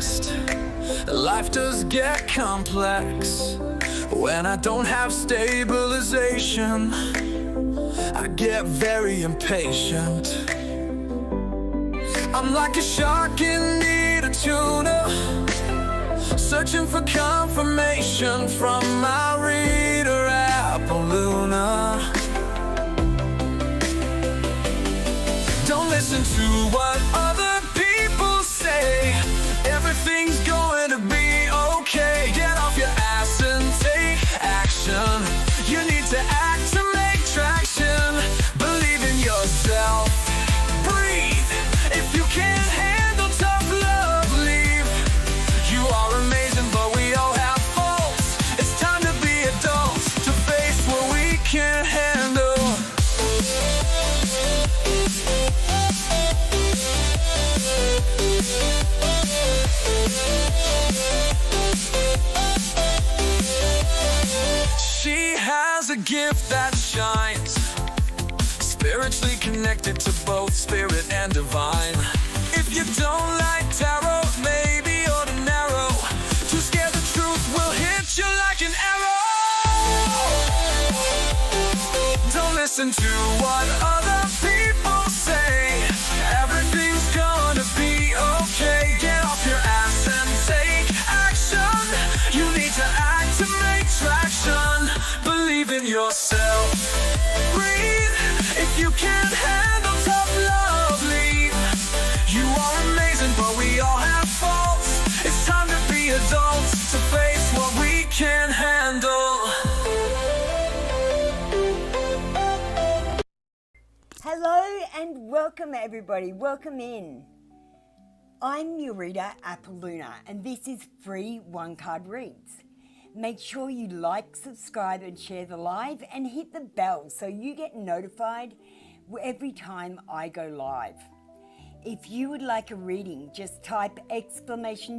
honest, life does get complex. When I don't have stabilization, I get very impatient. I'm like a shark in need of tuna, searching for confirmation from my reader app on Luna. Don't listen to what other people say. Everything's going to be okay. Get off your ass and take action. You need to act to make traction. Believe in yourself. Breathe. If you can't handle tough love, leave. You are amazing, but we all have faults. It's time to be adults, to face what we can't handle. She has a gift that shines, spiritually connected to both spirit and divine. If you don't like tarot, maybe you're too narrow. Too scared the truth will hit you like an arrow. Don't listen to what other people say. Everything's gonna be okay. Get off your ass and take action. You need to act to make traction. Believe in yourself. Breathe. If you can't handle tough love, leave. You are amazing, but we all have faults. It's time to be adults, to face what we can't handle. Hello and welcome everybody, welcome in. I'm your reader, Apolluna, and this is free one-card reads. Make sure you like, subscribe and share the live and hit the bell so you get notified every time I go live. If you would like a reading, just type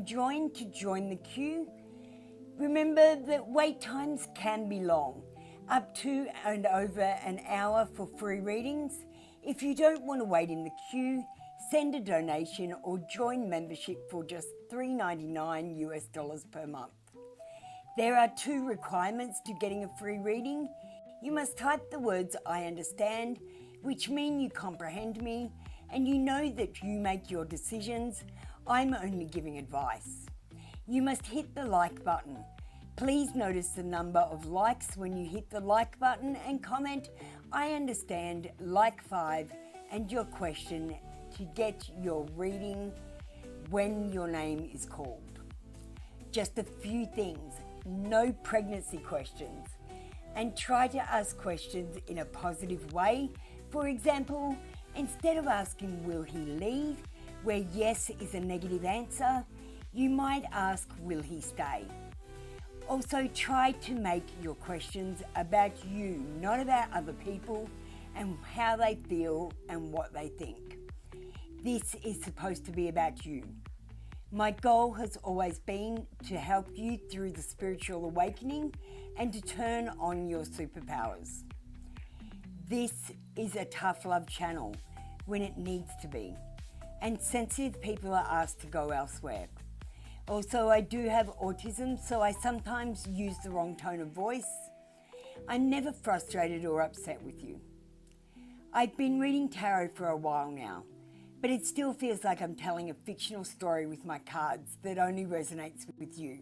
!join to join the queue. Remember that wait times can be long, up to and over an hour for free readings. If you don't want to wait in the queue, send a donation or join membership for just $3.99 US per month. There are 2 requirements to getting a free reading. You must type the words "I understand," which mean you comprehend me and you know that you make your decisions. I'm only giving advice. You must hit the like button. Please notice the number of likes when you hit the like button and comment "I understand," like 5 and your question to get your reading when your name is called. Just a few things. No pregnancy questions, and try to ask questions in a positive way. For example, instead of asking "will he leave," where yes is a negative answer, you might ask "will he stay?" Also, try to make your questions about you, not about other people and how they feel and what they think. This is supposed to be about you. My goal has always been to help you through the spiritual awakening and to turn on your superpowers. This is a tough love channel when it needs to be, and sensitive people are asked to go elsewhere. Also, I do have autism, so I sometimes use the wrong tone of voice. I'm never frustrated or upset with you. I've been reading tarot for a while now, but it still feels like I'm telling a fictional story with my cards that only resonates with you.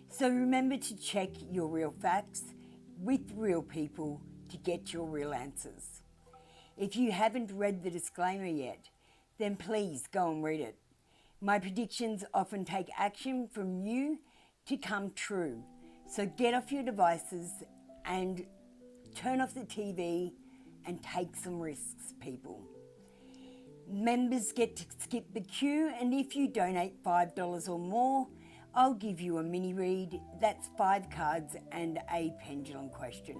So remember to check your real facts with real people to get your real answers. If you haven't read the disclaimer yet, then please go and read it. My predictions often take action from you to come true. So get off your devices and turn off the TV and take some risks, people. Members get to skip the queue, and if you donate $5 or more, I'll give you a mini read. That's 5 cards and a pendulum question.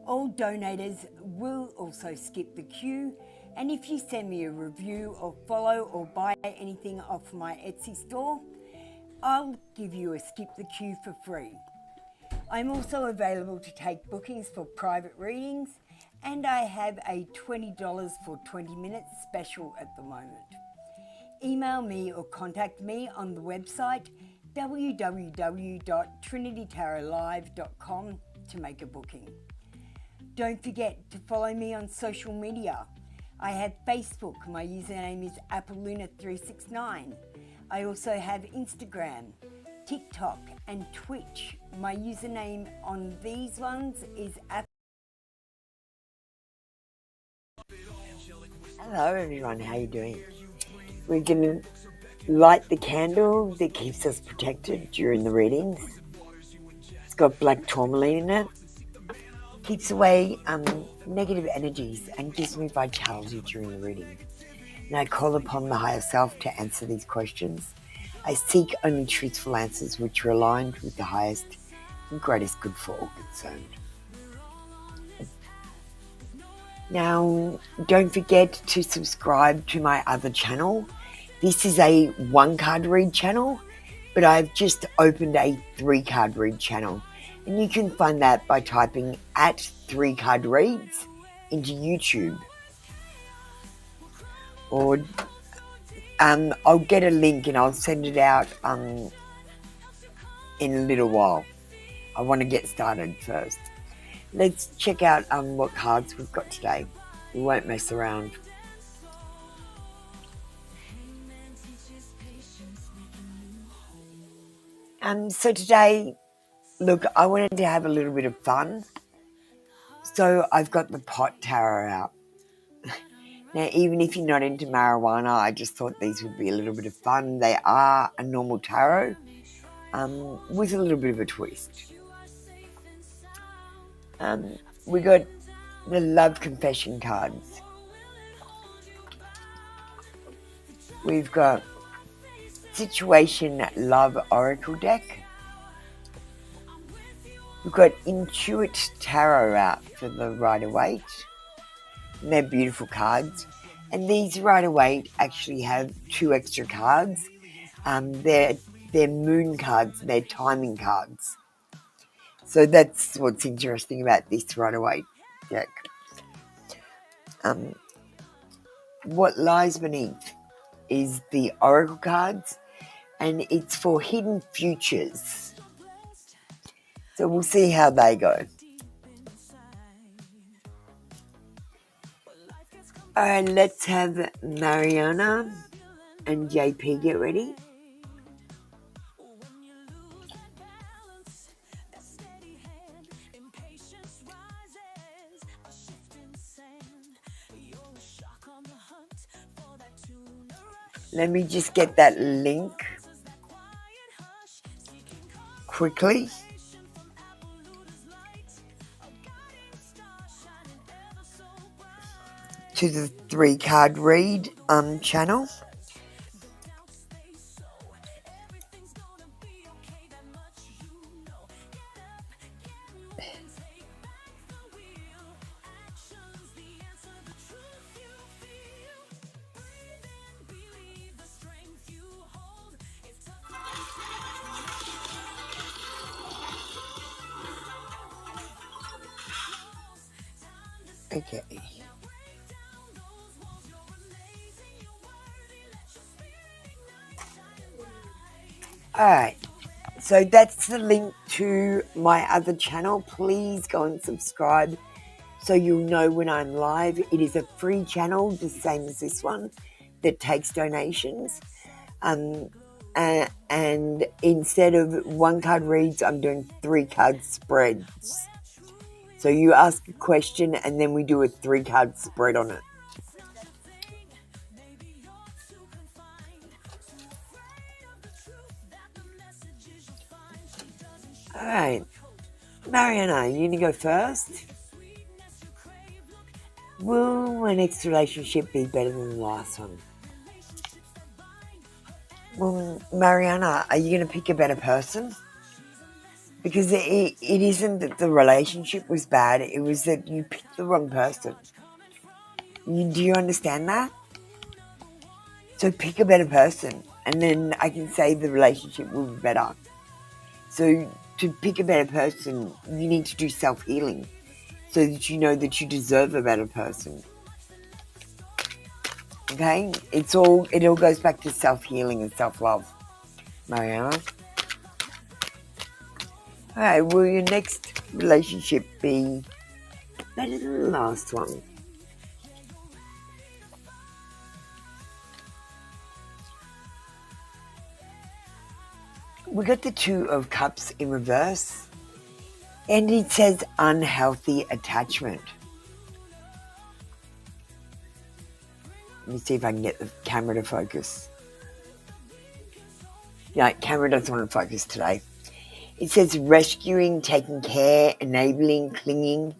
All donators will also skip the queue, and if you send me a review or follow or buy anything off my Etsy store, I'll give you a skip the queue for free. I'm also available to take bookings for private readings, and I have a $20 for 20 minutes special at the moment. email me or contact me on the website www.trinitytarotlive.com to make a booking. Don't forget to follow me on social media. I have Facebook, my username is Appaluna369. I also have Instagram, TikTok and Twitch. My username on these ones is Hello everyone, how you doing? We're going to light the candle that keeps us protected during the readings. It's got black tourmaline in it. Keeps away negative energies and gives me vitality during the reading. And I call upon the higher self to answer these questions. I seek only truthful answers which are aligned with the highest and greatest good for all concerned. Now, don't forget to subscribe to my other channel. This is a 1-card read channel, but I've just opened a 3-card read channel. And you can find that by typing @3card reads into YouTube. Or I'll get a link and I'll send it out in a little while. I want to get started first. Let's check out what cards we've got today. We won't mess around. So today, look, I wanted to have a little bit of fun. So I've got the pot tarot out. Now, even if you're not into marijuana, I just thought these would be a little bit of fun. They are a normal tarot with a little bit of a twist. We got the love confession cards. We've got situation love oracle deck. We've got Intuit Tarot out for the Rider-Waite. And they're beautiful cards. And these Rider-Waite actually have 2 extra cards. They're moon cards, they're timing cards. So that's what's interesting about this Rider-Waite deck. What lies beneath is the oracle cards, and it's for hidden futures. So we'll see how they go. Alright, let's have Mariana and JP get ready. Let me just get that link quickly. To the 3-card read channel. Okay. Alright, so that's the link to my other channel. Please go and subscribe so you'll know when I'm live. It is a free channel, the same as this one, that takes donations. And instead of 1-card reads, I'm doing 3-card spreads. So you ask a question and then we do a 3-card spread on it. Alright, Mariana, you need to go first. Will my next relationship be better than the last one? Well, Mariana, are you going to pick a better person? Because it isn't that the relationship was bad, it was that you picked the wrong person. Do you understand that? So pick a better person, and then I can say the relationship will be better. So to pick a better person, you need to do self-healing so that you know that you deserve a better person. Okay? It all goes back to self-healing and self-love, Mariana. Alright, will your next relationship be better than the last one? We got the Two of Cups in reverse, and it says unhealthy attachment. Let me see if I can get the camera to focus. No, camera doesn't want to focus today. It says rescuing, taking care, enabling, clinging,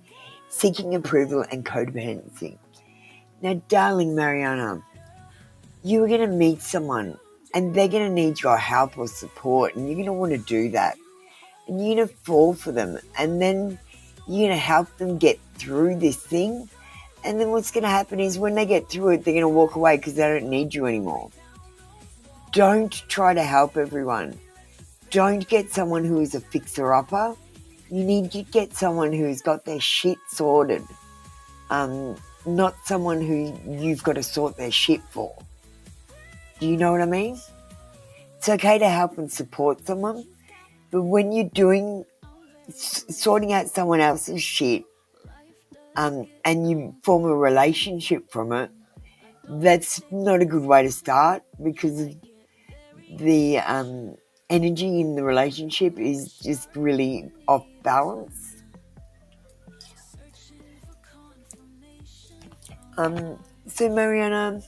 seeking approval, and codependency. Now, darling Mariana, you are going to meet someone and they're going to need your help or support, and you're going to want to do that. And you're going to fall for them, and then you're going to help them get through this thing. And then what's going to happen is when they get through it, they're going to walk away because they don't need you anymore. Don't try to help everyone. Don't get someone who is a fixer-upper. You need to get someone who's got their shit sorted. Not someone who you've got to sort their shit for. Do you know what I mean? It's okay to help and support someone, but when you're sorting out someone else's shit, and you form a relationship from it, that's not a good way to start, because the energy in the relationship is just really off balance. So Mariana,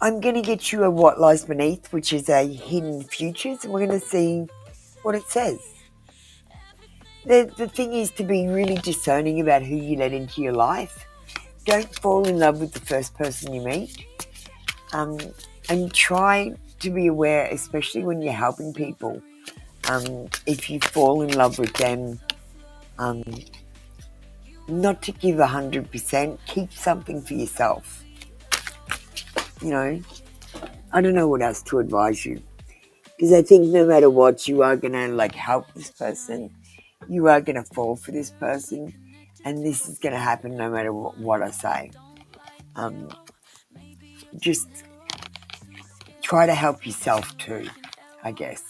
I'm going to get you a What Lies Beneath, which is a Hidden Futures, and we're going to see what it says. The thing is to be really discerning about who you let into your life. Don't fall in love with the first person you meet. And try to be aware, especially when you're helping people, if you fall in love with them, not to give 100%, keep something for yourself. You know, I don't know what else to advise you, because I think no matter what, you are going to help this person. You are going to fall for this person, and this is going to happen no matter what I say. Just try to help yourself too, I guess.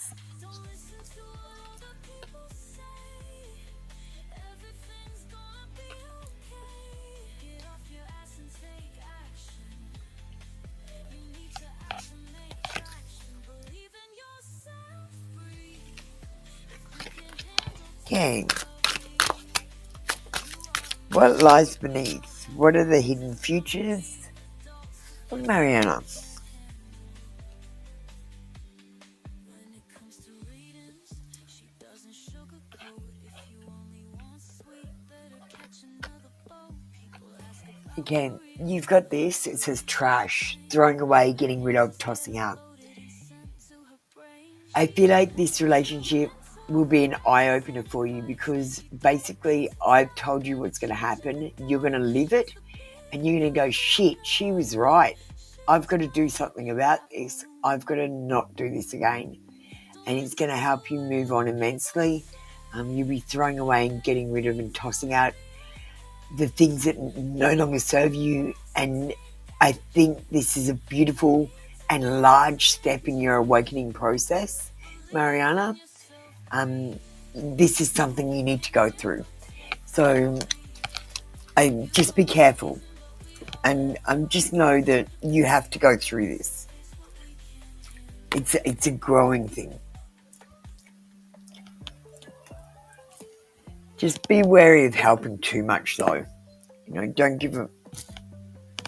Okay. What lies beneath? What are the hidden futures of Mariana? Again, you've got this. It says trash, throwing away, getting rid of, tossing out. I feel like this relationship will be an eye-opener for you, because basically I've told you what's going to happen. You're going to live it, and you're going to go, shit, she was right. I've got to do something about this. I've got to not do this again. And it's going to help you move on immensely. You'll be throwing away and getting rid of and tossing out the things that no longer serve you. And I think this is a beautiful and large step in your awakening process, Mariana. This is something you need to go through. So just be careful. And just know that you have to go through this. It's a growing thing. Just be wary of helping too much, though. Don't give them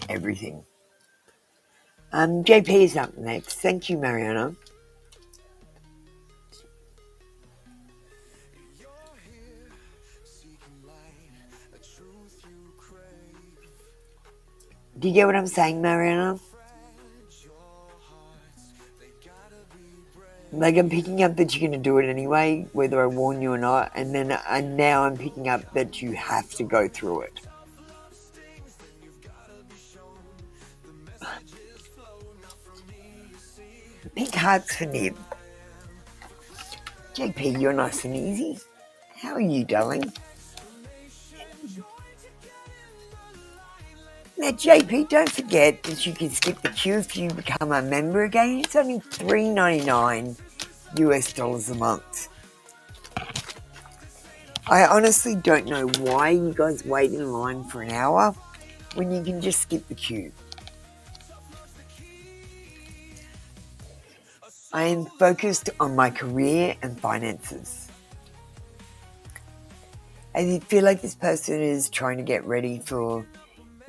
everything. JP is up next. Thank you, Mariana. Do you get what I'm saying, Mariana? I'm picking up that you're going to do it anyway, whether I warn you or not, and now I'm picking up that you have to go through it. Pink hearts for Nib. JP, you're nice and easy. How are you, darling? Now, JP, don't forget that you can skip the queue if you become a member again. It's only $3.99 US a month. I honestly don't know why you guys wait in line for an hour when you can just skip the queue. I am focused on my career and finances. I feel like this person is trying to get ready for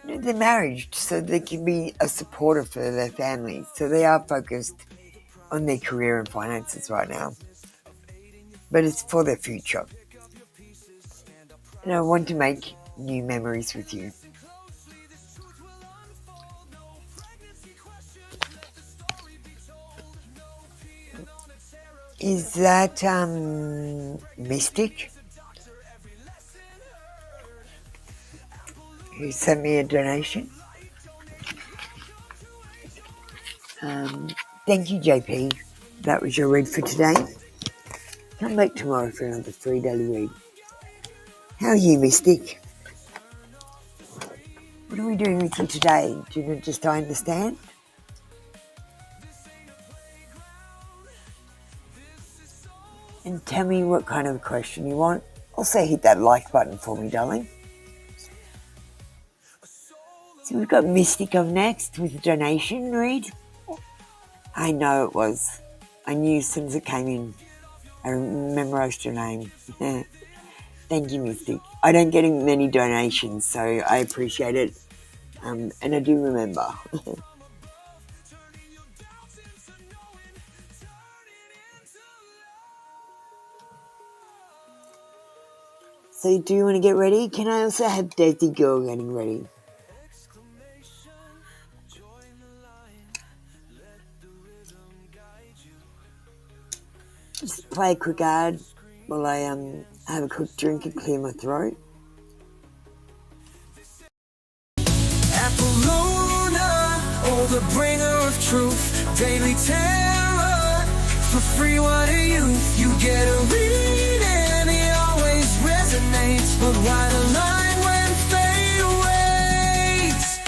their marriage so they can be a supporter for their family. So they are focused on their career and finances right now. But it's for their future. And I want to make new memories with you. Is that Mystic? Who sent me a donation? Thank you, JP. That was your read for today. Come back tomorrow for another 3 daily read. How are you, Mystic? What are we doing with you today? Do you just understand? And tell me what kind of a question you want. Also hit that like button for me, darling. So we've got Mystic up next with a donation read. I know it was. I knew as soon as it came in. I memorised your name. Thank you, Mystic. I don't get many donations, so I appreciate it. And I do remember. So do you want to get ready? Can I also have Desi Girl getting ready? Just play a quick ad while I have a quick drink and clear my throat. Luna, oh the bringer of truth, daily terror, for free what are you? You get a reading, it always resonates, but why the line when fate waits?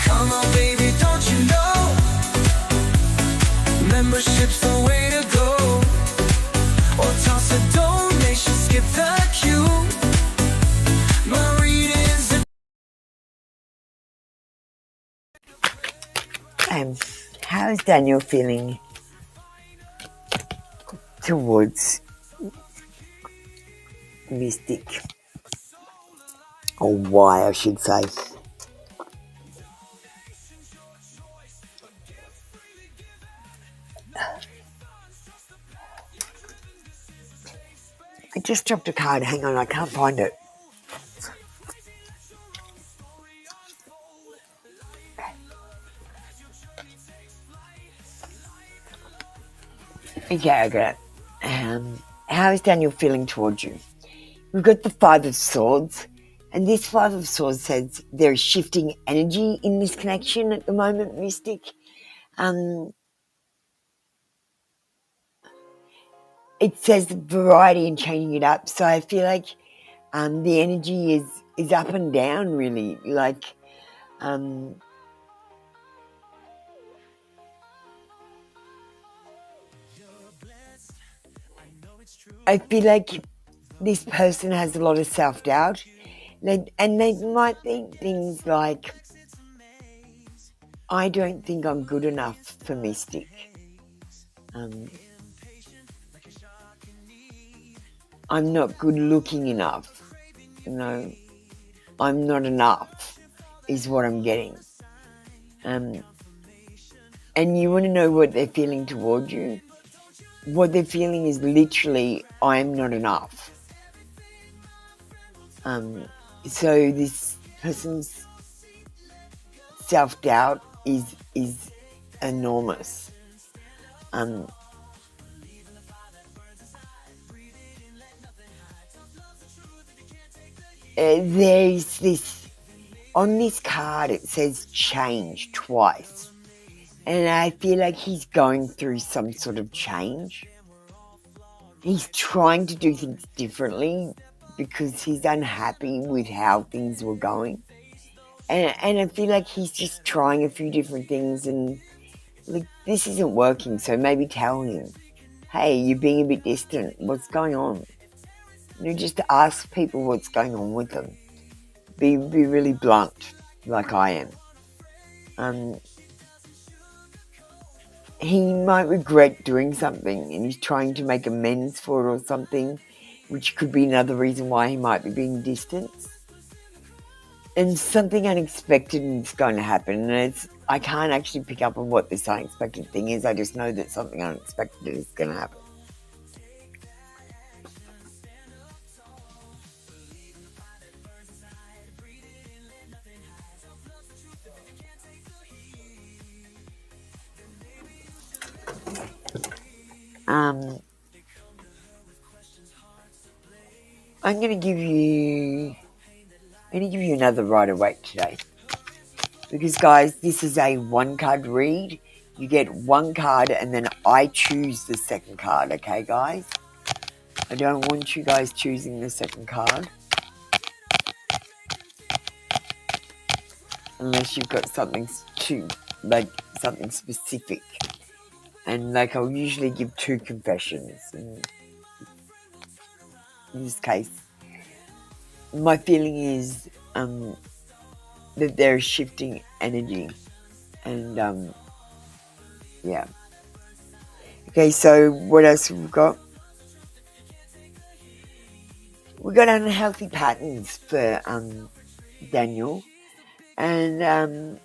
Come on baby, don't you know, membership's the way to go, or toss a donation, skip the queue. My reading's a How is Daniel feeling towards Mystic? Or why, I should say. I just dropped a card. Hang on, I can't find it. Okay, I got it. How is Daniel feeling towards you? We've got the Five of Swords, and this Five of Swords says there is shifting energy in this connection at the moment, Mystic. It says variety and changing it up, so I feel like the energy is up and down, really. Like, I feel like this person has a lot of self-doubt, and they might think things like, I don't think I'm good enough for Mystic. I'm not good looking enough. I'm not enough is what I'm getting. And you want to know what they're feeling toward you? What they're feeling is literally, I'm not enough. So this person's self-doubt is enormous. There's this, on this card it says change twice. And I feel like he's going through some sort of change. He's trying to do things differently because he's unhappy with how things were going. And I feel like he's just trying a few different things, and like this isn't working. So maybe tell him, hey, you're being a bit distant. What's going on? Just ask people what's going on with them. Be really blunt, like I am. He might regret doing something and he's trying to make amends for it or something, which could be another reason why he might be being distant. And something unexpected is going to happen, and I can't actually pick up on what this unexpected thing is. I just know that something unexpected is going to happen. I'm going to give you another rider weight today. Because, guys, this is a one-card read. You get one card and then I choose the second card, okay, guys? I don't want you guys choosing the second card. Unless you've got something something specific. And, I'll usually give 2 confessions. And in this case, my feeling is that there's shifting energy. And, yeah. Okay, so what else have we got? We got unhealthy patterns for Daniel. And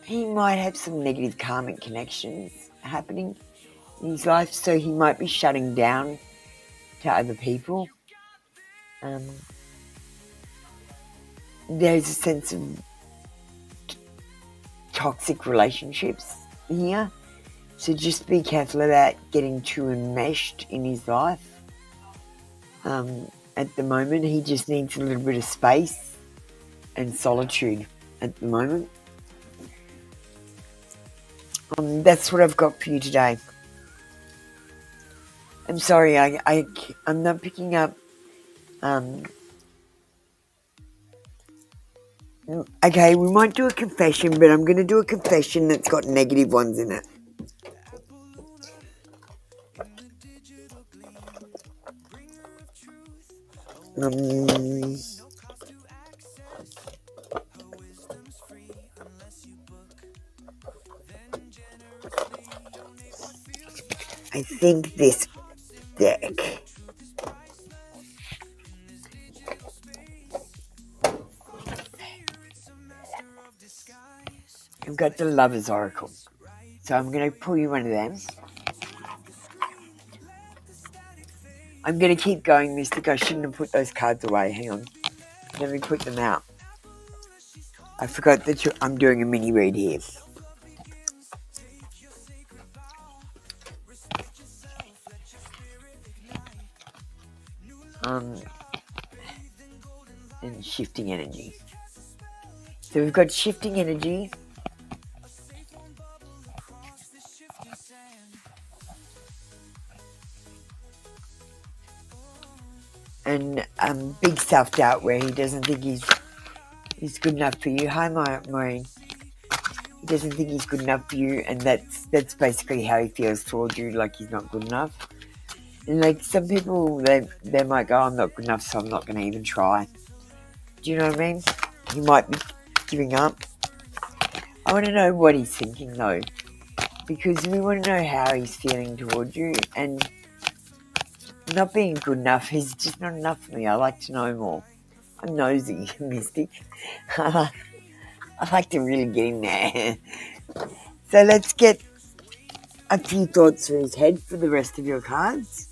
he might have some negative karmic connections happening in his life, so he might be shutting down to other people. There's a sense of toxic relationships here, so just be careful about getting too enmeshed in his life. At the moment, he just needs a little bit of space and solitude at the moment. That's what I've got for you today. I'm sorry, I'm not picking up. Okay, we might do a confession, but I'm going to do a confession that's got negative ones in it. I think this deck. I've got the Lover's Oracle. So I'm going to pull you one of them. I'm going to keep going, Mystic. I shouldn't have put those cards away. Hang on. Let me put them out. I forgot that I'm doing a mini read here. And shifting energy. So we've got shifting energy. And big self-doubt where he doesn't think he's good enough for you. Hi, Maureen. He doesn't think he's good enough for you, and that's basically how he feels towards you, like he's not good enough. And some people, they might go, I'm not good enough, so I'm not going to even try. Do you know what I mean? He might be giving up. I want to know what he's thinking, though, because we want to know how he's feeling towards you, and not being good enough is just not enough for me. I like to know more. I'm nosy, Mystic. I like to really get in there. So let's get a few thoughts through his head for the rest of your cards.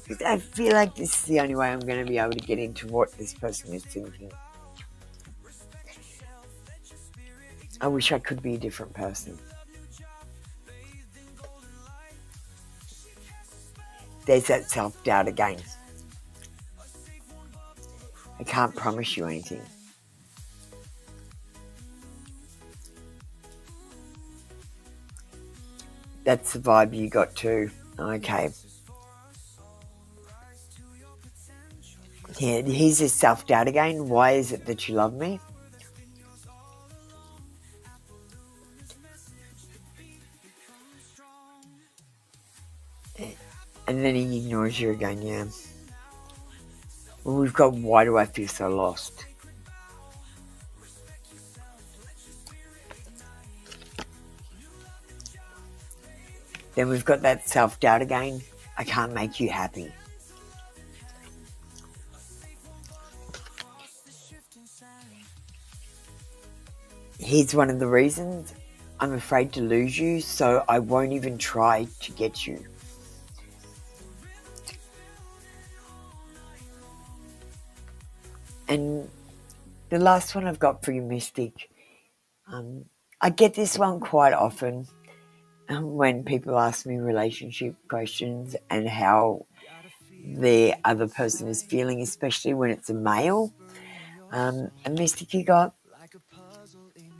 Because I feel like this is the only way I'm going to be able to get into what this person is thinking. I wish I could be a different person. There's that self-doubt again. I can't promise you anything. That's the vibe you got too. Okay. Yeah, here's his self-doubt again. Why is it that you love me? And then he ignores you again, yeah. Well, we've got why do I feel so lost? Then we've got that self-doubt again. I can't make you happy. Here's one of the reasons. I'm afraid to lose you, so I won't even try to get you. And the last one I've got for you, Mystic. I get this one quite often when people ask me relationship questions and how the other person is feeling, especially when it's a male. And Mystic, he got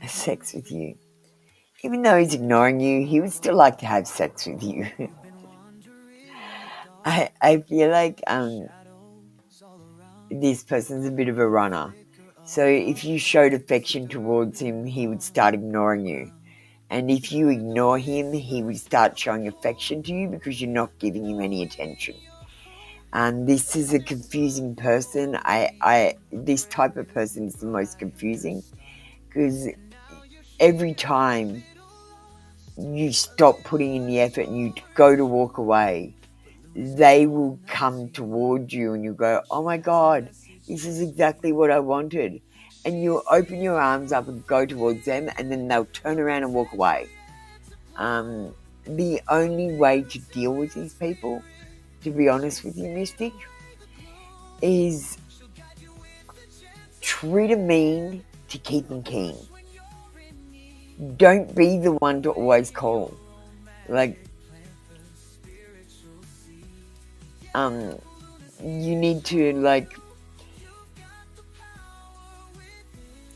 sex with you. Even though he's ignoring you, he would still like to have sex with you. I feel like this person's a bit of a runner. So if you showed affection towards him, he would start ignoring you. And if you ignore him, he would start showing affection to you because you're not giving him any attention. And this is a confusing person. This type of person is the most confusing because every time you stop putting in the effort and you go to walk away, they will come towards you and you go, oh my God, this is exactly what I wanted. And you'll open your arms up and go towards them, and then they'll turn around and walk away. The only way to deal with these people, to be honest with you, Mystic, is treat them mean to keep them keen. Don't be the one to always call. Like, you need to, like,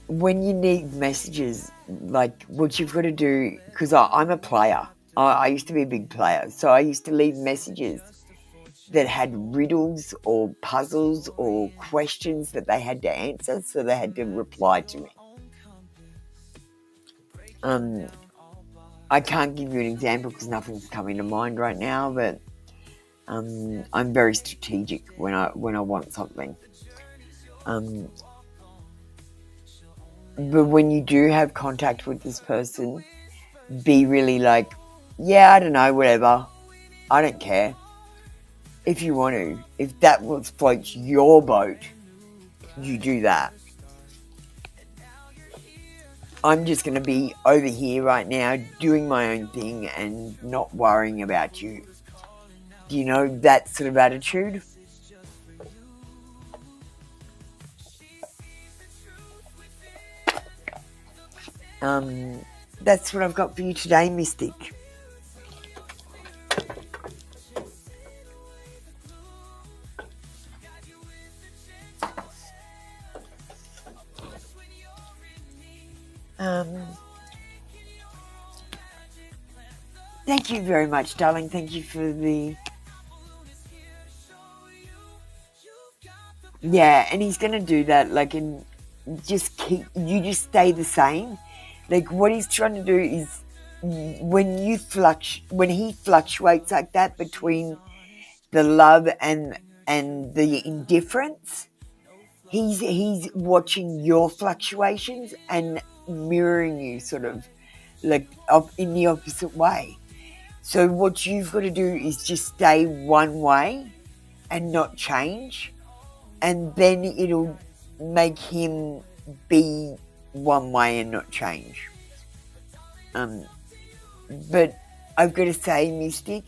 when you need messages, like, what you've got to do, because I'm a player. I used to be a big player, so I used to leave messages that had riddles or puzzles or questions that they had to answer, so they had to reply to me. I can't give you an example because nothing's coming to mind right now, but I'm very strategic when I want something. But when you do have contact with this person, be really like, yeah, I don't know, whatever. I don't care. If you want to, if that what floats your boat, you do that. I'm just going to be over here right now doing my own thing and not worrying about you. Do you know that sort of attitude? That's what I've got for you today, Mystic. Thank you very much, darling. Thank you for the... Yeah, and he's going to do that, like, and just stay the same. Like, what he's trying to do is when he fluctuates like that between the love and the indifference, he's watching your fluctuations and mirroring you, sort of like in the opposite way. So what you've got to do is just stay one way and not change, and then it'll make him be one way and not change. But I've got to say, Mystic,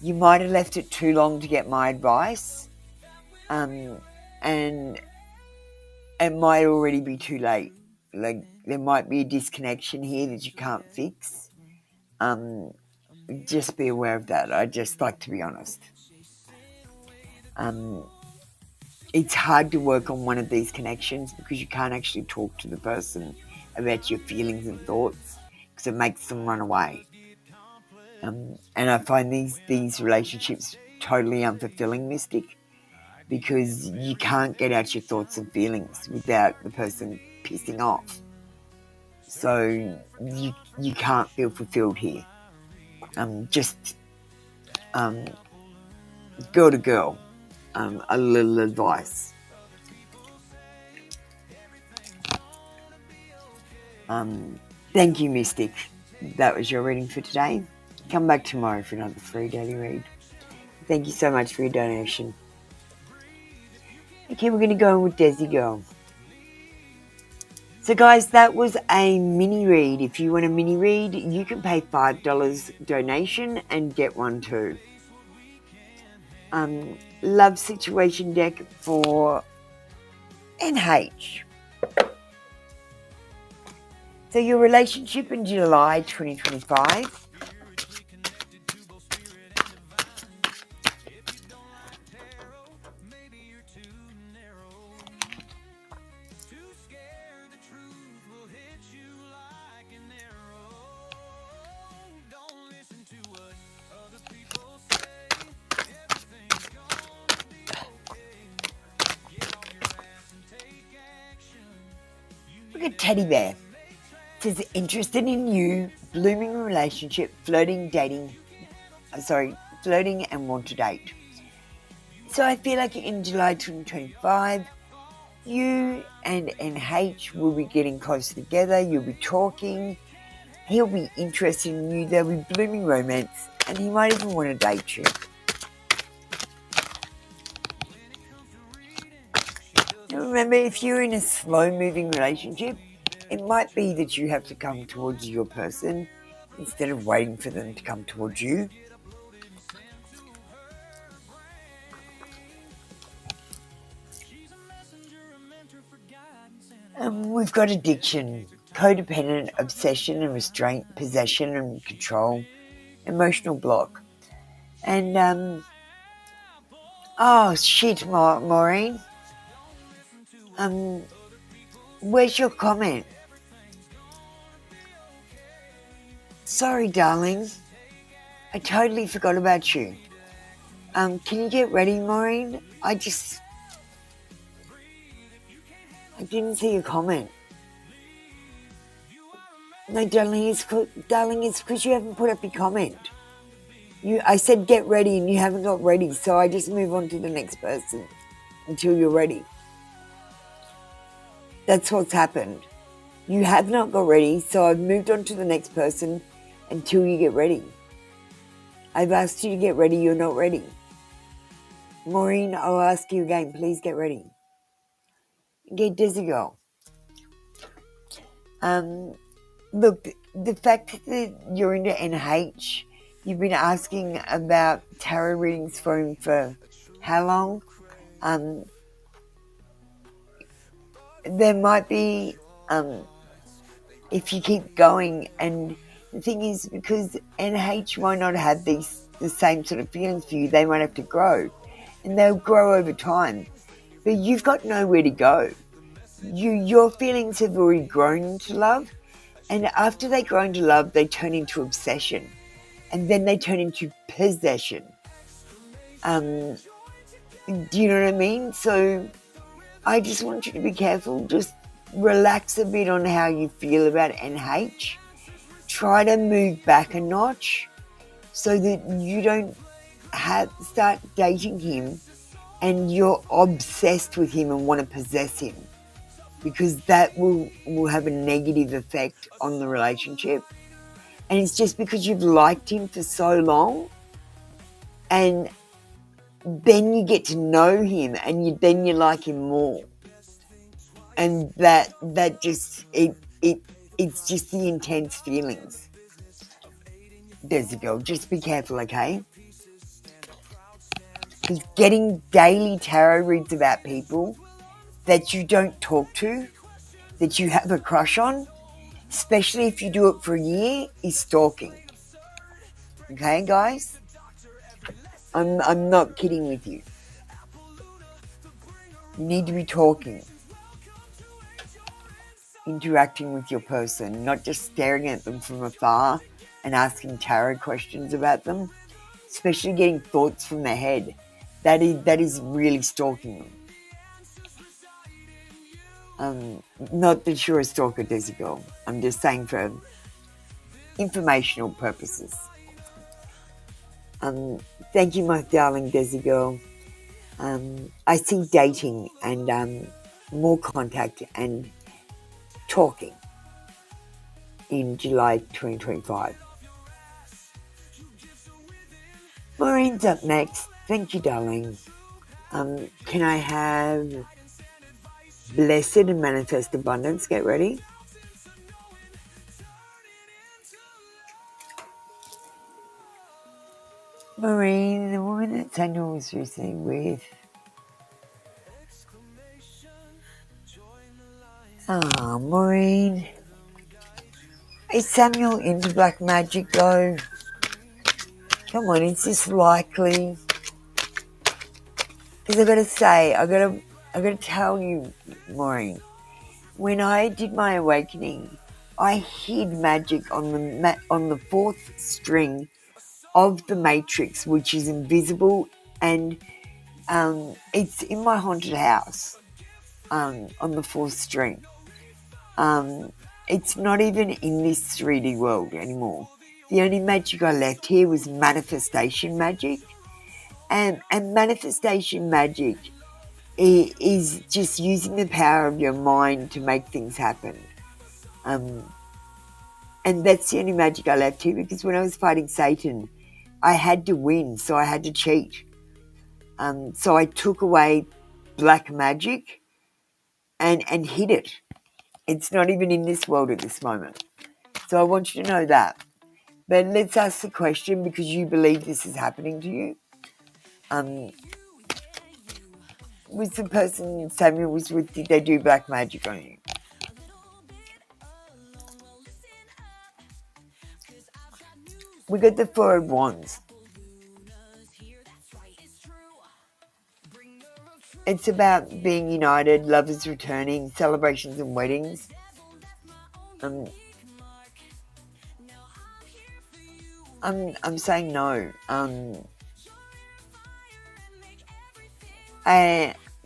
you might have left it too long to get my advice, and it might already be too late. Like, there might be a disconnection here that you can't fix. Just be aware of that. I just like to be honest. It's hard to work on one of these connections because you can't actually talk to the person about your feelings and thoughts because it makes them run away. And I find these relationships totally unfulfilling, Mystic. because you can't get out your thoughts and feelings without the person pissing off. So you can't feel fulfilled here. Just girl to girl, a little advice. Thank you, Mystic. That was your reading for today. Come back tomorrow for another free daily read. Thank you so much for your donation. Okay, we're going to go with Desi Girl. So guys, that was a mini read. If you want a mini read, you can pay $5 donation and get one too. Love situation deck for NH. So your relationship in July 2025. Look at Teddy Bear. It says interested in you, blooming relationship, flirting and want to date. So I feel like in July 2025, you and NH will be getting closer together. You'll be talking. He'll be interested in you. There'll be blooming romance, and he might even want to date you. Now remember, if you're in a slow-moving relationship, it might be that you have to come towards your person instead of waiting for them to come towards you. We've got addiction, codependent, obsession and restraint, possession and control, emotional block. And, oh shit, Maureen. Where's your comment? Sorry, darling. I totally forgot about you. Can you get ready, Maureen? I didn't see your comment. No, darling, it's because you haven't put up your comment. I said get ready and you haven't got ready, so I just move on to the next person until you're ready. That's what's happened. You have not got ready, so I've moved on to the next person until you get ready. I've asked you to get ready, you're not ready. Maureen, I'll ask you again, please get ready. Get Desi Girl. Look, the fact that you're into NH, you've been asking about tarot readings for him for how long? There might be, if you keep going, and the thing is, because NH might not have the same sort of feelings for you, they might have to grow, and they'll grow over time. But you've got nowhere to go. Your feelings have already grown into love, and after they grow into love, they turn into obsession, and then they turn into possession. Do you know what I mean? So I just want you to be careful. Just relax a bit on how you feel about NH. Try to move back a notch so that you don't start dating him and you're obsessed with him and want to possess him, because that will have a negative effect on the relationship. And it's just because you've liked him for so long, and then you get to know him and then you like him more. And that just, it's just the intense feelings. There's a girl, just be careful, okay? Because getting daily tarot reads about people that you don't talk to, that you have a crush on, especially if you do it for a year, is stalking. Okay, guys? I'm not kidding with you. You need to be talking, interacting with your person, not just staring at them from afar and asking tarot questions about them, especially getting thoughts from their head. That is really stalking them. Not that you're a stalker, Desi girl. I'm just saying for informational purposes. Thank you, my darling Desi girl. I see dating and more contact and talking in July 2025. Maureen's up next. Thank you, darling. Can I have blessed and manifest abundance? Get ready. Maureen, the woman that Samuel was recently with. Ah, Maureen. Is Samuel into black magic though? Come on, is this likely? Because I gotta say, I gotta tell you, Maureen, when I did my awakening, I hid magic on the fourth string of the matrix, which is invisible, and it's in my haunted house on the fourth string. It's not even in this 3D world anymore. The only magic I left here was manifestation magic, and manifestation magic is just using the power of your mind to make things happen. And that's the only magic I left here, because when I was fighting Satan, I had to win, so I had to cheat. So I took away black magic and hid it. It's not even in this world at this moment. So I want you to know that. But let's ask the question, because you believe this is happening to you. Was the person Samuel was with, did they do black magic on you? We got the Four of Wands. It's about being united, lovers returning, celebrations and weddings. I'm saying no.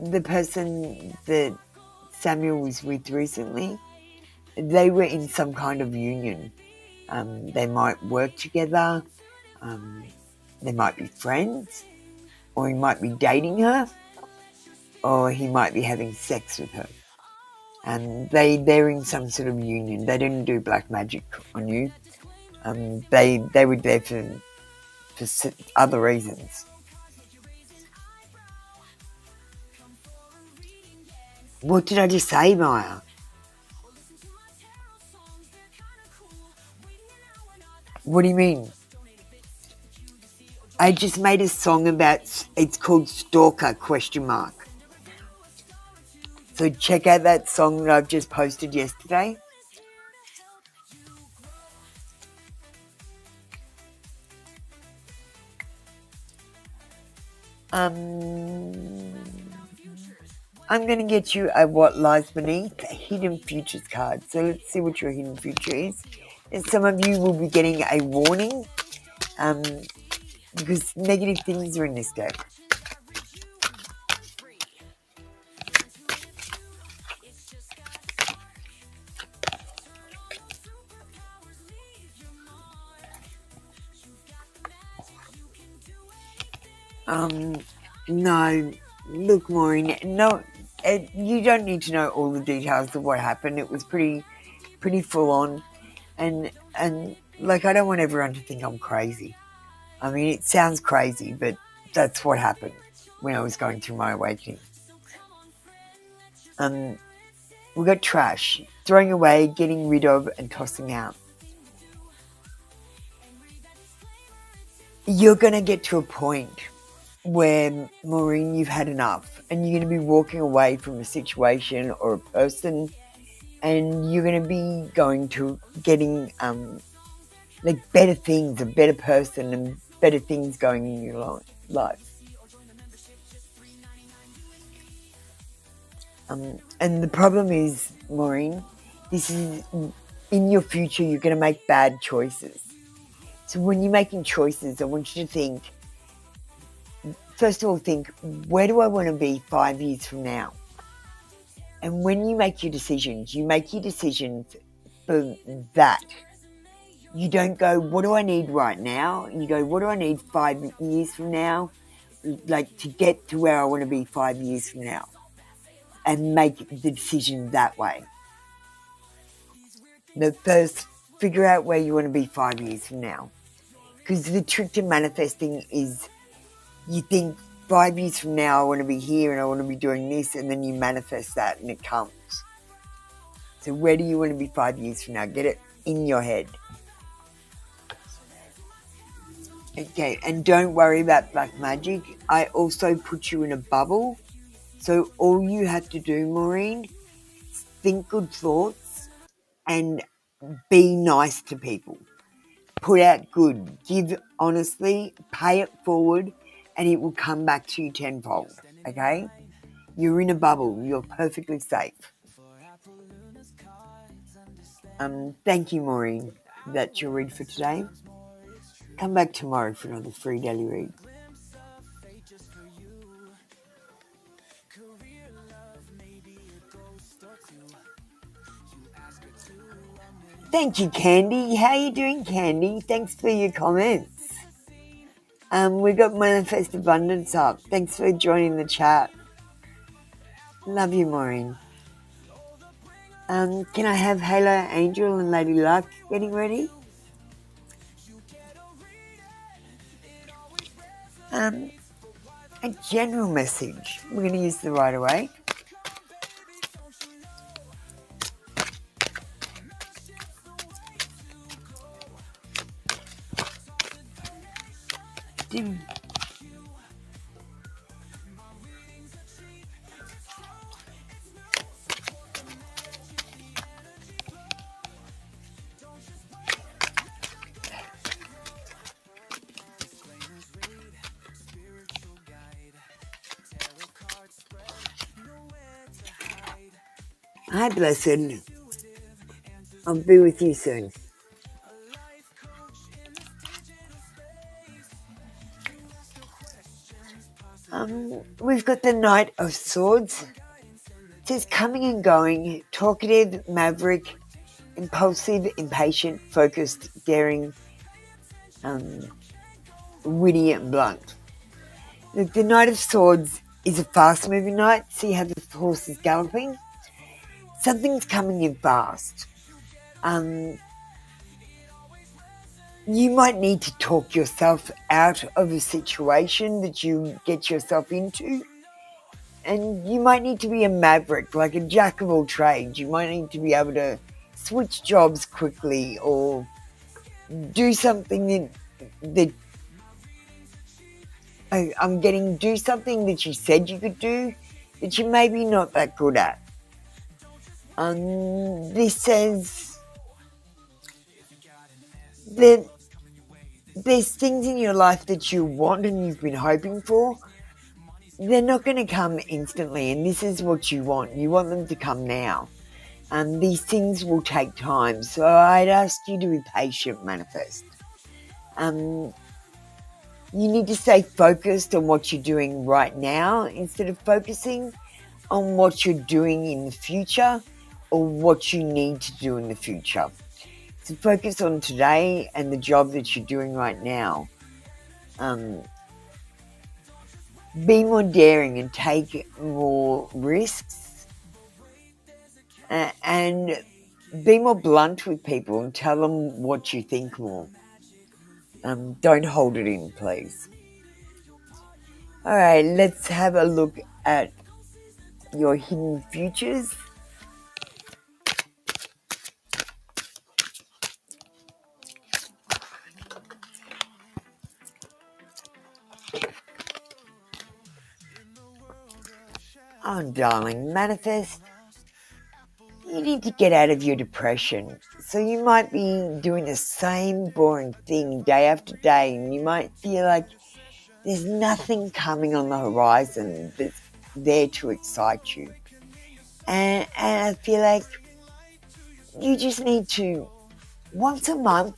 The person that Samuel was with recently, they were in some kind of union. They might work together. They might be friends, or he might be dating her, or he might be having sex with her. And they're in some sort of union. They didn't do black magic on you. They were there for other reasons. What did I just say, Maya? What do you mean? I just made a song about, it's called Stalker ? So check out that song that I've just posted yesterday. I'm going to get you a What Lies Beneath, a Hidden Futures card. So let's see what your hidden future is. And some of you will be getting a warning because negative things are in this deck. No, look, Maureen, no, you don't need to know all the details of what happened. It was pretty full on, and like, I don't want everyone to think I'm crazy. I mean, it sounds crazy, but that's what happened when I was going through my awakening. We got trash, throwing away, getting rid of, and tossing out. You're going to get to a point where, Maureen, you've had enough, and you're going to be walking away from a situation or a person, and you're going to be going to getting like better things, a better person, and better things going in your life. And the problem is, Maureen, this is in your future. You're going to make bad choices. So when you're making choices, I want you to think first of all think, where do I want to be 5 years from now? And when you make your decisions for that. You don't go, what do I need right now? You go, what do I need 5 years from now? Like, to get to where I want to be 5 years from now. And make the decision that way. But first, figure out where you want to be 5 years from now. Because the trick to manifesting is you think 5 years from now I want to be here and I want to be doing this, and then you manifest that and it comes. So where do you want to be 5 years from now? Get it in your head. Okay, and don't worry about black magic. I also put you in a bubble. So all you have to do, Maureen, think good thoughts and be nice to people. Put out good. Give honestly, pay it forward, and it will come back to you tenfold, okay? You're in a bubble. You're perfectly safe. Thank you, Maureen. That's your read for today. Come back tomorrow for another free daily read. Thank you, Candy. How you doing, Candy? Thanks for your comments. We got Manifest Abundance up. Thanks for joining the chat. Love you, Maureen. Can I have Halo, Angel, and Lady Luck getting ready? A general message. We're going to use the right away. Hi, Blessed. I'll be with you soon. We've got the Knight of Swords. It says coming and going, talkative, maverick, impulsive, impatient, focused, daring, witty and blunt. Look, the Knight of Swords is a fast-moving knight. See how the horse is galloping? Something's coming in fast. You might need to talk yourself out of a situation that you get yourself into. And you might need to be a maverick, like a jack of all trades. You might need to be able to switch jobs quickly or do something that I'm getting, do something that you said you could do that you're maybe not that good at. This says that there's things in your life that you want and you've been hoping for. They're not going to come instantly, and this is what you want. You want them to come now. These things will take time, so I'd ask you to be patient, Manifest. You need to stay focused on what you're doing right now instead of focusing on what you're doing in the future or what you need to do in the future. So focus on today and the job that you're doing right now. Be more daring and take more risks. And be more blunt with people and tell them what you think more. Don't hold it in, please. All right, let's have a look at your hidden futures. Oh, darling, Manifest, you need to get out of your depression. So you might be doing the same boring thing day after day, and you might feel like there's nothing coming on the horizon that's there to excite you. And I feel like you just need to, once a month,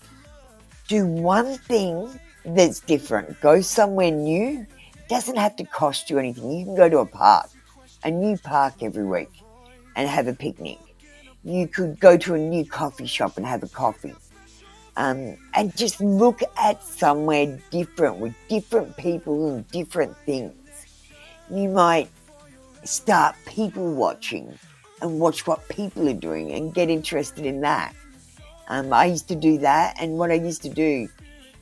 do one thing that's different. Go somewhere new, doesn't have to cost you anything. You can go to a new park every week and have a picnic. You could go to a new coffee shop and have a coffee. And just look at somewhere different with different people and different things. You might start people watching and watch what people are doing and get interested in that. I used to do that, and what I used to do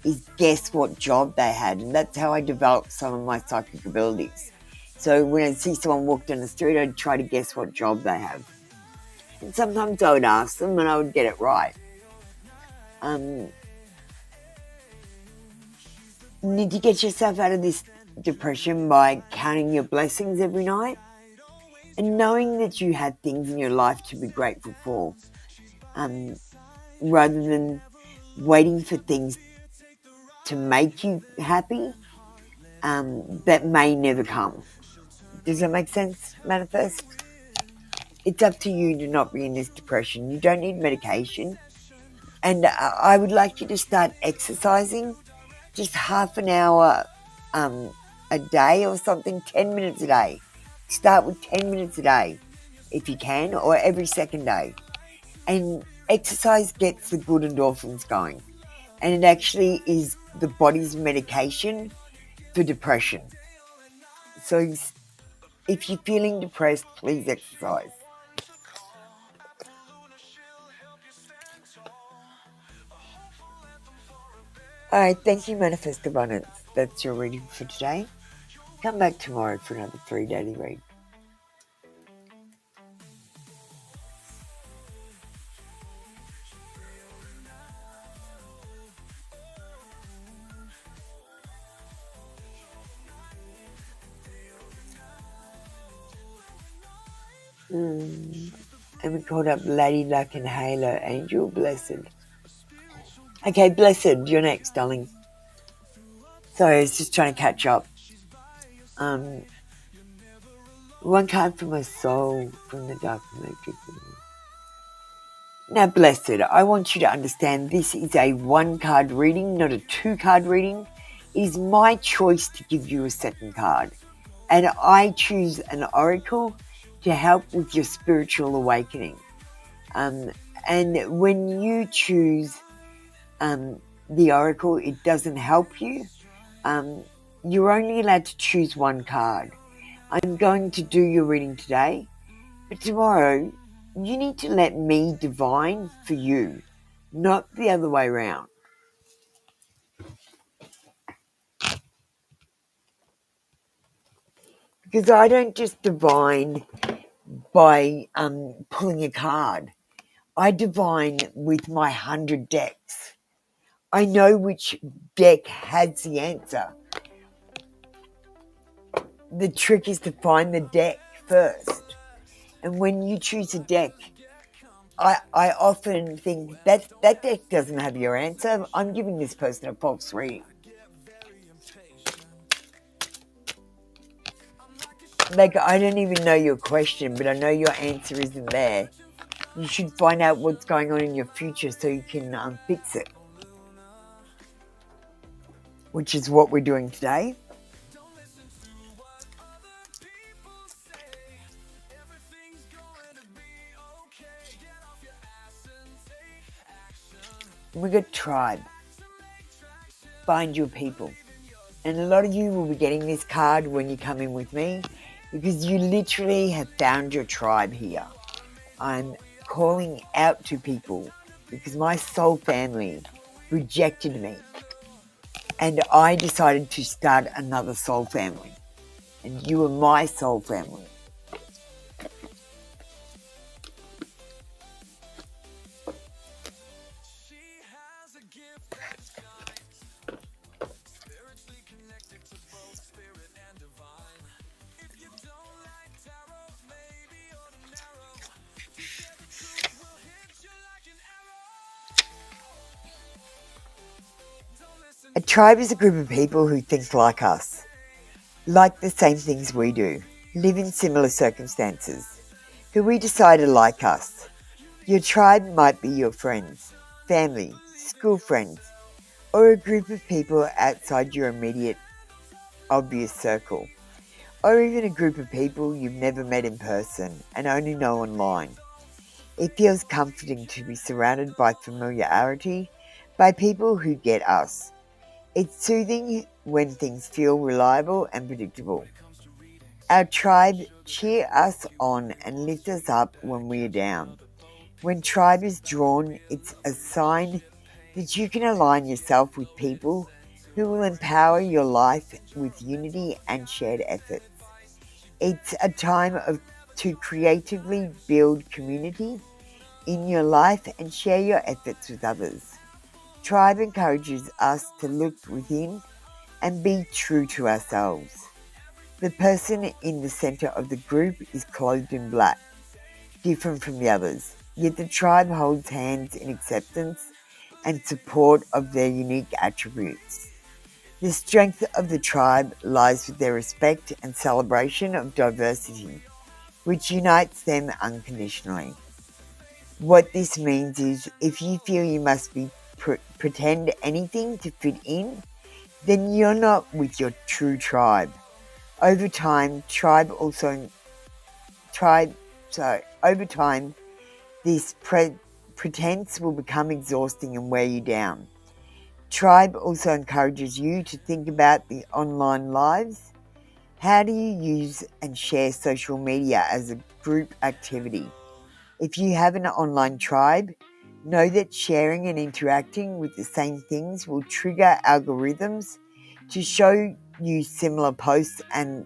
is guess what job they had, and that's how I developed some of my psychic abilities. So when I see someone walk down the street, I'd try to guess what job they have. And sometimes I would ask them and I would get it right. You need to get yourself out of this depression by counting your blessings every night and knowing that you have things in your life to be grateful for, rather than waiting for things to make you happy that may never come. Does that make sense, Manifest? It's up to you to not be in this depression. You don't need medication. And I would like you to start exercising just half an hour a day or something, 10 minutes a day. Start with 10 minutes a day if you can, or every second day. And exercise gets the good endorphins going. And it actually is the body's medication for depression. So if you're feeling depressed, please exercise. Alright, thank you, Manifest Abundance. That's your reading for today. Come back tomorrow for another free daily read. And we called up Lady Luck and Halo Angel Blessed. Okay, Blessed, you're next, darling. Sorry, I was just trying to catch up. One card for my soul from the dark matrix. Now, Blessed, I want you to understand this is a 1-card reading, not a 2-card reading. It is my choice to give you a second card. And I choose an oracle to help with your spiritual awakening. And when you choose the oracle, it doesn't help you. You're only allowed to choose 1 card. I'm going to do your reading today, but tomorrow you need to let me divine for you, not the other way around. Because I don't just divine by pulling a card. I divine with my 100 decks. I know which deck has the answer. The trick is to find the deck first. And when you choose a deck, I often think that deck doesn't have your answer. I'm giving this person a false reading. Like, I don't even know your question, but I know your answer isn't there. You should find out what's going on in your future so you can fix it. Which is what we're doing today. We got tribe. Find your people. And a lot of you will be getting this card when you come in with me because you literally have found your tribe here. I'm calling out to people because my soul family rejected me. And I decided to start another soul family. And you are my soul family. A tribe is a group of people who think like us, like the same things we do, live in similar circumstances, who we decide are like us. Your tribe might be your friends, family, school friends, or a group of people outside your immediate obvious circle, or even a group of people you've never met in person and only know online. It feels comforting to be surrounded by familiarity, by people who get us. It's soothing when things feel reliable and predictable. Our tribe cheer us on and lift us up when we are down. When tribe is drawn, it's a sign that you can align yourself with people who will empower your life with unity and shared efforts. It's a time to creatively build community in your life and share your efforts with others. Tribe encourages us to look within and be true to ourselves. The person in the center of the group is clothed in black, different from the others, yet the tribe holds hands in acceptance and support of their unique attributes. The strength of the tribe lies with their respect and celebration of diversity, which unites them unconditionally. What this means is if you feel you must pretend anything to fit in, then you're not with your true tribe. Over time, this pretense will become exhausting and wear you down. Tribe also encourages you to think about the online lives. How do you use and share social media as a group activity? If you have an online tribe, know that sharing and interacting with the same things will trigger algorithms to show you similar posts and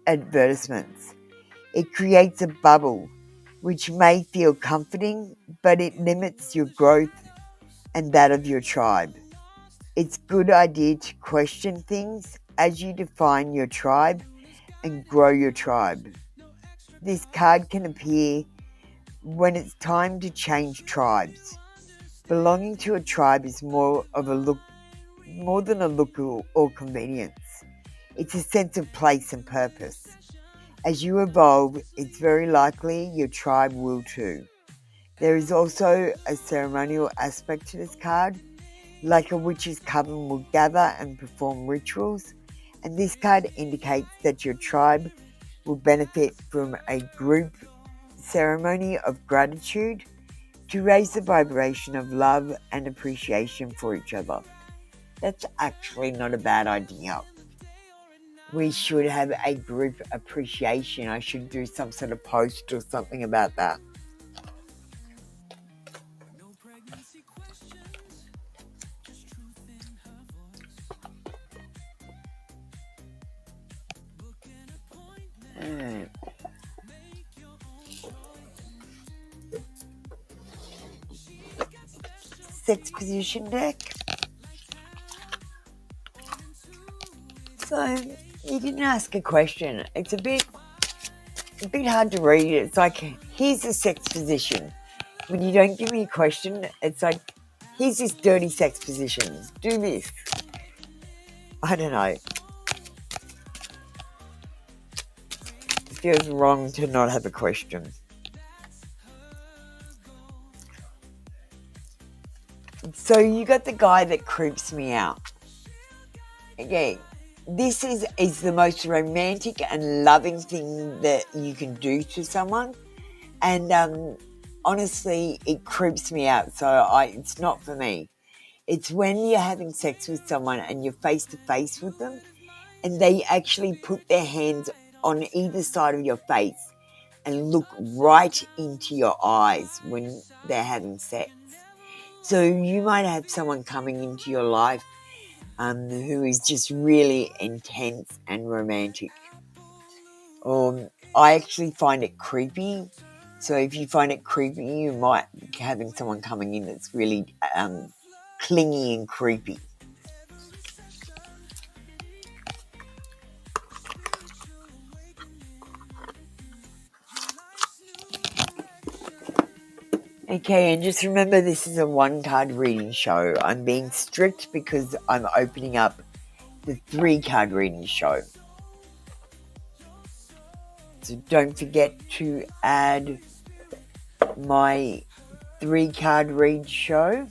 advertisements. It creates a bubble, which may feel comforting, but it limits your growth and that of your tribe. It's a good idea to question things as you define your tribe and grow your tribe. This card can appear when it's time to change tribes. Belonging to a tribe is more than a look or convenience. It's a sense of place and purpose. As you evolve, it's very likely your tribe will too. There is also a ceremonial aspect to this card, like a witch's coven will gather and perform rituals, and this card indicates that your tribe will benefit from a group ceremony of gratitude to raise the vibration of love and appreciation for each other. That's actually not a bad idea. We should have a group appreciation. I should do some sort of post or something about that. Sex position deck. So you can ask a question. It's a bit hard to read. It's like, here's the sex position. When you don't give me a question, it's like, here's this dirty sex position. Do this. I don't know. It feels wrong to not have a question. So you got the guy that creeps me out. Okay, this is the most romantic and loving thing that you can do to someone, and honestly, it creeps me out. So it's not for me. It's when you're having sex with someone and you're face to face with them, and they actually put their hands on either side of your face and look right into your eyes when they're having sex. So you might have someone coming into your life who is just really intense and romantic. I actually find it creepy. So if you find it creepy, you might be having someone coming in that's really clingy and creepy. Okay, and just remember this is a one-card reading show. I'm being strict because I'm opening up the 3-card reading show. So don't forget to add my 3-card read show.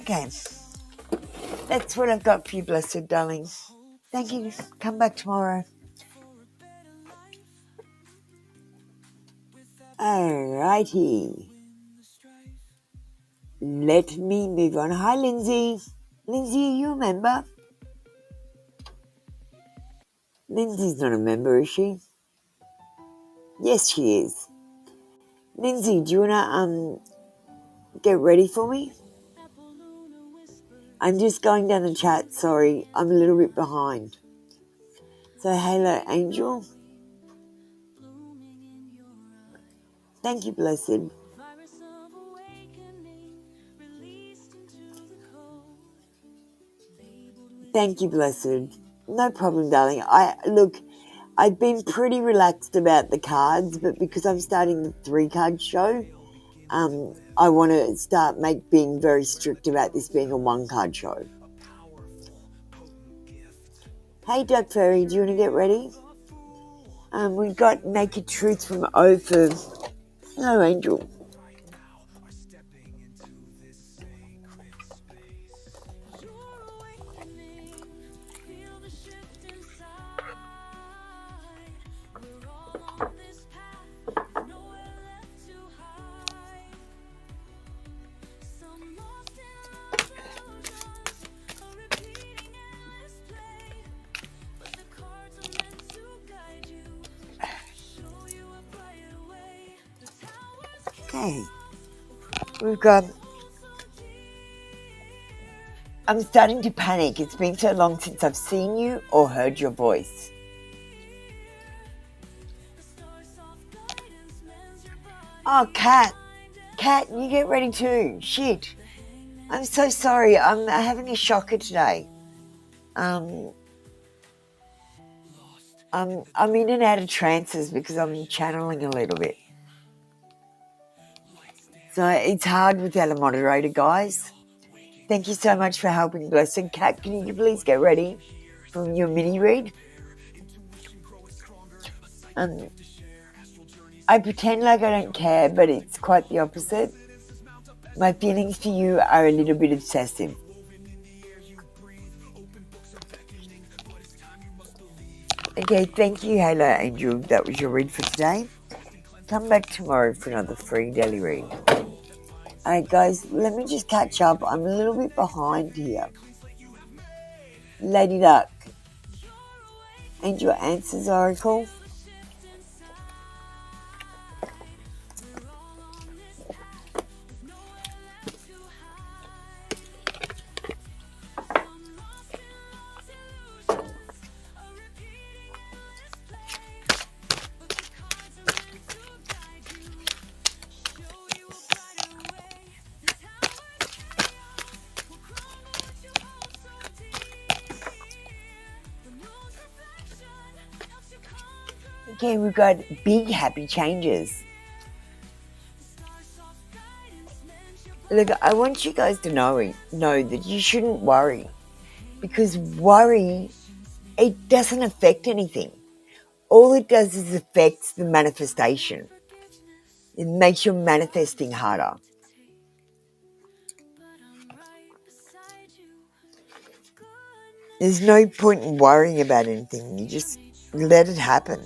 Okay, that's what I've got for you, blessed darling. Thank you. Come back tomorrow. Alrighty. Let me move on. Hi, Lindsay. Lindsay, are you a member? Lindsay's not a member, is she? Yes, she is. Lindsay, do you want to get ready for me? I'm just going down the chat. Sorry, I'm a little bit behind. So, hello, Angel. Thank you, blessed. Thank you, blessed. No problem, darling. I've been pretty relaxed about the cards, but because I'm starting the 3-card show, I want to start being very strict about this being a 1-card show. Hey, Doug Ferry, do you want to get ready? We've got Naked Truth from O for... Hello, Angel. Okay. We've got... I'm starting to panic. It's been so long since I've seen you or heard your voice. Oh, Kat, you get ready too. Shit. I'm so sorry. I'm having a shocker today. I'm in and out of trances because I'm channeling a little bit. So it's hard without a moderator, guys. Thank you so much for helping, Blessed. Kat, can you please get ready from your mini read? I pretend like I don't care, but it's quite the opposite. My feelings for you are a little bit obsessive. Okay, thank you, Halo Angel. That was your read for today. Come back tomorrow for another free daily read. Alright, guys, let me just catch up. I'm a little bit behind here. Lady Duck. Angel Answers Oracle. Okay, we've got big happy changes. Look, I want you guys to know that you shouldn't worry, because worry, it doesn't affect anything. All it does is affects the manifestation. It makes your manifesting harder. There's no point in worrying about anything. You just let it happen.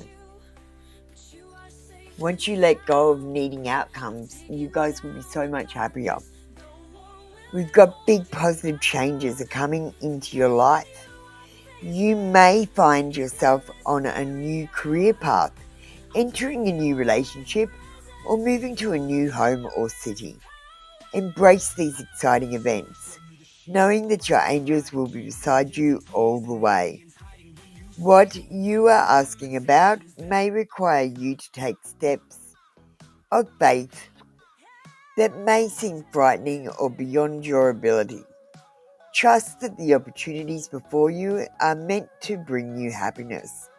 Once you let go of needing outcomes, you guys will be so much happier. We've got big positive changes are coming into your life. You may find yourself on a new career path, entering a new relationship, or moving to a new home or city. Embrace these exciting events, knowing that your angels will be beside you all the way. What you are asking about may require you to take steps of faith that may seem frightening or beyond your ability. Trust that the opportunities before you are meant to bring you happiness.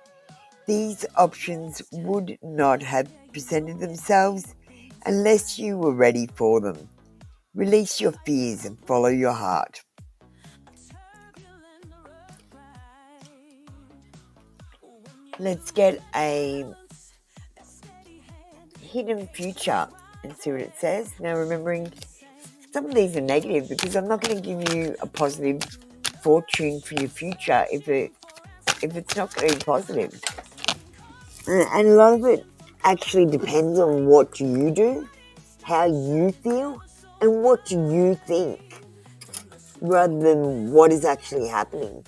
These options would not have presented themselves unless you were ready for them. Release your fears and follow your heart. Let's get a hidden future and see what it says. Now remembering some of these are negative because I'm not going to give you a positive fortune for your future if it's not going to be positive. And a lot of it actually depends on what you do, how you feel, and what do you think, rather than what is actually happening.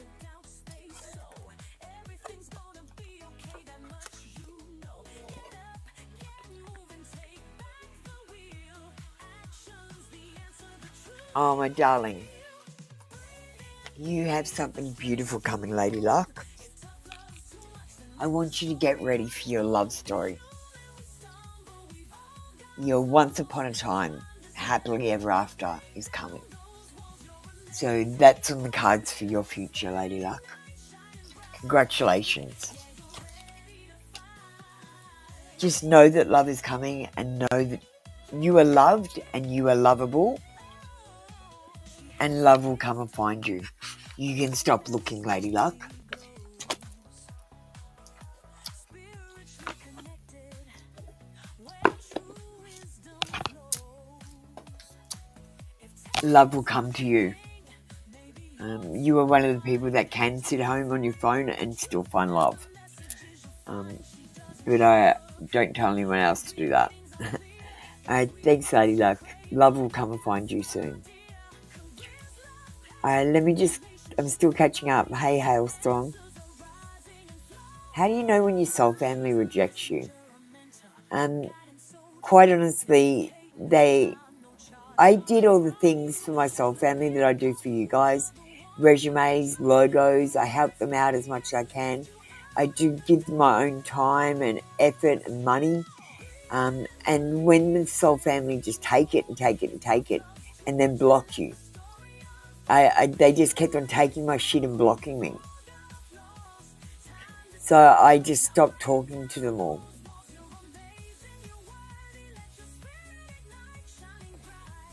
Oh, my darling, you have something beautiful coming, Lady Luck. I want you to get ready for your love story. Your once upon a time, happily ever after is coming. So that's on the cards for your future, Lady Luck. Congratulations. Just know that love is coming and know that you are loved and you are lovable. And love will come and find you. You can stop looking, Lady Luck. Love will come to you. You are one of the people that can sit home on your phone and still find love. But I don't tell anyone else to do that. Thanks, Lady Luck. Love will come and find you soon. I'm still catching up. Hey, Hailstorm. How do you know when your soul family rejects you? Quite honestly, I did all the things for my soul family that I do for you guys. Resumes, logos, I help them out as much as I can. I do give them my own time and effort and money. And when the soul family just take it and take it and take it and then block you. They just kept on taking my shit and blocking me. So I just stopped talking to them all.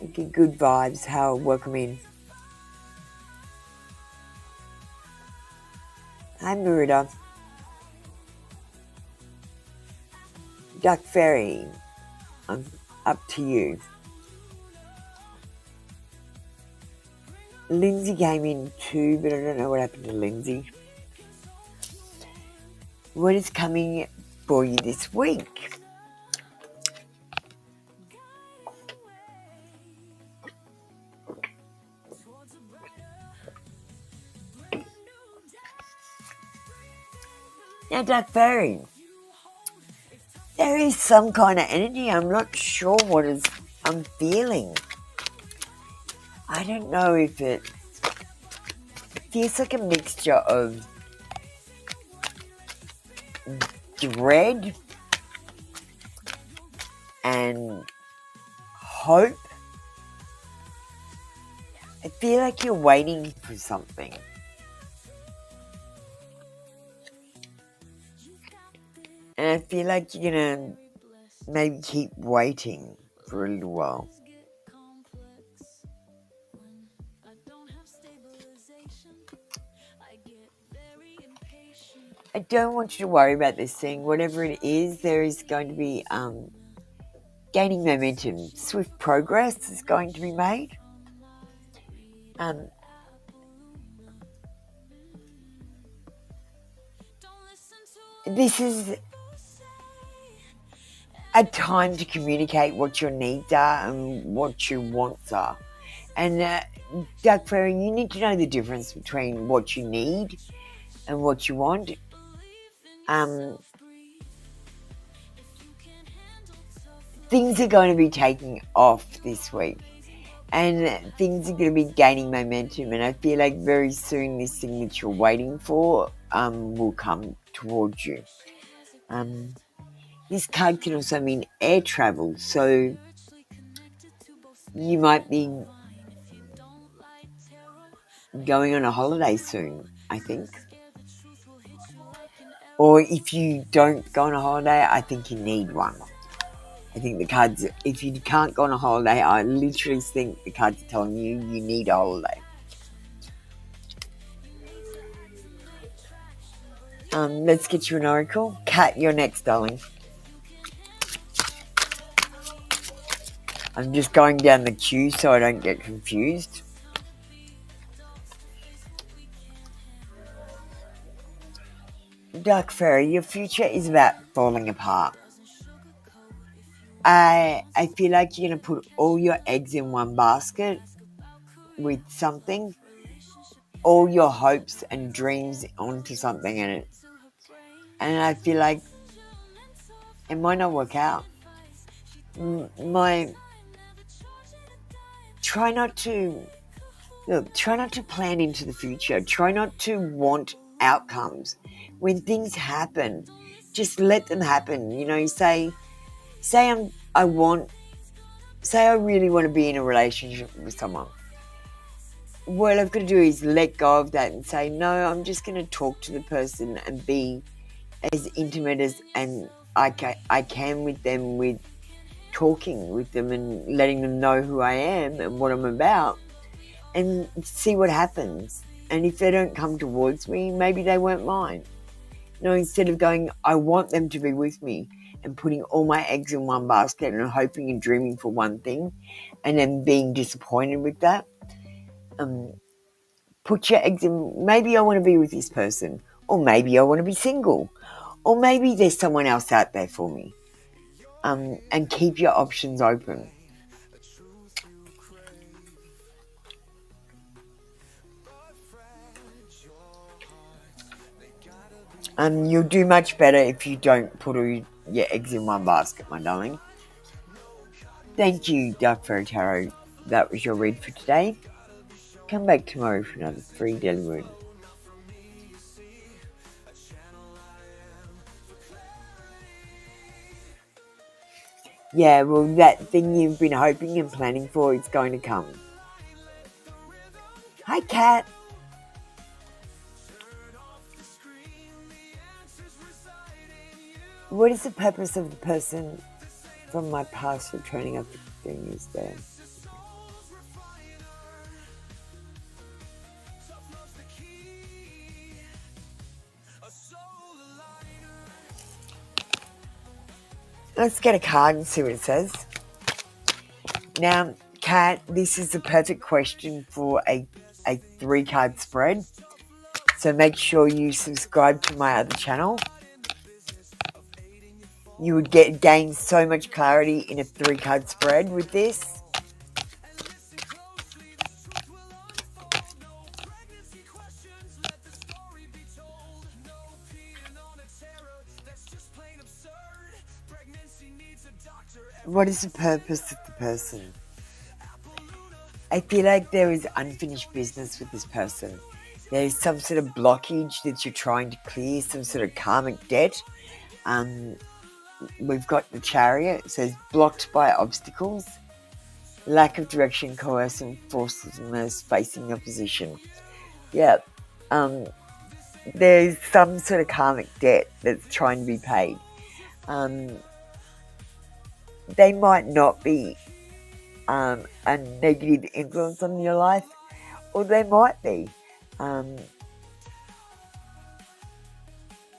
Okay, good vibes. Hal, welcome in. Hi, Murida. Duck Fairy, I'm up to you. Lindsay came in too, but I don't know what happened to Lindsay. What is coming for you this week? Now, Duck Fairy, there is some kind of energy. I'm not sure what I'm feeling. I don't know if it feels like a mixture of dread and hope. I feel like you're waiting for something. And I feel like you're going to maybe keep waiting for a little while. I don't want you to worry about this thing. Whatever it is, there is going to be gaining momentum. Swift progress is going to be made. This is a time to communicate what your needs are and what your wants are. And Duck Fairy, you need to know the difference between what you need and what you want. Things are going to be taking off this week. And things are going to be gaining momentum. And I feel like very soon this thing that you're waiting for will come towards you. This card can also mean air travel. So you might be going on a holiday soon, I think. Or if you don't go on a holiday, I think you need one. I think the cards, if you can't go on a holiday, I literally think the cards are telling you you need a holiday. Let's get you an oracle. Kat, you're next, darling. I'm just going down the queue so I don't get confused. Dark Fairy, your future is about falling apart. I feel like you're going to put all your eggs in one basket with something, all your hopes and dreams onto something in it. And I feel like it might not work out. Try not to plan into the future. Try not to want outcomes. When things happen, just let them happen. You know, say I really want to be in a relationship with someone. What I've got to do is let go of that and say, no, I'm just going to talk to the person and be as intimate as I can with them, with talking with them and letting them know who I am and what I'm about, and see what happens. And if they don't come towards me, maybe they weren't mine. You know, instead of going, I want them to be with me, and putting all my eggs in one basket and hoping and dreaming for one thing and then being disappointed with that. Put your eggs in, maybe I want to be with this person, or maybe I want to be single, or maybe there's someone else out there for me. And keep your options open. You'll do much better if you don't put all your eggs in one basket, my darling. Thank you, Dark Fairy Tarot. That was your read for today. Come back tomorrow for another free daily read. Yeah, well, that thing you've been hoping and planning for is going to come. Hi, Kat. What is the purpose of the person from my past for turning up doing this there? Let's get a card and see what it says. Now, Kat, this is the perfect question for a 3-card spread. So make sure you subscribe to my other channel. You would gain so much clarity in a 3-card spread with this. What is the purpose of the person? I feel like there is unfinished business with this person. There is some sort of blockage that you're trying to clear, some sort of karmic debt. We've got the Chariot. It says blocked by obstacles, lack of direction, coercion, forcefulness, facing opposition. Yeah. There's some sort of karmic debt that's trying to be paid. They might not be a negative influence on your life, or they might be.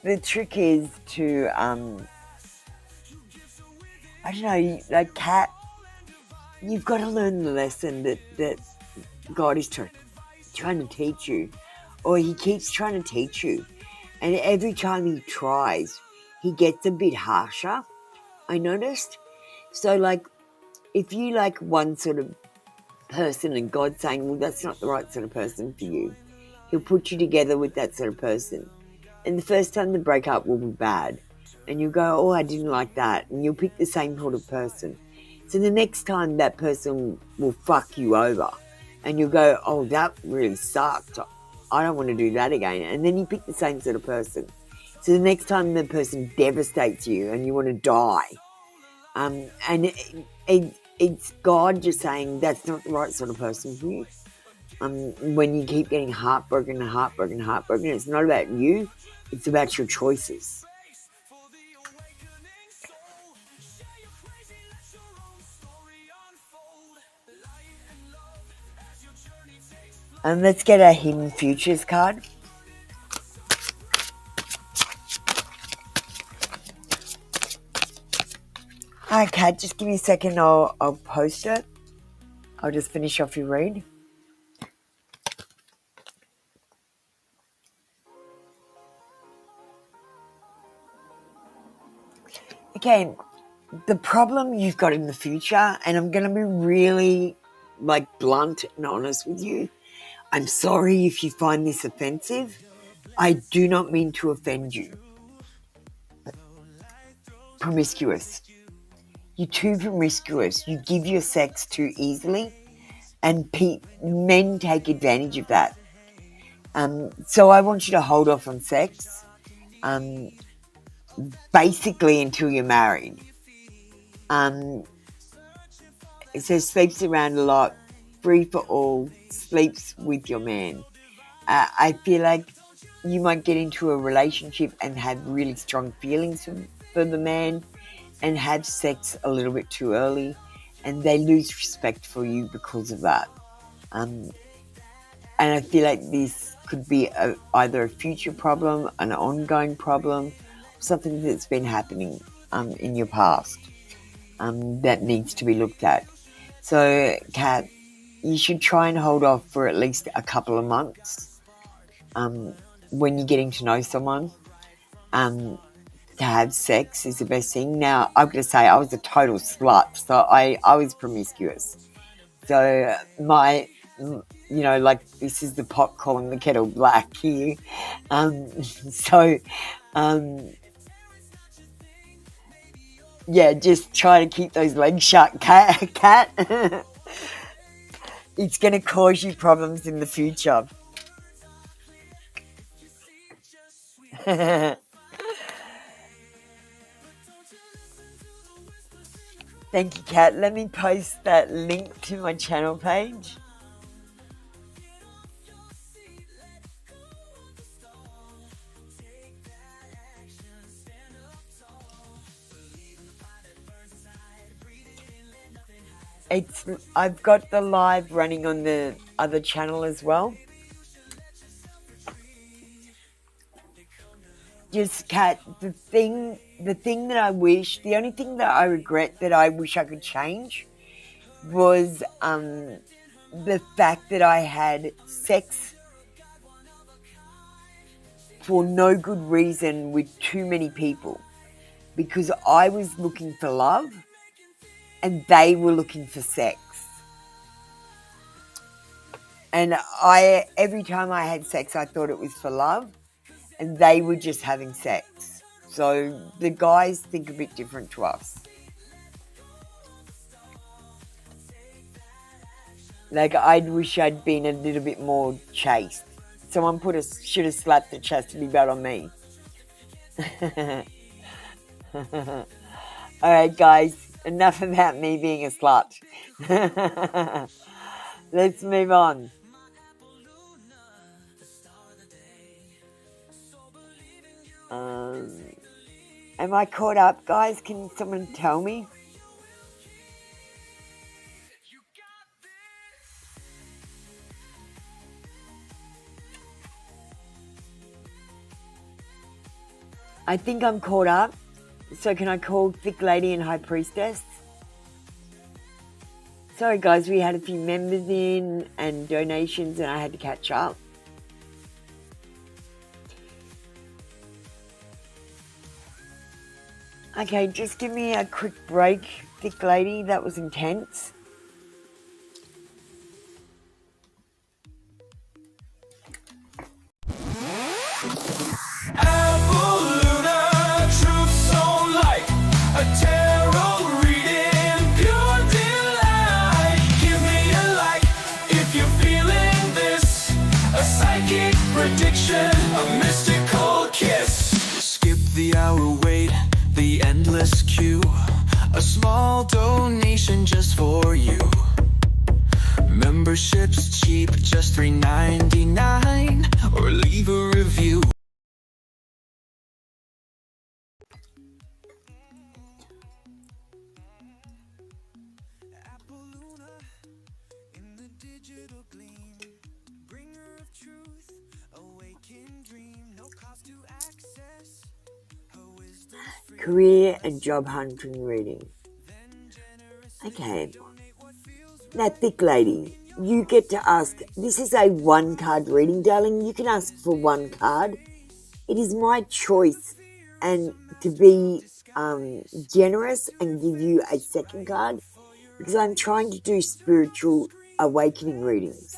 The trick is to, I don't know, like Kat, you've got to learn the lesson that God is trying to teach you, or He keeps trying to teach you. And every time He tries, He gets a bit harsher, I noticed. So, like, if you like one sort of person and God's saying, well, that's not the right sort of person for you, He'll put you together with that sort of person. And the first time the breakup will be bad. And you'll go, oh, I didn't like that. And you'll pick the same sort of person. So the next time that person will fuck you over. And you'll go, oh, that really sucked. I don't want to do that again. And then you pick the same sort of person. So the next time the person devastates you and you want to die. And it's God just saying that's not the right sort of person for you. When you keep getting heartbroken, it's not about you. It's about your choices. And let's get a Hidden Futures card. Hi, Kat. Just give me a second. I'll post it. I'll just finish off your read. Okay, the problem you've got in the future, and I'm going to be really blunt and honest with you. I'm sorry if you find this offensive. I do not mean to offend you. Promiscuous. You're too promiscuous. You give your sex too easily, and men take advantage of that. So I want you to hold off on sex, basically until you're married. It says sleeps around a lot, free for all, sleeps with your man. I feel like you might get into a relationship and have really strong feelings for the man and have sex a little bit too early, and they lose respect for you because of that. And I feel like this could be either a future problem, an ongoing problem, something that's been happening in your past that needs to be looked at. So, Kat, you should try and hold off for at least a couple of months when you're getting to know someone. To have sex is the best thing. Now, I'm going to say I was a total slut, so I was promiscuous. So this is the pot calling the kettle black here. Yeah, just try to keep those legs shut, Cat. It's going to cause you problems in the future. Thank you, Kat. Let me post that link to my channel page. I've got the live running on the other channel as well. Just, Kat, the only thing that I regret that I wish I could change was the fact that I had sex for no good reason with too many people, because I was looking for love and they were looking for sex. And every time I had sex, I thought it was for love, and they were just having sex. So the guys think a bit different to us. I wish I'd been a little bit more chaste. Someone should have slapped the chastity belt on me. Alright, guys, enough about me being a slut. Let's move on. Am I caught up, guys? Can someone tell me? I think I'm caught up. So can I call Thick Lady and High Priestess? Sorry guys, we had a few members in and donations and I had to catch up. Okay, just give me a quick break, Thick Lady. That was intense. A mystical kiss. Skip the hour wait, the endless queue. A small donation just for you. Membership's cheap, just $3.99. Or leave a review. Career and job hunting reading. Okay. Now, thick lady, you get to ask. This is a one card reading, darling. You can ask for one card. It is my choice and to be generous and give you a second card because I'm trying to do spiritual awakening readings,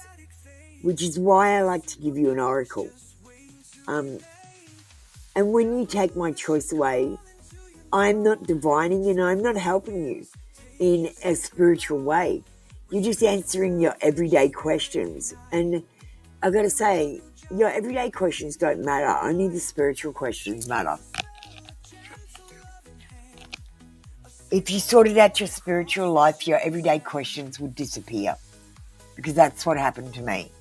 which is why I like to give you an oracle. And when you take my choice away, I'm not divining and I'm not helping you in a spiritual way. You're just answering your everyday questions. And I've got to say, your everyday questions don't matter. Only the spiritual questions matter. If you sorted out your spiritual life, your everyday questions would disappear. Because that's what happened to me.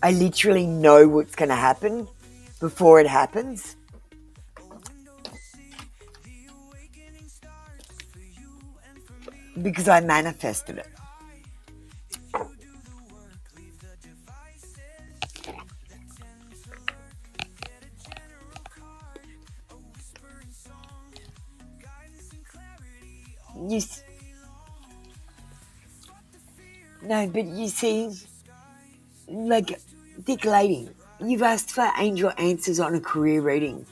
I literally know what's going to happen before it happens. Because I manifested it. No, but you see, like, thick lady, you've asked for angel answers on a career reading.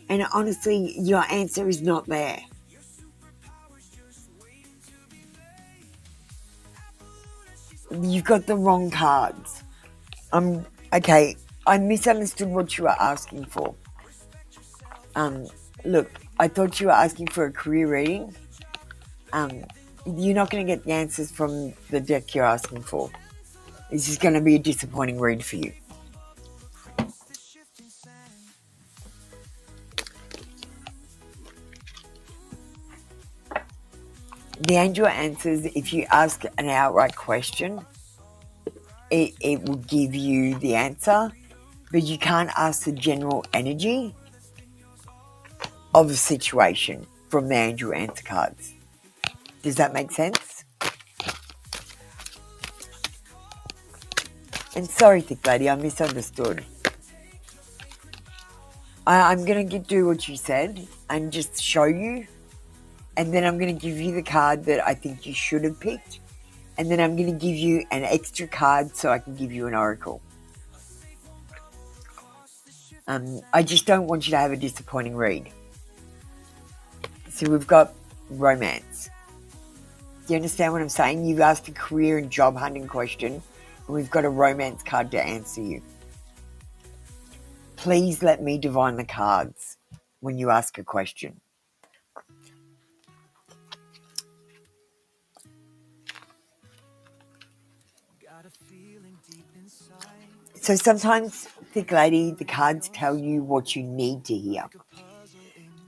And honestly, your answer is not there. You've got the wrong cards. Okay, I misunderstood what you were asking for. Look, I thought you were asking for a career reading. You're not going to get the answers from the deck you're asking for. This is going to be a disappointing read for you. The angel answers, if you ask an outright question, it will give you the answer, but you can't ask the general energy of a situation from the angel answer cards. Does that make sense? And sorry, thick lady, I misunderstood. I'm going to do what you said and just show you. And then I'm going to give you the card that I think you should have picked. And then I'm going to give you an extra card so I can give you an oracle. I just don't want you to have a disappointing read. So we've got romance. Do you understand what I'm saying? You've asked a career and job hunting question, and we've got a romance card to answer you. Please let me divine the cards when you ask a question. So sometimes, thick lady, the cards tell you what you need to hear.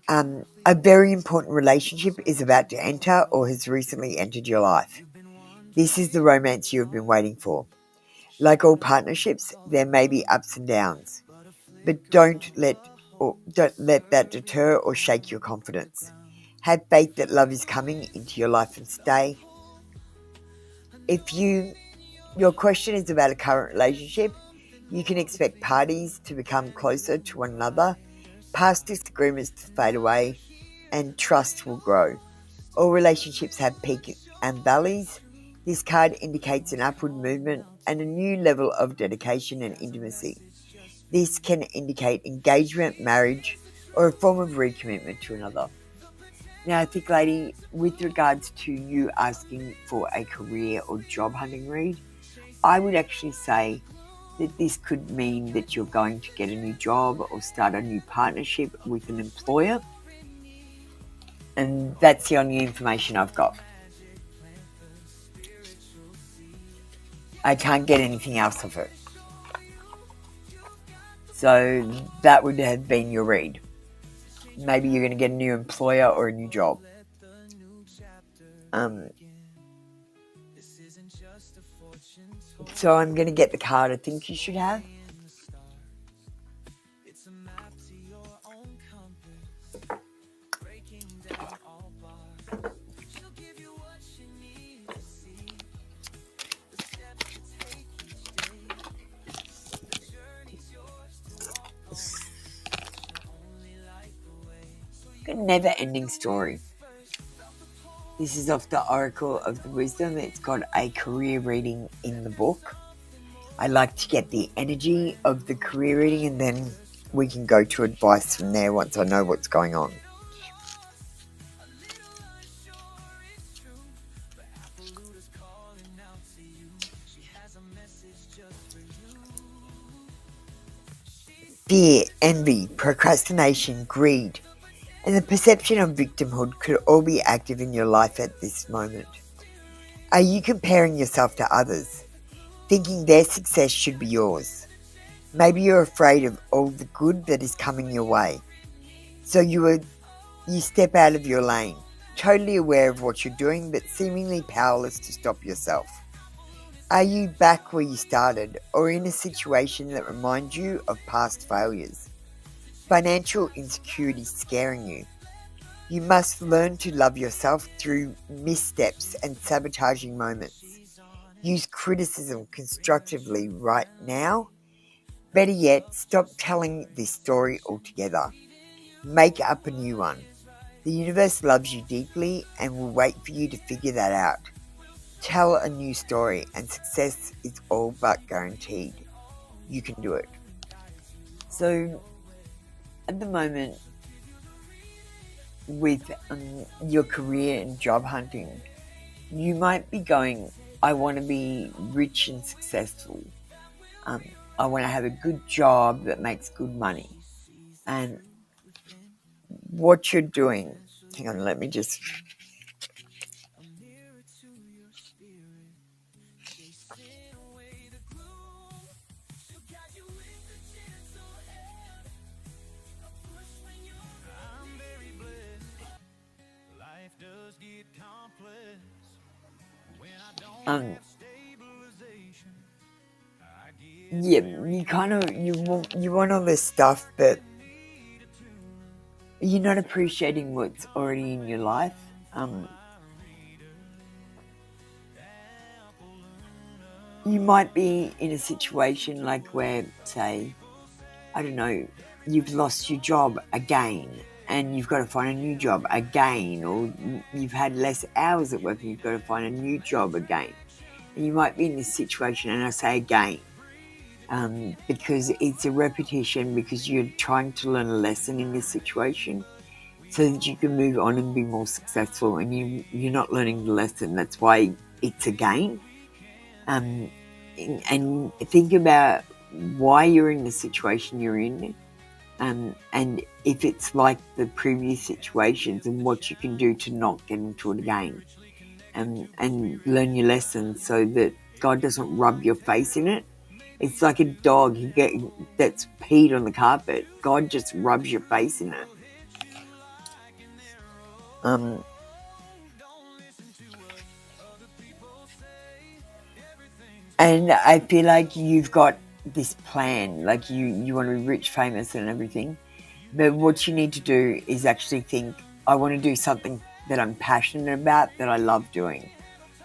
A very important relationship is about to enter or has recently entered your life. This is the romance you have been waiting for. Like all partnerships, there may be ups and downs, but don't let that deter or shake your confidence. Have faith that love is coming into your life and stay. If your question is about a current relationship, you can expect parties to become closer to one another, past disagreements to fade away, and trust will grow. All relationships have peaks and valleys. This card indicates an upward movement and a new level of dedication and intimacy. This can indicate engagement, marriage, or a form of recommitment to another. Now, thick lady, with regards to you asking for a career or job hunting read, I would actually say that this could mean that you're going to get a new job or start a new partnership with an employer. And that's the only information I've got. I can't get anything else of it. So that would have been your read. Maybe you're going to get a new employer or a new job. So I'm going to get the card I think you should have. A never-ending story. This is off the Oracle of the Wisdom. It's got a career reading in the book. I like to get the energy of the career reading, and then we can go to advice from there once I know what's going on. Fear, envy, procrastination, greed, and the perception of victimhood could all be active in your life at this moment. Are you comparing yourself to others, thinking their success should be yours? Maybe you're afraid of all the good that is coming your way. So you step out of your lane, totally aware of what you're doing, but seemingly powerless to stop yourself. Are you back where you started, or in a situation that reminds you of past failures? Financial insecurity scaring you. You must learn to love yourself through missteps and sabotaging moments. Use criticism constructively right now. Better yet, stop telling this story altogether. Make up a new one. The universe loves you deeply and will wait for you to figure that out. Tell a new story, and success is all but guaranteed. You can do it. So, at the moment, with your career and job hunting, you might be going, I want to be rich and successful. I want to have a good job that makes good money. And what you're doing, hang on, let me just... yeah, you kind of, you want all this stuff, but you're not appreciating what's already in your life. You might be in a situation like where, say, I don't know, you've lost your job again and you've got to find a new job again, or you've had less hours at work and you've got to find a new job again. And you might be in this situation, and I say again, because it's a repetition, because you're trying to learn a lesson in this situation so that you can move on and be more successful, and you're not learning the lesson. That's why it's again. And think about why you're in the situation you're in, and if it's like the previous situations, and what you can do to not get into it again, and learn your lesson so that God doesn't rub your face in it. It's like a dog that's peed on the carpet. God just rubs your face in it. And I feel like you've got this plan, like you want to be rich, famous and everything. But what you need to do is actually think, I want to do something that I'm passionate about, that I love doing,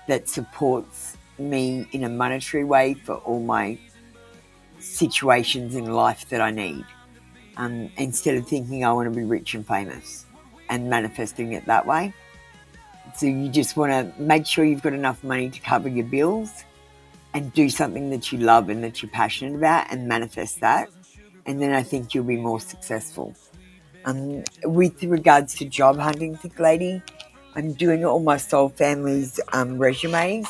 that supports me in a monetary way for all my situations in life that I need. Instead of thinking I want to be rich and famous and manifesting it that way. So you just want to make sure you've got enough money to cover your bills, and do something that you love and that you're passionate about, and manifest that. And then I think you'll be more successful. With regards to job hunting, Thick Lady, I'm doing all my soul family's resumes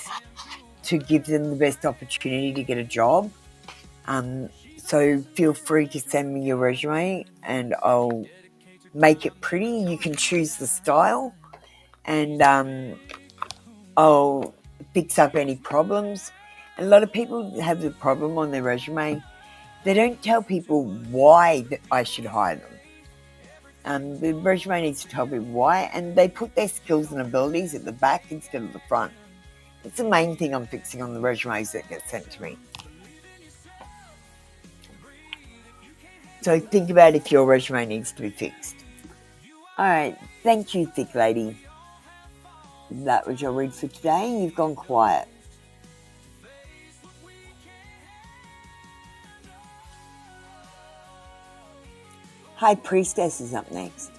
to give them the best opportunity to get a job. So feel free to send me your resume and I'll make it pretty. You can choose the style, and I'll fix up any problems. A lot of people have the problem on their resume. They don't tell people why I should hire them. The resume needs to tell people why, and they put their skills and abilities at the back instead of the front. It's the main thing I'm fixing on the resumes that get sent to me. So think about if your resume needs to be fixed. Alright, thank you, Thick Lady. That was your read for today. You've gone quiet. High Priestess is up next.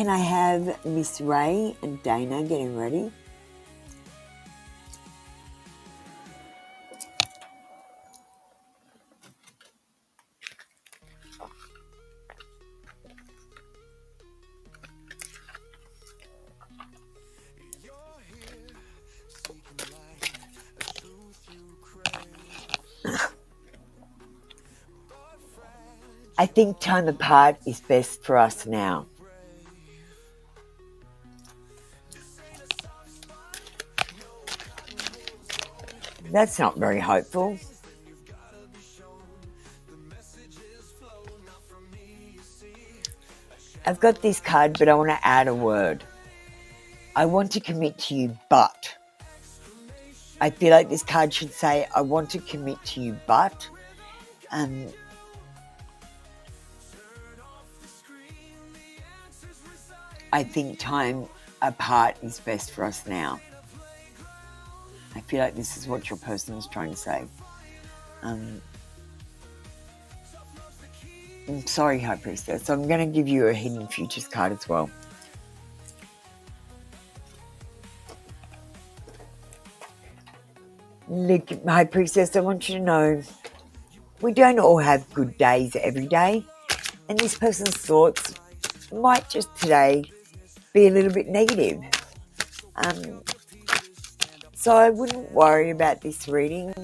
Can I have Miss Ray and Dana getting ready? I think time apart is best for us now. That's not very hopeful. I've got this card, but I want to add a word. I want to commit to you, but. I feel like this card should say, I want to commit to you, but. I think time apart is best for us now. I feel like this is what your person is trying to say. I'm sorry, High Priestess. So I'm going to give you a Hidden Futures card as well. Look, High Priestess, I want you to know we don't all have good days every day. And this person's thoughts might just today be a little bit negative. So I wouldn't worry about this reading.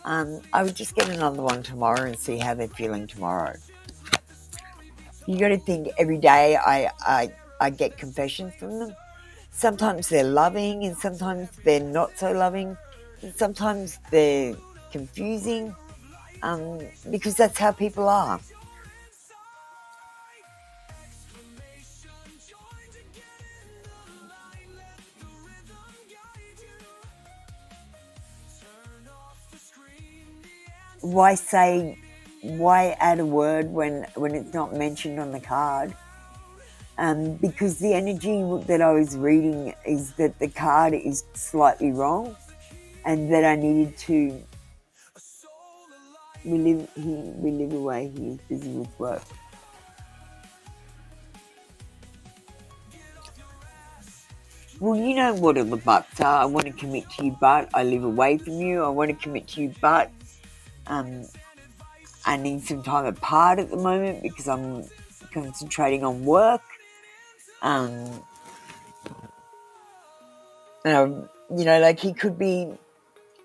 I would just get another one tomorrow and see how they're feeling tomorrow. You got to think every day I get confessions from them. Sometimes they're loving and sometimes they're not so loving. And sometimes they're confusing because that's how people are. Why add a word when it's not mentioned on the card? Because the energy that I was reading is that the card is slightly wrong and that I needed to we live away, he is busy with work. Well, you know what all the buts are. I want to commit to you, but I live away from you. I want to commit to you, but I need some time apart at the moment because I'm concentrating on work. Like he could be...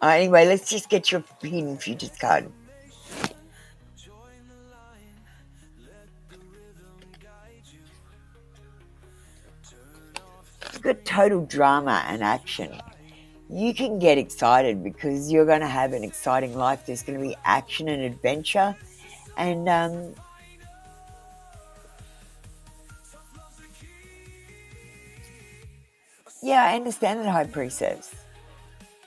anyway, let's just get your Hidden Futures card. You've got total drama and action. You can get excited because you're going to have an exciting life. There's going to be action and adventure. And I understand that, High Priestess.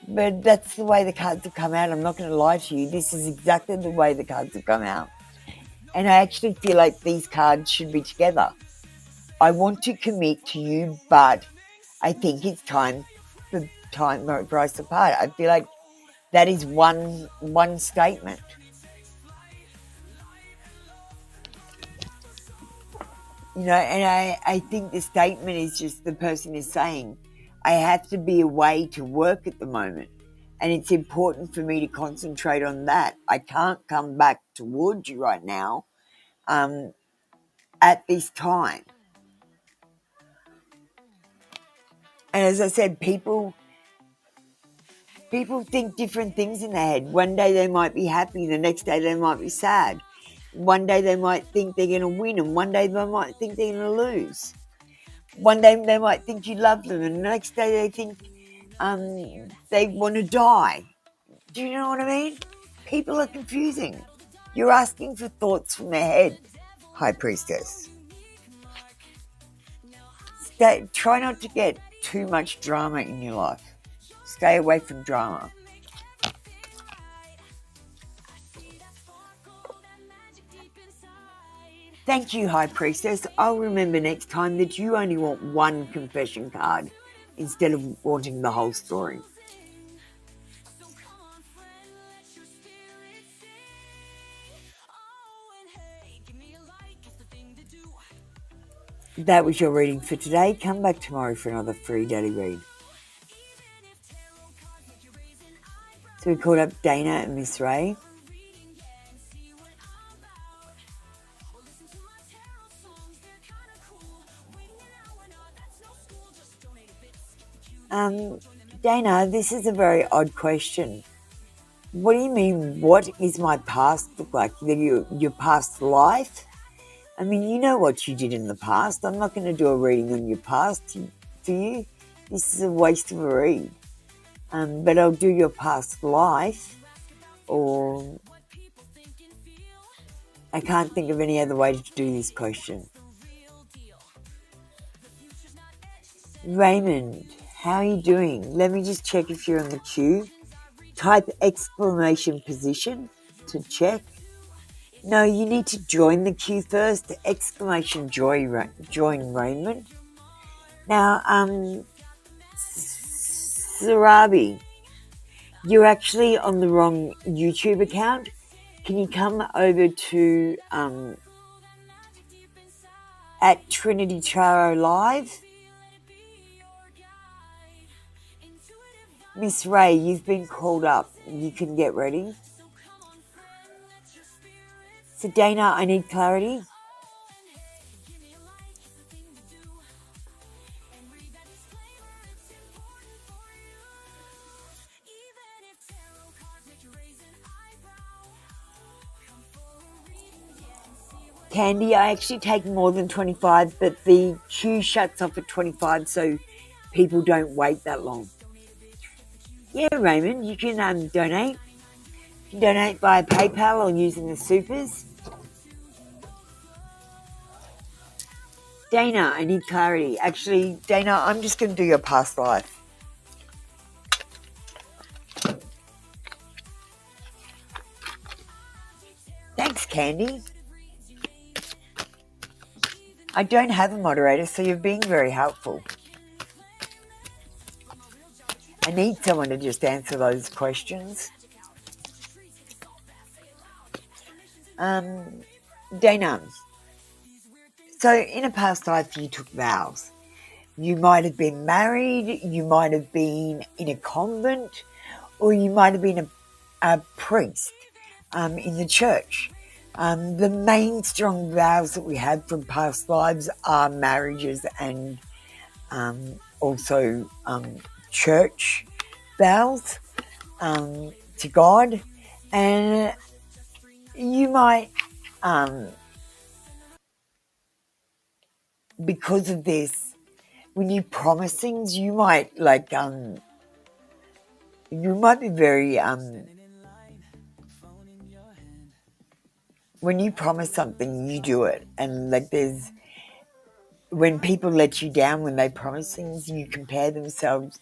But that's the way the cards have come out. I'm not going to lie to you. This is exactly the way the cards have come out. And I actually feel like these cards should be together. I want to commit to you, but I think it's time for us apart. I feel like that is one statement. And I think the statement is just the person is saying, I have to be away to work at the moment, and it's important for me to concentrate on that. I can't come back towards you right now at this time. And as I said, people think different things in their head. One day they might be happy, the next day they might be sad. One day they might think they're going to win, and one day they might think they're going to lose. One day they might think you love them, and the next day they think they want to die. Do you know what I mean? People are confusing. You're asking for thoughts from their head, High Priestess. Try not to get too much drama in your life. Stay away from drama. Thank you, High Priestess. I'll remember next time that you only want one confession card instead of wanting the whole story. that was your reading for today. Come back tomorrow for another free daily read. So we called up Dana and Miss Ray. Dana, this is a very odd question. What do you mean, what is my past look like? Your past life? I mean, you know what you did in the past. I'm not going to do a reading on your past for you. This is a waste of a read. But I'll do your past life, or I can't think of any other way to do this question. Raymond, how are you doing? Let me just check if you're on the queue. Type exclamation position to check. No, you need to join the queue first. Exclamation join Raymond. Now, Sarabi, you're actually on the wrong YouTube account. Can you come over to at Trinity Tarot Live? Miss Ray, you've been called up. You can get ready. So Dana, I need clarity. Candy, I actually take more than 25, but the queue shuts off at 25, so people don't wait that long. Yeah, Raymond, you can donate. You can donate via PayPal or using the supers. Dana, I need clarity. Actually, Dana, I'm just going to do your past life. Thanks, Candy. I don't have a moderator, so you're being very helpful. I need someone to just answer those questions. Dana, so in a past life you took vows. You might have been married, you might have been in a convent, or you might have been a priest in the church. The main strong vows that we have from past lives are marriages and also church vows to God. And you might, because of this, when you promise things, you might you might be very, when you promise something, you do it. And when people let you down, when they promise things, you compare themselves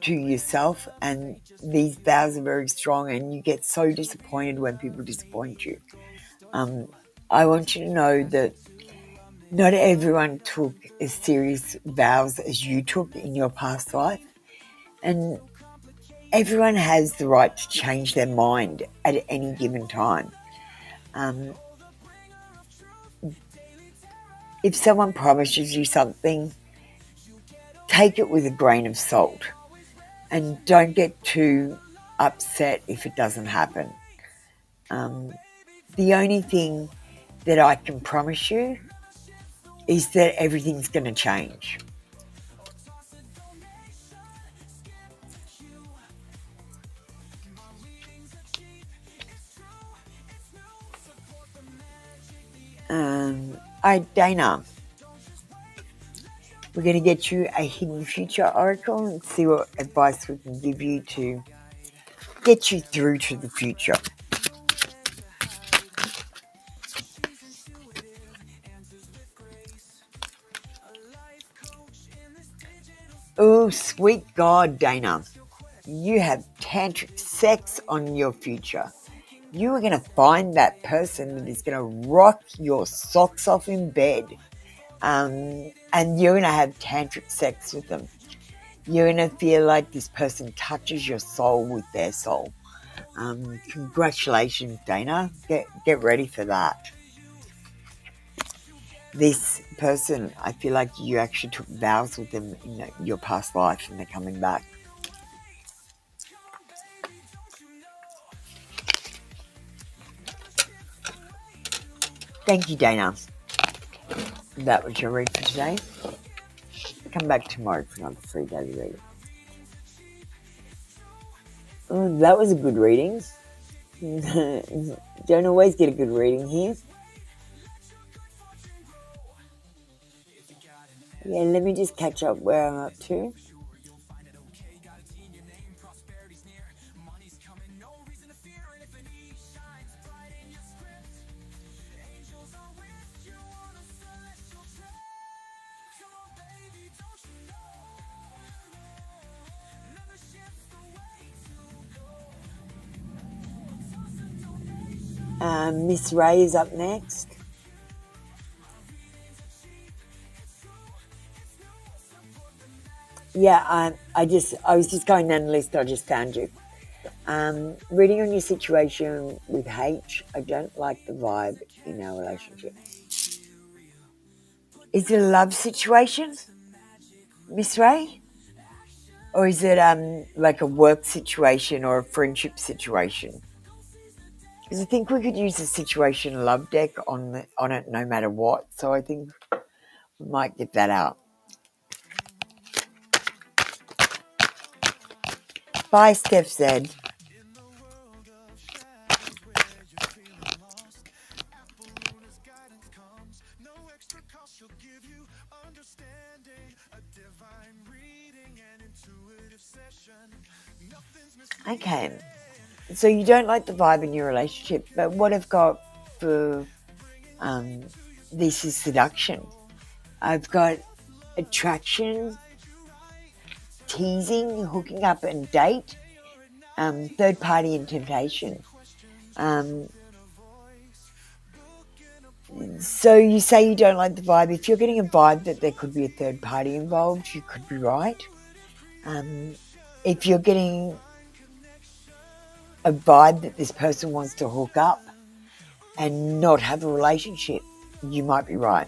to yourself, and these vows are very strong, and you get so disappointed when people disappoint you. I want you to know that not everyone took as serious vows as you took in your past life, and everyone has the right to change their mind at any given time. If someone promises you something, take it with a grain of salt and don't get too upset if it doesn't happen. The only thing that I can promise you is that everything's going to change. All right, Dana, we're going to get you a hidden future oracle and see what advice we can give you to get you through to the future. Oh, sweet God, Dana. You have tantric sex on your future. You are going to find that person that is going to rock your socks off in bed. And you're going to have tantric sex with them. You're going to feel like this person touches your soul with their soul. Congratulations, Dana. Get ready for that. This person, I feel like you actually took vows with them in your past life and they're coming back. Thank you, Dana. That was your read for today. Come back tomorrow for another free daily reading. Oh, that was a good reading. Don't always get a good reading here. Yeah, let me just catch up where I'm up to. Miss Ray is up next. Yeah, I was just going down the list. I just found you. Reading on your situation with H. I don't like the vibe in our relationship. Is it a love situation, Miss Ray? Or is it like a work situation or a friendship situation? Because I think we could use a situation love deck on it no matter what. So I think we might get that out. Bye, Steph said. Okay, so you don't like the vibe in your relationship, but what I've got for this is seduction. I've got attraction, teasing, hooking up and date, third party and temptation. So you say you don't like the vibe. If you're getting a vibe that there could be a third party involved, you could be right. If you're getting a vibe that this person wants to hook up and not have a relationship, you might be right.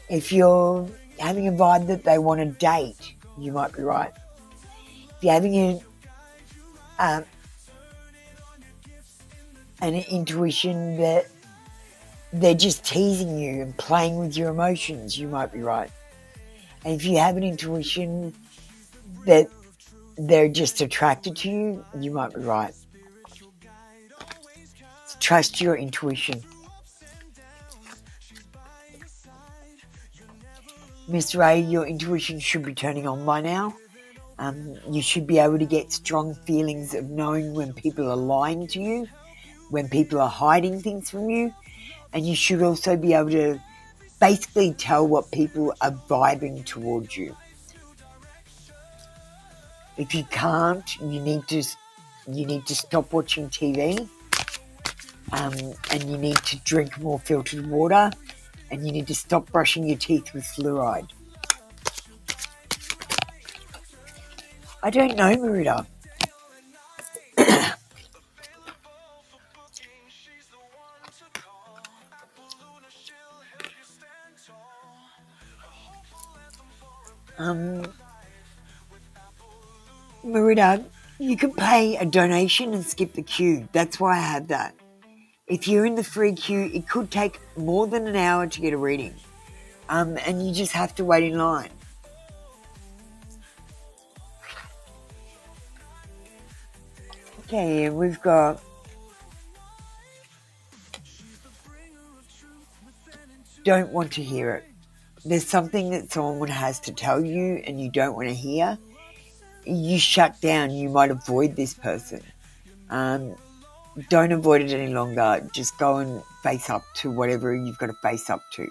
If you're having a vibe that they want to date, you might be right. If you're having an intuition that they're just teasing you and playing with your emotions, you might be right. And if you have an intuition that they're just attracted to you, you might be right. So trust your intuition. Miss Ray, your intuition should be turning on by now. You should be able to get strong feelings of knowing when people are lying to you, when people are hiding things from you, and you should also be able to basically tell what people are vibing towards you. If you can't, you need to stop watching TV, and you need to drink more filtered water, and you need to stop brushing your teeth with fluoride. I don't know, Marita. Marita, you can pay a donation and skip the queue. That's why I had that. If you're in the free queue, it could take more than an hour to get a reading. And you just have to wait in line. Okay, and we've got don't want to hear it. There's something that someone has to tell you and you don't want to hear. You shut down. You might avoid this person. Don't avoid it any longer. Just go and face up to whatever you've got to face up to.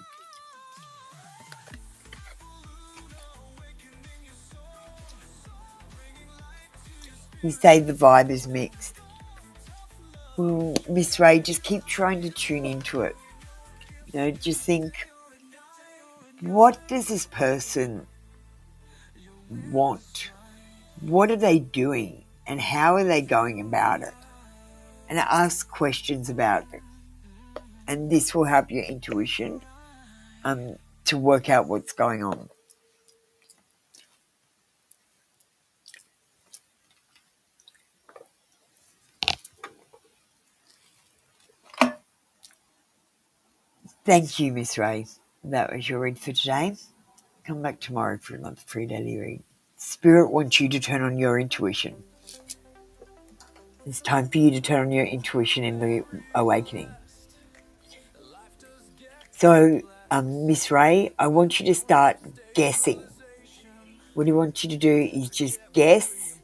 You say the vibe is mixed. Well, Miss Ray, just keep trying to tune into it. Just think, what does this person want? What are they doing? And how are they going about it? And ask questions about it. And this will help your intuition. to work out what's going on. Thank you, Miss Ray. That was your read for today. Come back tomorrow for another free daily read. Spirit wants you to turn on your intuition. It's time for you to turn on your intuition in the awakening. So, Miss Ray, I want you to start guessing. What I want you to do is just guess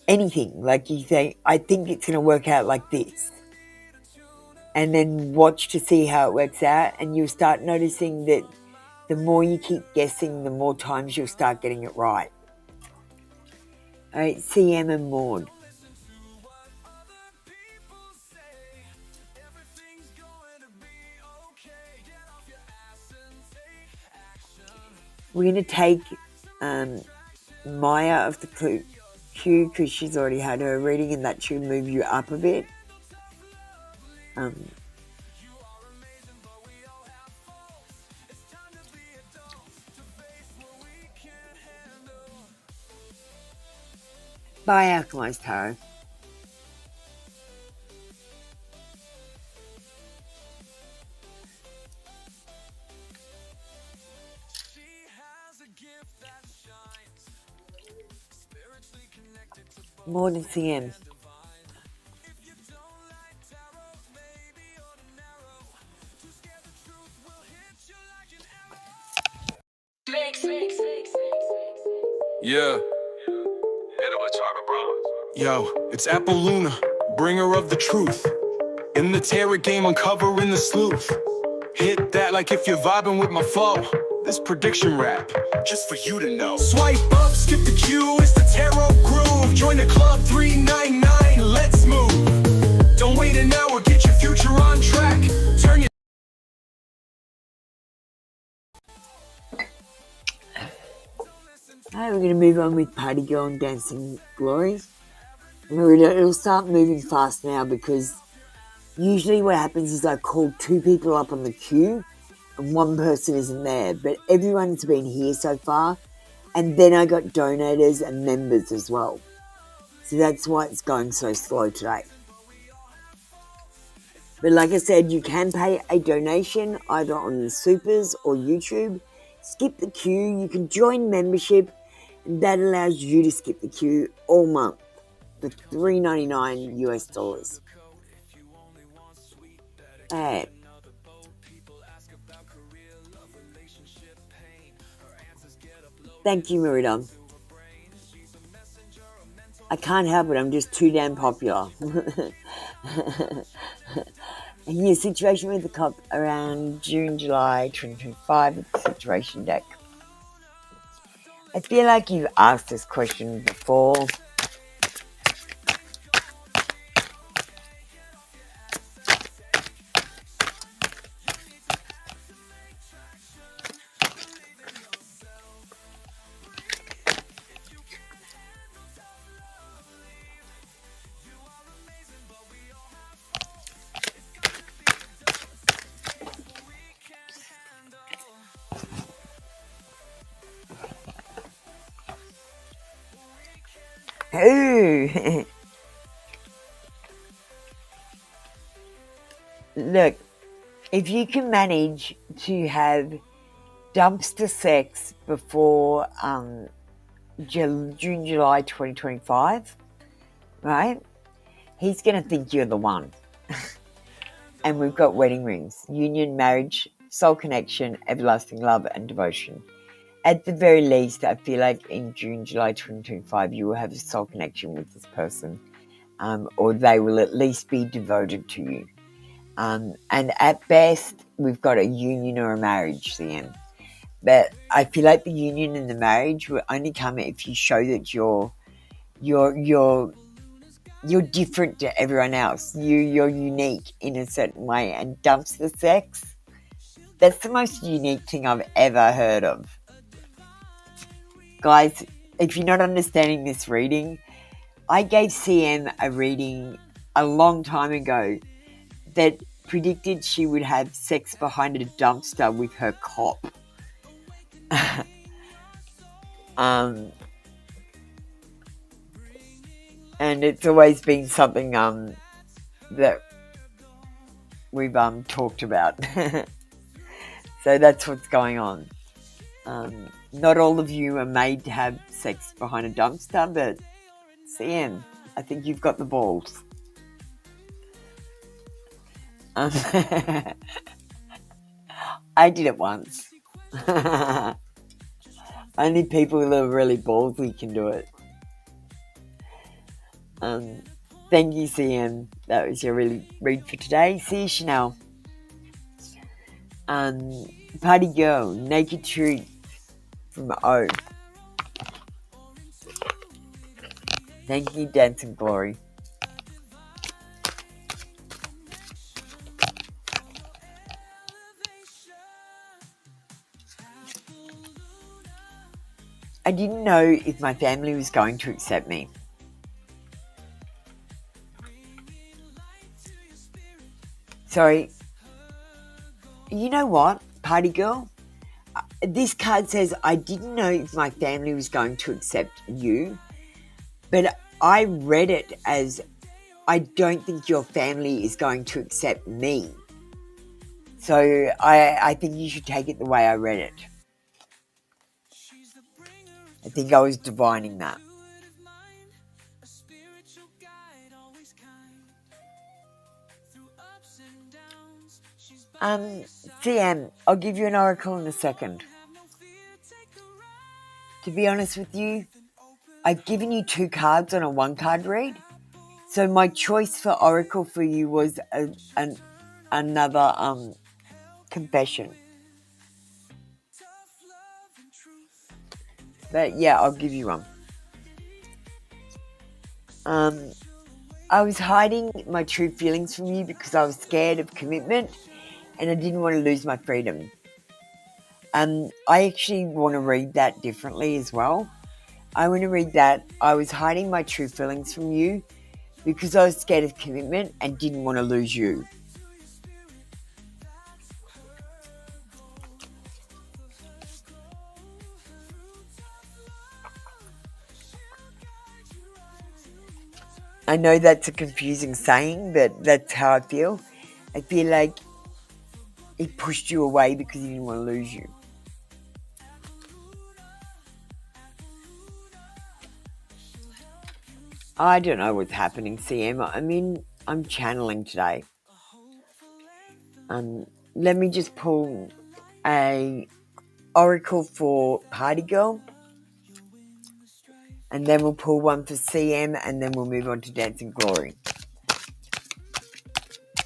anything. Like you say, I think it's going to work out like this. And then watch to see how it works out. And you'll start noticing that the more you keep guessing, the more times you'll start getting it right. All right, CM and Maud. We're going to take Maya of the queue because she's already had her reading, and that should move you up a bit. By Alchemized Tarot. More than CM. Yeah. Yo, it's Apple Luna, bringer of the truth. In the tarot game, uncovering the sleuth. Hit that like if you're vibing with my flow. This prediction rap, just for you to know. Swipe up, skip the queue, it's the tarot groove. Join the club 399, let's move. Don't wait an hour, get your future on track. Turn your Alright, we're going to move on with Party Girl and Dancing Glory. It'll start moving fast now because usually what happens is I call 2 people up on the queue and 1 person isn't there. But everyone's been here so far, and then I got donators and members as well. So that's why it's going so slow today. But like I said, you can pay a donation either on the Supers or YouTube. Skip the queue. You can join membership, and that allows you to skip the queue all month for $3.99 US. Alright. Thank you, Merida. I can't help it, I'm just too damn popular. And your situation with the cop around June, July 2025 with the situation deck. I feel like you've asked this question before. Ooh. Look, if you can manage to have dumpster sex before June, July 2025, right? He's going to think you're the one. And we've got wedding rings, union, marriage, soul connection, everlasting love and devotion. At the very least, I feel like in June, July 2025, you will have a soul connection with this person, or they will at least be devoted to you. And at best, we've got a union or a marriage, CM. But I feel like the union and the marriage will only come if you show that you're different to everyone else. You're unique in a certain way. And dumpster sex, that's the most unique thing I've ever heard of. Guys, if you're not understanding this reading, I gave CM a reading a long time ago that predicted she would have sex behind a dumpster with her cop. And it's always been something that we've talked about. So that's what's going on. Not all of you are made to have sex behind a dumpster, but CM, I think you've got the balls. I did it once. Only people who are really ballsy can do it. Thank you, CM. That was your really read for today. See you, Chanel. Party Girl, Naked Truth from O. Thank you, Dancing Glory. I didn't know if my family was going to accept me. Sorry. You know what, Party Girl? This card says, I didn't know if my family was going to accept you, but I read it as, I don't think your family is going to accept me. So I think you should take it the way I read it. I think I was divining that. CM, I'll give you an oracle in a second. To be honest with you, I've given you 2 cards on a 1-card read. So my choice for oracle for you was another confession. But yeah, I'll give you one. I was hiding my true feelings from you because I was scared of commitment and I didn't want to lose my freedom. I actually want to read that differently as well. I want to read that I was hiding my true feelings from you because I was scared of commitment and didn't want to lose you. I know that's a confusing saying, but that's how I feel. I feel like he pushed you away because he didn't want to lose you. I don't know what's happening, CM. I mean, I'm channeling today. Let me just pull a oracle for Party Girl. And then we'll pull one for CM, and then we'll move on to Dancing Glory.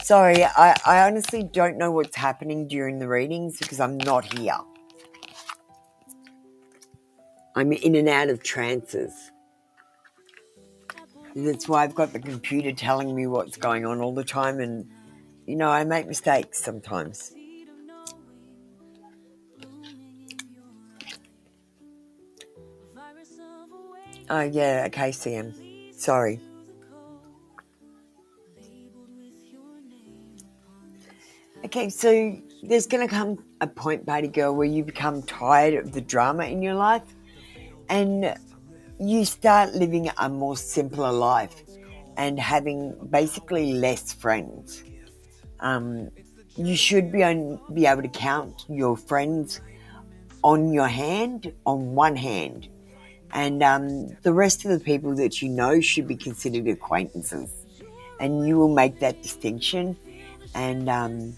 Sorry, I honestly don't know what's happening during the readings because I'm not here. I'm in and out of trances. That's why I've got the computer telling me what's going on all the time, and, you know, I make mistakes sometimes. Oh, yeah, okay, Sam. Sorry. Okay, so there's going to come a point, Party Girl, where you become tired of the drama in your life and you start living a more simpler life and having basically less friends. You should be able to count your friends on one hand. And the rest of the people that you know should be considered acquaintances. And you will make that distinction. And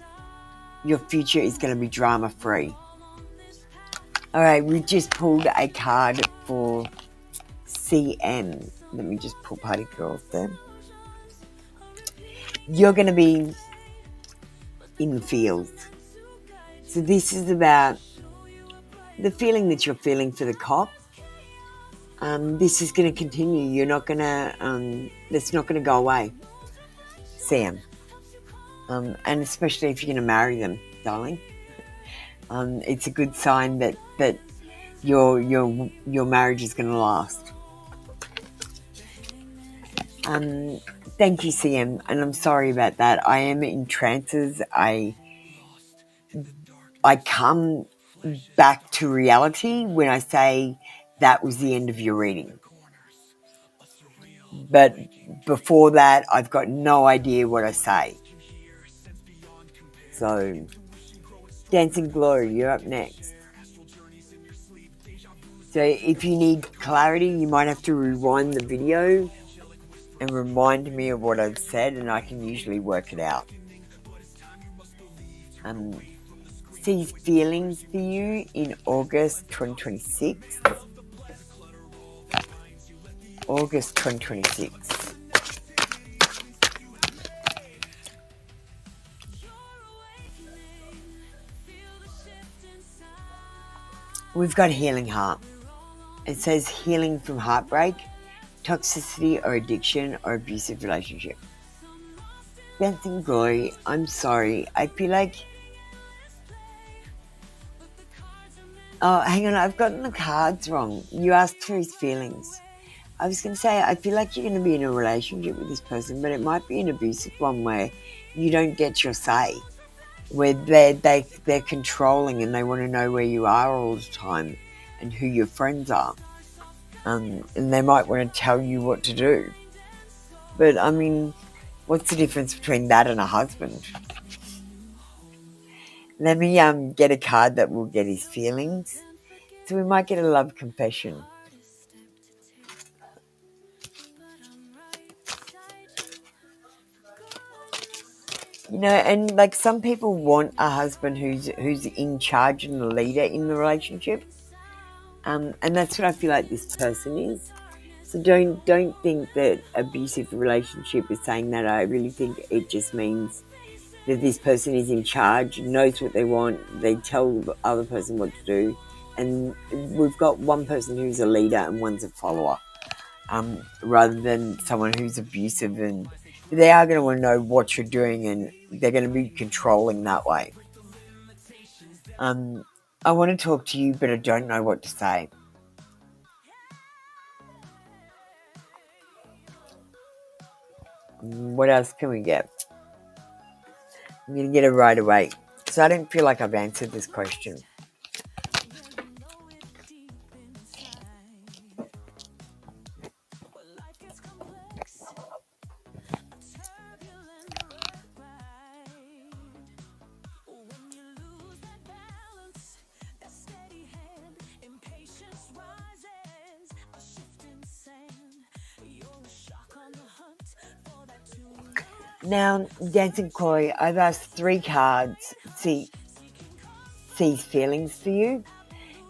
your future is going to be drama-free. All right, we just pulled a card for CM. Let me just pull Party Girls there. You're going to be in the field. So this is about the feeling that you're feeling for the cop. This is going to continue. You're not going to, it's not going to go away, Sam. And especially if you're going to marry them, darling. It's a good sign that your marriage is going to last. Thank you, CM, and I'm sorry about that. I am in trances. I come back to reality when I say that was the end of your reading. But before that, I've got no idea what I say. So, Dancing Glory, you're up next. So if you need clarity, you might have to rewind the video and remind me of what I've said, and I can usually work it out. Sees feelings for you in August 2026. August 2026. We've got healing heart. It says healing from heartbreak, toxicity or addiction or abusive relationship. Dancing Glory, I'm sorry. I feel like... Oh, hang on. I've gotten the cards wrong. You asked for his feelings. I was going to say, I feel like you're going to be in a relationship with this person, but it might be an abusive one where you don't get your say, where they're controlling and they want to know where you are all the time and who your friends are. And they might want to tell you what to do. But, I mean, what's the difference between that and a husband? Let me get a card that will get his feelings. So we might get a love confession. You know, and like some people want a husband who's in charge and the leader in the relationship. And that's what I feel like this person is. So don't think that abusive relationship is saying that. I really think it just means that this person is in charge, knows what they want, they tell the other person what to do, and we've got one person who's a leader and one's a follower, rather than someone who's abusive, and they are going to want to know what you're doing and they're going to be controlling that way. I want to talk to you, but I don't know what to say. What else can we get? I'm going to get it right away. So I don't feel like I've answered this question. Now, Dancing Chloe, I've asked 3 cards, sees feelings for you.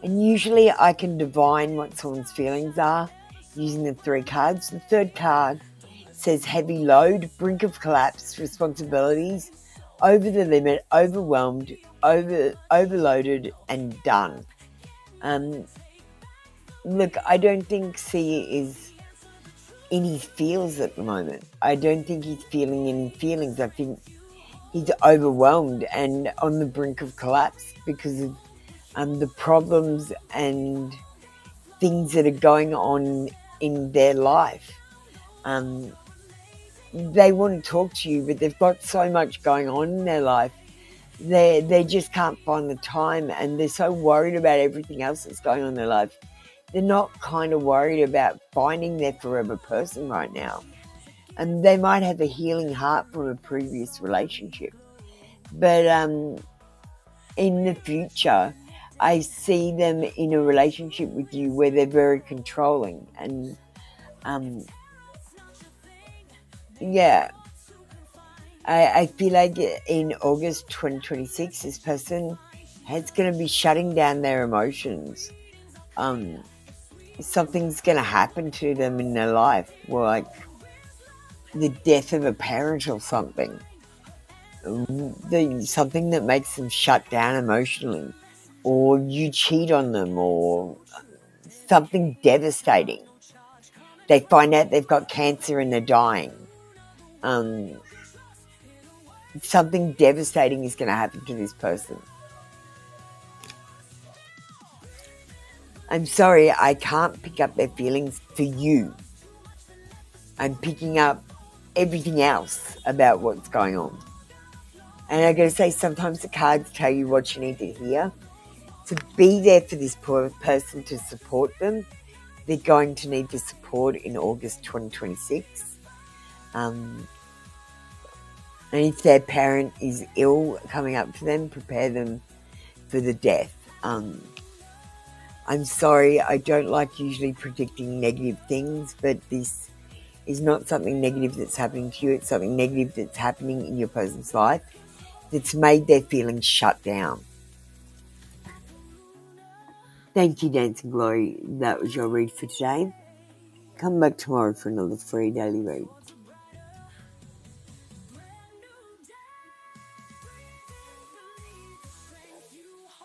And usually I can divine what someone's feelings are using the 3 cards. The 3rd card says heavy load, brink of collapse, responsibilities, over the limit, overwhelmed, overloaded, and done. Look, I don't think C is in his feels at the moment. I don't think he's feeling any feelings. I think he's overwhelmed and on the brink of collapse because of the problems and things that are going on in their life. They want to talk to you, but they've got so much going on in their life. They just can't find the time, and they're so worried about everything else that's going on in their life. They're not kind of worried about finding their forever person right now. And they might have a healing heart from a previous relationship. But in the future, I see them in a relationship with you where they're very controlling. And, yeah, I feel like in August 2026, this person is going to be shutting down their emotions. Something's going to happen to them in their life, like the death of a parent or something. Something that makes them shut down emotionally, or you cheat on them, or something devastating. They find out they've got cancer and they're dying. Something devastating is going to happen to this person. I'm sorry, I can't pick up their feelings for you. I'm picking up everything else about what's going on. And I gotta say, sometimes the cards tell you what you need to hear. To be there for this poor person to support them. They're going to need the support in August 2026. And if their parent is ill coming up to them, prepare them for the death. I'm sorry, I don't like usually predicting negative things, but this is not something negative that's happening to you. It's something negative that's happening in your person's life that's made their feelings shut down. Thank you, Dancing Glory. That was your read for today. Come back tomorrow for another free daily read.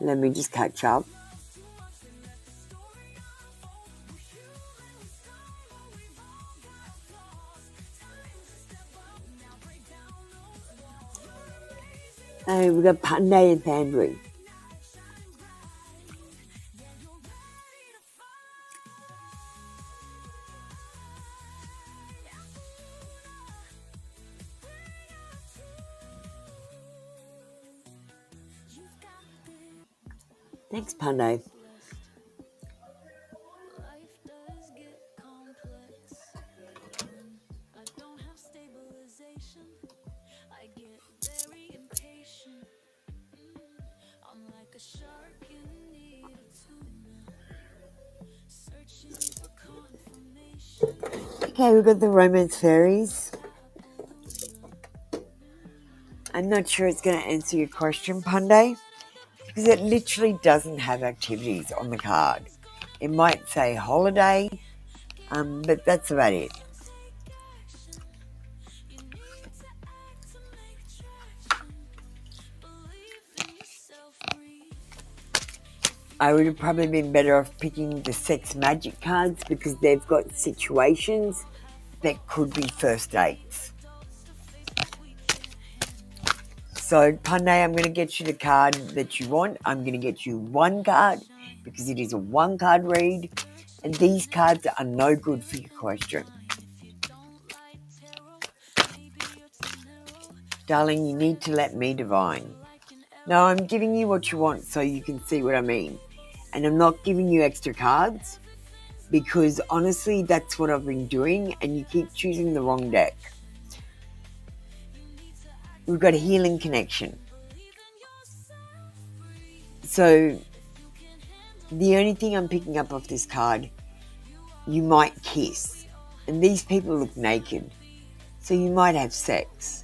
Let me just catch up. We've got Punday and Pandry. Thanks, Punday. Okay, we've got the Romance Fairies. I'm not sure it's going to answer your question, Punday, because it literally doesn't have activities on the card. It might say holiday, but that's about it. I would have probably been better off picking the Sex Magic cards because they've got situations that could be first dates. So, Punday, I'm going to get you the card that you want. I'm going to get you one card because it is a one-card read, and these cards are no good for your question. Darling, you need to let me divine. No, I'm giving you what you want so you can see what I mean. And I'm not giving you extra cards because honestly, that's what I've been doing and you keep choosing the wrong deck. We've got a healing connection. So the only thing I'm picking up off this card, you might kiss. And these people look naked. So you might have sex.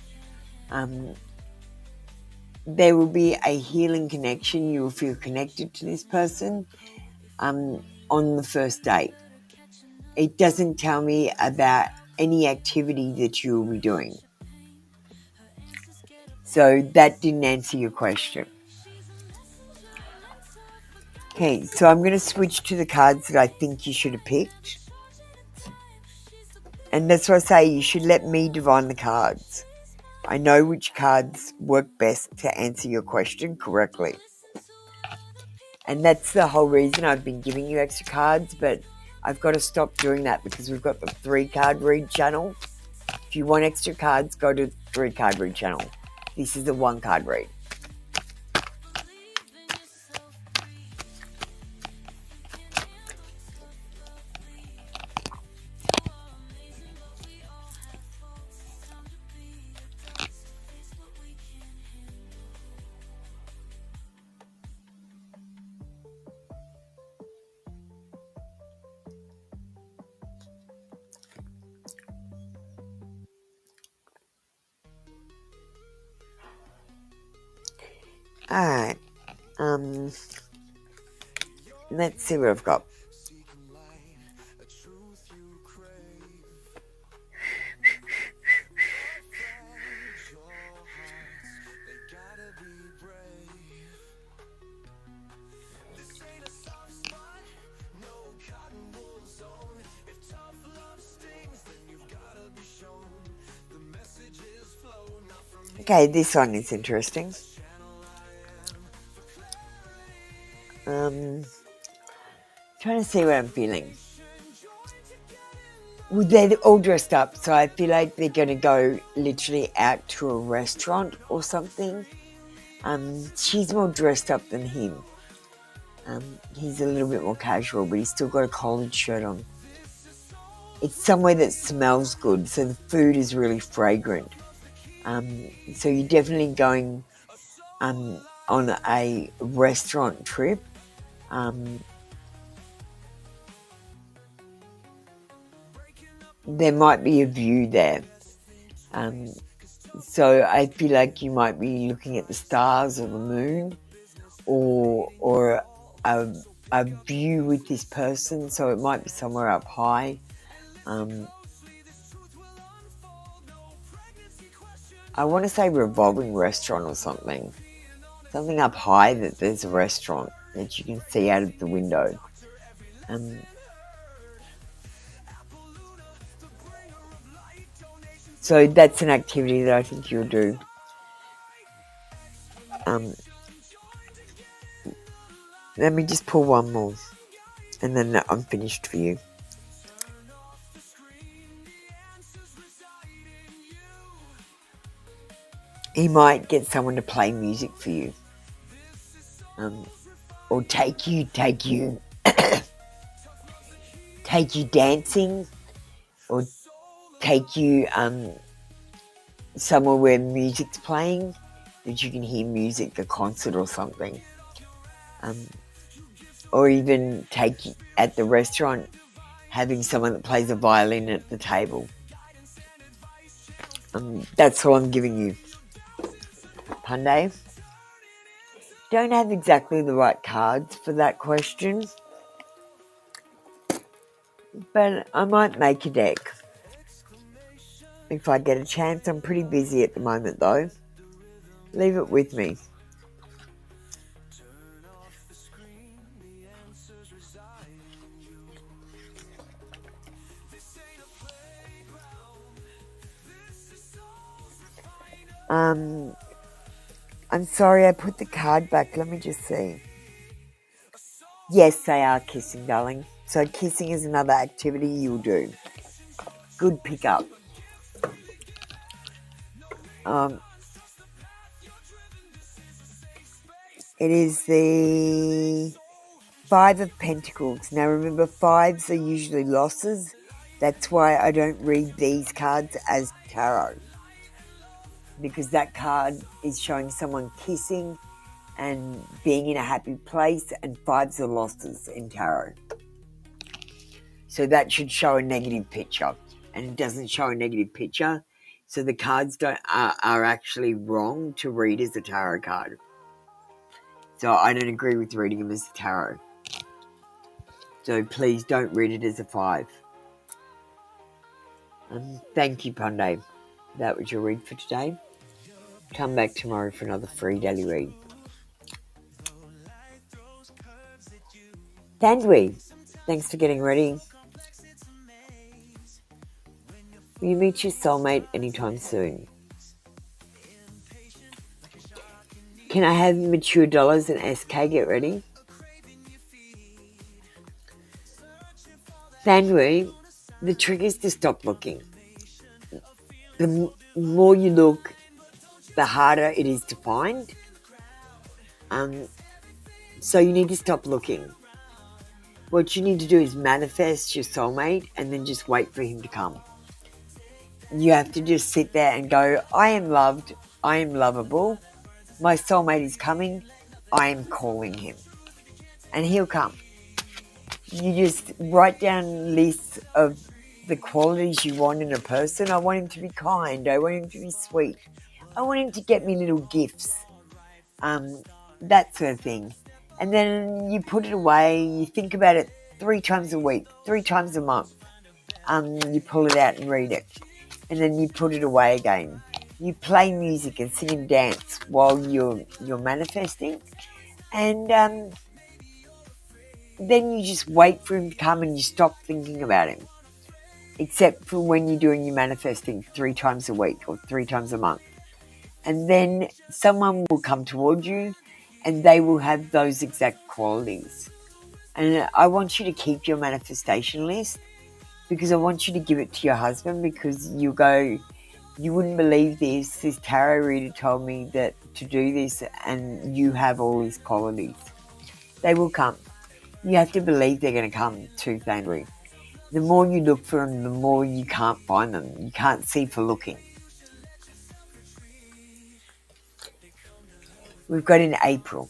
There will be a healing connection. You will feel connected to this person on the first date. It doesn't tell me about any activity that you will be doing. So that didn't answer your question. Okay, so I'm going to switch to the cards that I think you should have picked. And that's why I say you should let me divine the cards. I know which cards work best to answer your question correctly. And that's the whole reason I've been giving you extra cards, but I've got to stop doing that because we've got the 3-card read channel. If you want extra cards, go to the 3-card read channel. This is a 1-card read. Alright, let's see what I've got. Okay, this one is interesting. Trying to see what I'm feeling. Well, they're all dressed up, so I feel like they're going to go literally out to a restaurant or something. She's more dressed up than him. He's a little bit more casual, but he's still got a collared shirt on. It's somewhere that smells good, so the food is really fragrant. So you're definitely going on a restaurant trip. There might be a view there. So I feel like you might be looking at the stars or the moon, or a view with this person. So it might be somewhere up high. I want to say revolving restaurant or something. Something up high that there's a restaurant that you can see out of the window. So that's an activity that I think you'll do. Let me just pull one more, and then I'm finished for you. He might get someone to play music for you, or take you dancing, or take you somewhere where music's playing, that you can hear music, a concert or something, or even take you at the restaurant, having someone that plays a violin at the table. That's all I'm giving you, Punday. Don't have exactly the right cards for that question, but I might make a deck if I get a chance. I'm pretty busy at the moment though. Leave it with me. I'm sorry, I put the card back. Let me just see. Yes, they are kissing, darling. So kissing is another activity you'll do. Good pickup. It is the Five of Pentacles. Now remember, fives are usually losses. That's why I don't read these cards as tarot, because that card is showing someone kissing and being in a happy place, and fives are losses in tarot. So that should show a negative picture, and it doesn't show a negative picture. So the cards are actually wrong to read as a tarot card. So I don't agree with reading them as a tarot. So please don't read it as a five. Thank you, Punday. That was your read for today. Come back tomorrow for another free daily read. Tandwi, thanks for getting ready. Will you meet your soulmate anytime soon? Can I have mature dollars and SK get ready? Thandwi, the trick is to stop looking. The more you look, the harder it is to find. So you need to stop looking. What you need to do is manifest your soulmate and then just wait for him to come. You have to just sit there and go, I am loved, I am lovable, my soulmate is coming, I am calling him. And he'll come. You just write down lists of the qualities you want in a person. I want him to be kind, I want him to be sweet, I want him to get me little gifts, that sort of thing. And then you put it away, you think about it 3 times a week, 3 times a month. You pull it out and read it. And then you put it away again. You play music and sing and dance while you're manifesting. And then you just wait for him to come and you stop thinking about him. Except for when you're doing your manifesting 3 times a week or 3 times a month. And then someone will come toward you and they will have those exact qualities. And I want you to keep your manifestation list, because I want you to give it to your husband, because you go, you wouldn't believe this. This tarot reader told me that to do this, and you have all these qualities. They will come. You have to believe they're going to come tooth and nail. The more you look for them, the more you can't find them. You can't see for looking. We've got in April.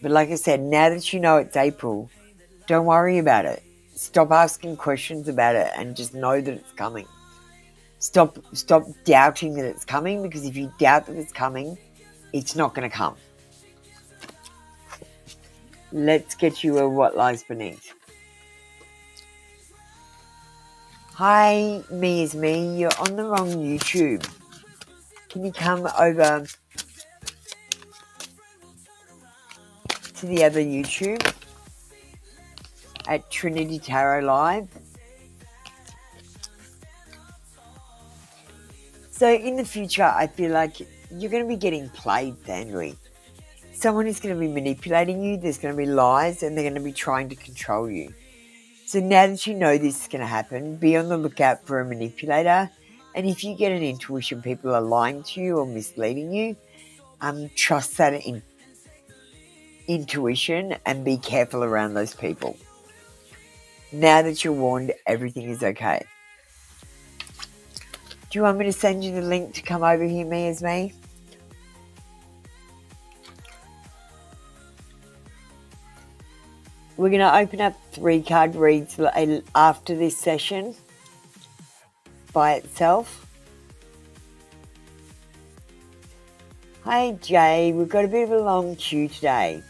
But like I said, now that you know it's April, don't worry about it. Stop asking questions about it and just know that it's coming. Stop doubting that it's coming, because if you doubt that it's coming, it's not going to come. Let's get you a what lies beneath. Hi, me is me. You're on the wrong YouTube. Can you come over to the other YouTube at Trinity Tarot Live? So in the future, I feel like you're going to be getting played, Sandry. Someone is going to be manipulating you. There's going to be lies, and they're going to be trying to control you. So now that you know this is going to happen, be on the lookout for a manipulator. And if you get an intuition people are lying to you or misleading you, trust that intuition and be careful around those people. Now that you're warned, everything is okay. Do you want me to send you the link to come over here, me as me? We're going to open up 3 card reads after this session by itself. Hi Jay, we've got a bit of a long queue today.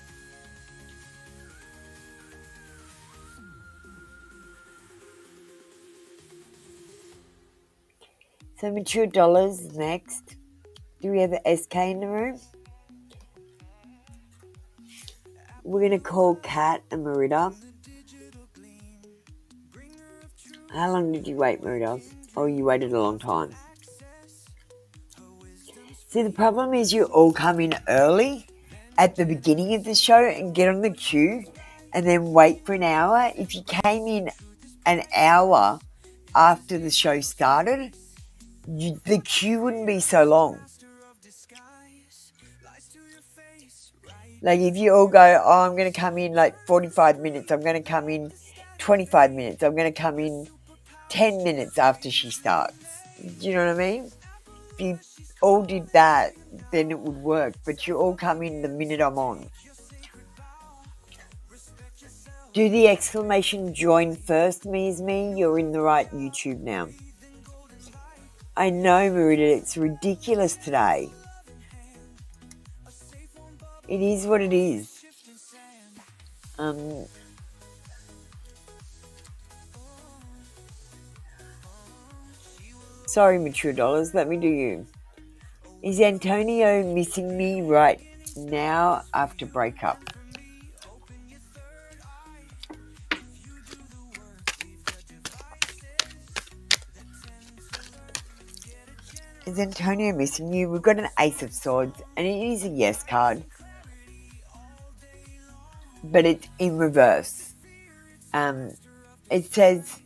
So Mature Dollars next. Do we have an SK in the room? We're going to call Kat and Merida. How long did you wait, Merida? Oh, you waited a long time. See, the problem is you all come in early at the beginning of the show and get on the queue and then wait for an hour. If you came in an hour after the show started, the queue wouldn't be so long. Like if you all go, oh, I'm going to come in like 45 minutes, I'm going to come in 25 minutes, I'm going to come in 10 minutes after she starts. Do you know what I mean? If you all did that, then it would work. But you all come in the minute I'm on. Do the exclamation join first, me is me. You're in the right YouTube now. I know, Merida, it's ridiculous today. It is what it is. Sorry, Mature Dollars, let me do you. Is Antonio missing me right now after breakup? Is Antonio missing you? We've got an Ace of Swords, and it is a yes card. But it's in reverse. It says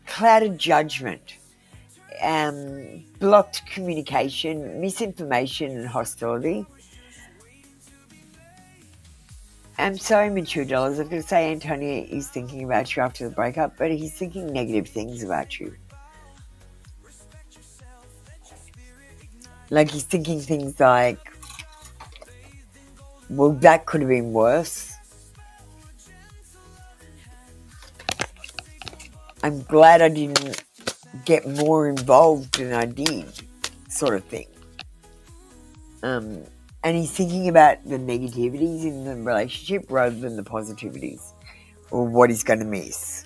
clouded judgment, blocked communication, misinformation and hostility. I'm sorry, Mature Dollars. I'm going to say Antonio is thinking about you after the breakup, but he's thinking negative things about you. Like he's thinking things like, well, that could have been worse. I'm glad I didn't get more involved than I did, sort of thing. And he's thinking about the negativities in the relationship rather than the positivities, or what he's going to miss.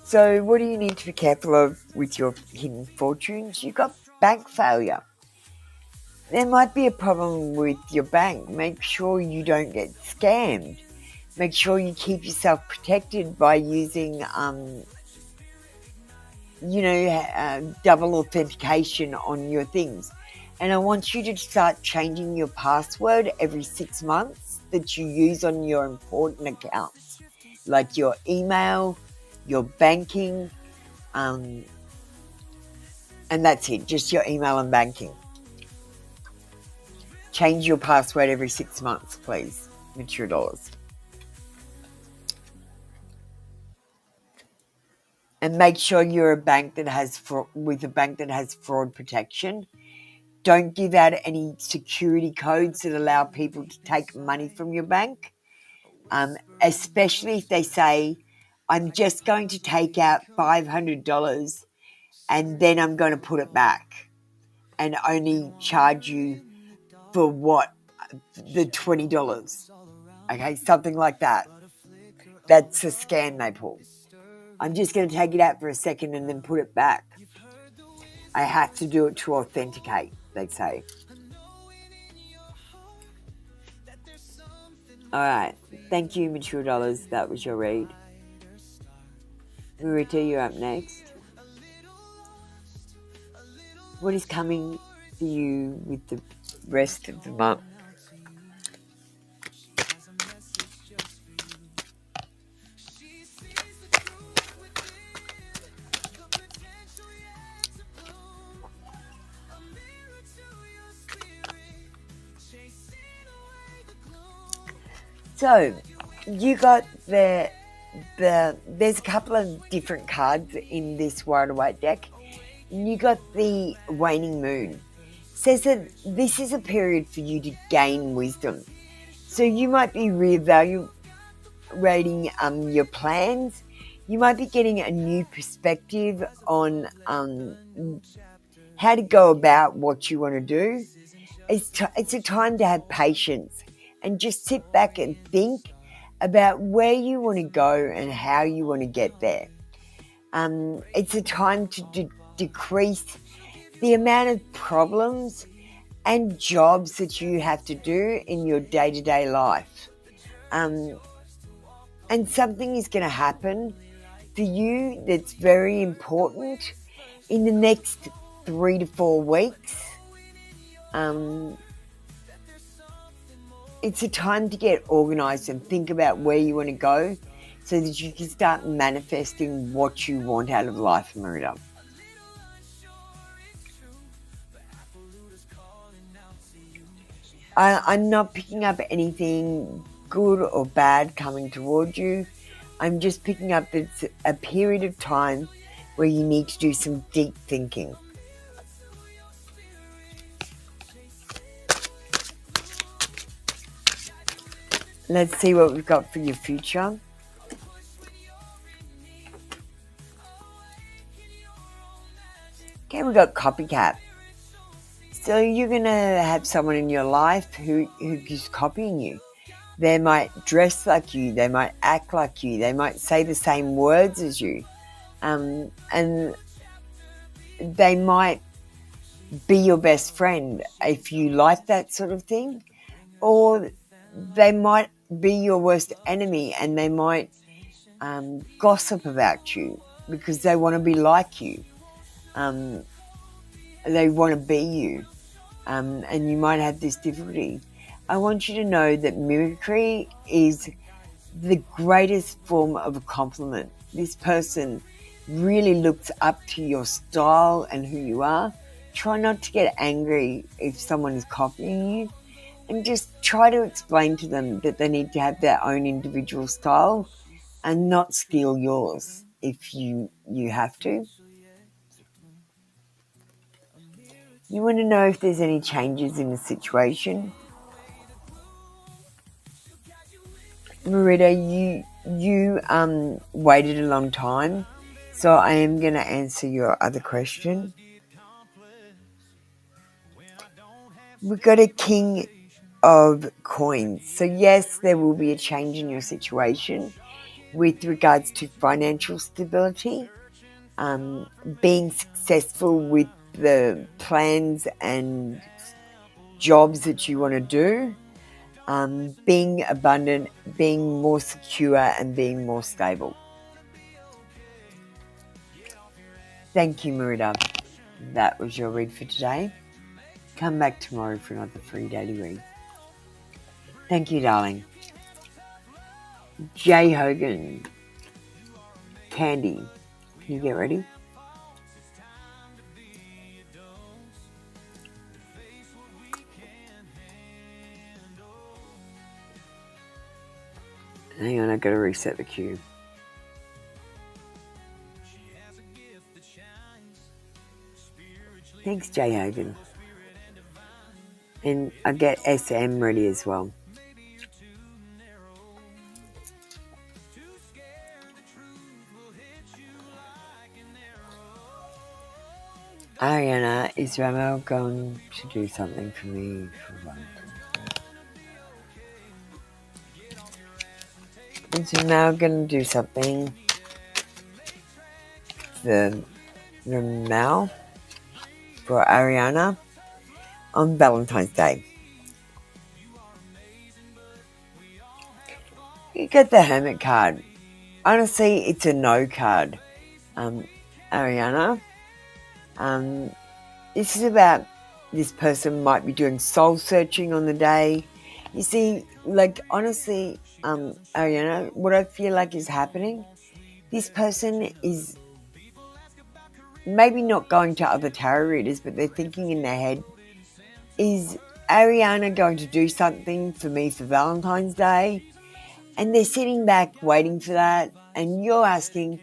So what do you need to be careful of with your hidden fortunes? You've got bank failure. There might be a problem with your bank. Make sure you don't get scammed. Make sure you keep yourself protected by using, double authentication on your things. And I want you to start changing your password every 6 months that you use on your important accounts, like your email, your banking, and that's it, just your email and banking. Change your password every 6 months, please. Mature dollars. And make sure you're a bank that has fraud protection. Don't give out any security codes that allow people to take money from your bank, especially if they say, I'm just going to take out $500 and then I'm going to put it back and only charge you for what? The $20. Okay, something like that. That's a scam they pull. I'm just going to take it out for a second and then put it back. I have to do it to authenticate, they say. All right. Thank you, Mature Dollars. That was your read. Marita, you're up next. What is coming for you with the rest of the month? So, you got there's a couple of different cards in this Rider-Waite deck. You got the waning moon. Says that this is a period for you to gain wisdom. So you might be reevaluating your plans. You might be getting a new perspective on how to go about what you want to do. It's a time to have patience and just sit back and think about where you want to go and how you want to get there. It's a time to decrease the amount of problems and jobs that you have to do in your day-to-day life. And something is going to happen for you that's very important in the next 3 to 4 weeks. It's a time to get organised and think about where you want to go so that you can start manifesting what you want out of life, Marita. I'm not picking up anything good or bad coming towards you. I'm just picking up that it's a period of time where you need to do some deep thinking. Let's see what we've got for your future. Okay, we've got copycat. So you're going to have someone in your life who's copying you. They might dress like you. They might act like you. They might say the same words as you. And they might be your best friend if you like that sort of thing. Or they might be your worst enemy and they might gossip about you because they want to be like you. They want to be you, and you might have this difficulty. I want you to know that mimicry is the greatest form of a compliment. This person really looks up to your style and who you are. Try not to get angry if someone is copying you, and just try to explain to them that they need to have their own individual style and not steal yours if you have to. You want to know if there's any changes in the situation. Marita, you waited a long time, so I am going to answer your other question. We've got a King of Coins. So yes, there will be a change in your situation with regards to financial stability, being successful with the plans and jobs that you want to do, being abundant, being more secure and being more stable. Thank you, Marita. That was your read for today. Come back tomorrow for another free daily read. Thank you, darling. Jay Hogan. Candy. Can you get ready? Hang on, I've got to reset the queue. Thanks, Jay Hogan. And I get SM ready as well. Ariana, is Ramo going to do something for me for Valentine's Day? Is Ramo going to do something for Ramo for Ariana on Valentine's Day? You get the Hermit card. Honestly, it's a no card, Ariana. This is about this person might be doing soul searching on the day. You see, like, honestly, Ariana, what I feel like is happening, this person is maybe not going to other tarot readers, but they're thinking in their head, is Ariana going to do something for me for Valentine's Day? And they're sitting back waiting for that, and you're asking,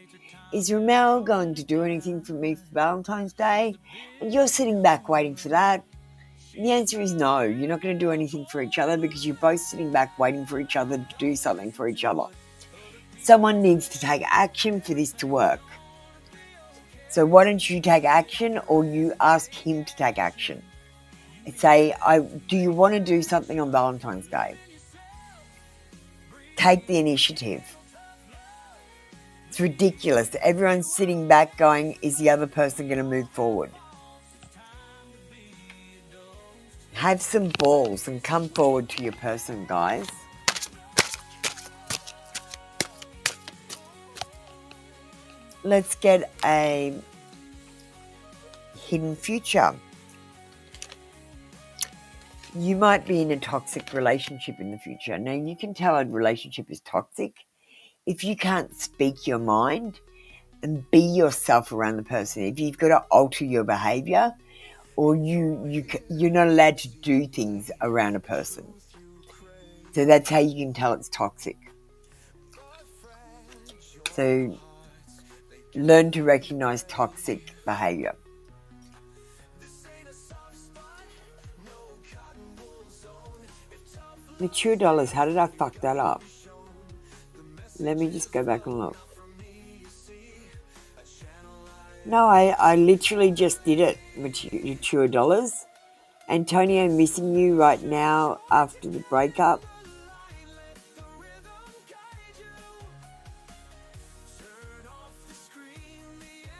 is Ramel going to do anything for me for Valentine's Day? And you're sitting back waiting for that. And the answer is no. You're not going to do anything for each other because you're both sitting back waiting for each other to do something for each other. Someone needs to take action for this to work. So why don't you take action, or you ask him to take action? And say, do you want to do something on Valentine's Day? Take the initiative. It's ridiculous. Everyone's sitting back going, is the other person going to move forward? Have some balls and come forward to your person, guys. Let's get a hidden future. You might be in a toxic relationship in the future. Now, you can tell a relationship is toxic if you can't speak your mind and be yourself around the person. If you've got to alter your behaviour, or you're not allowed to do things around a person. So that's how you can tell it's toxic. So learn to recognise toxic behaviour. Mature dollars, how did I fuck that up? Let me just go back and look. No, I literally just did it, mature dollars. Antonio, missing you right now after the breakup.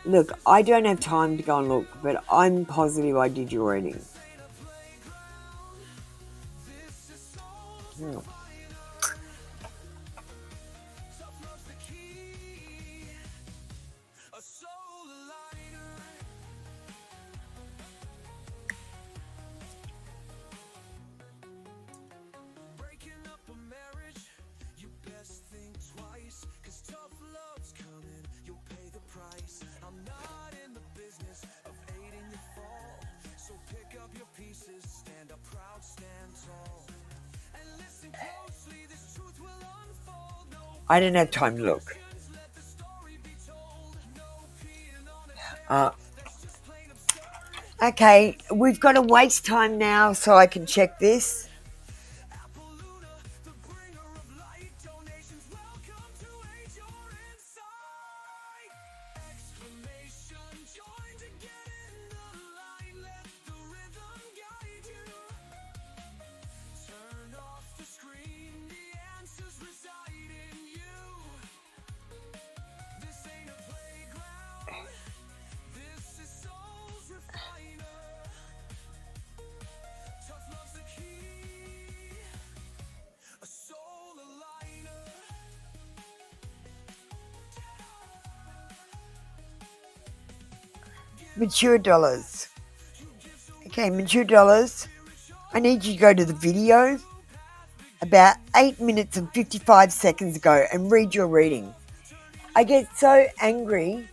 Look, I don't have time to go and look, but I'm positive I did your reading. I didn't have time to look. Okay, we've got to waste time now so I can check this. Mature dollars. Okay, Mature Dollars, I need you to go to the video about 8 minutes and 55 seconds ago and read your reading. I get so angry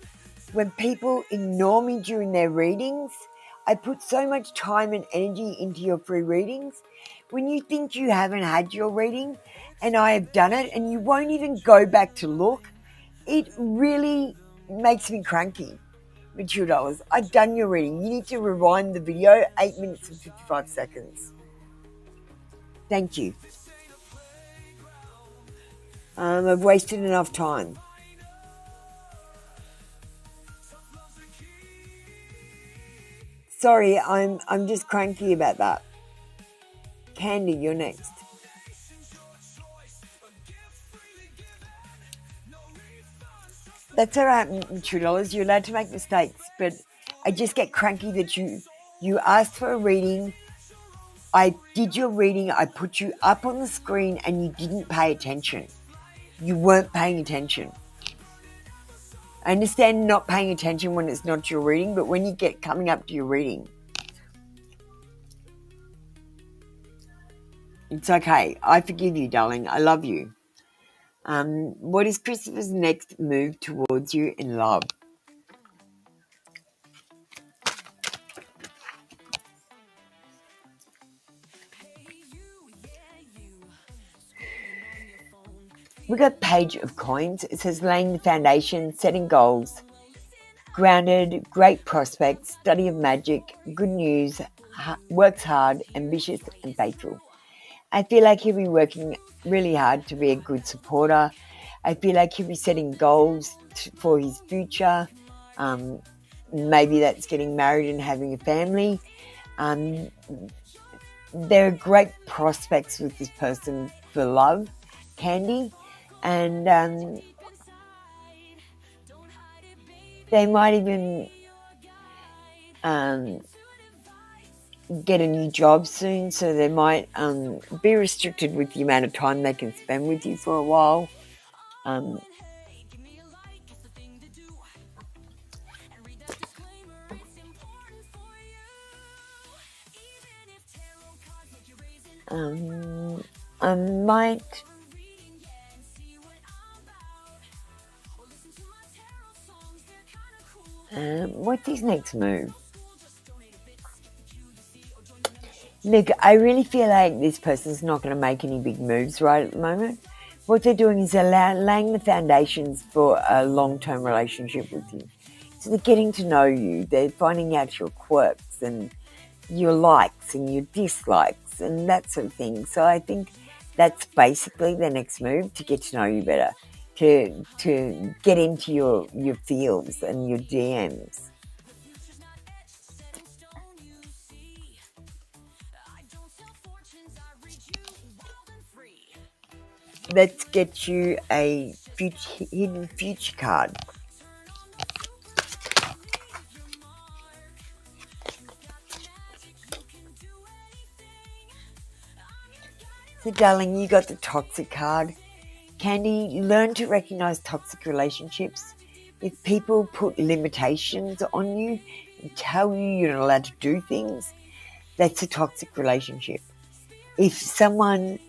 when people ignore me during their readings. I put so much time and energy into your free readings. When you think you haven't had your reading and I have done it and you won't even go back to look, it really makes me cranky. Mature Dollars, I've done your reading. You need to rewind the video 8 minutes and 55 seconds. Thank you. I've wasted enough time. Sorry, I'm just cranky about that. Candy, you're next. That's all right, Mature Dollars. You're allowed to make mistakes, but I just get cranky that you asked for a reading. I did your reading. I put you up on the screen, and you didn't pay attention. You weren't paying attention. I understand not paying attention when it's not your reading, but when you get coming up to your reading, it's okay. I forgive you, darling. I love you. What is Christopher's next move towards you in love? We got Page of Coins. It says laying the foundation, setting goals, grounded, great prospects, study of magic, good news, works hard, ambitious and faithful. I feel like he'll be working really hard to be a good supporter. I feel like he'll be setting goals for his future. Maybe that's getting married and having a family. There are great prospects with this person for love, Candy. And they might even get a new job soon, so they might be restricted with the amount of time they can spend with you for a while. I might what's his next move? Look, I really feel like this person's not going to make any big moves right at the moment. What they're doing is laying the foundations for a long-term relationship with you. So they're getting to know you. They're finding out your quirks and your likes and your dislikes and that sort of thing. So I think that's basically their next move, to get to know you better, to get into your feels and your DMs. Let's get you a hidden future card. So, darling, you got the toxic card. Candy, learn to recognize toxic relationships. If people put limitations on you and tell you you're not allowed to do things, that's a toxic relationship. If someone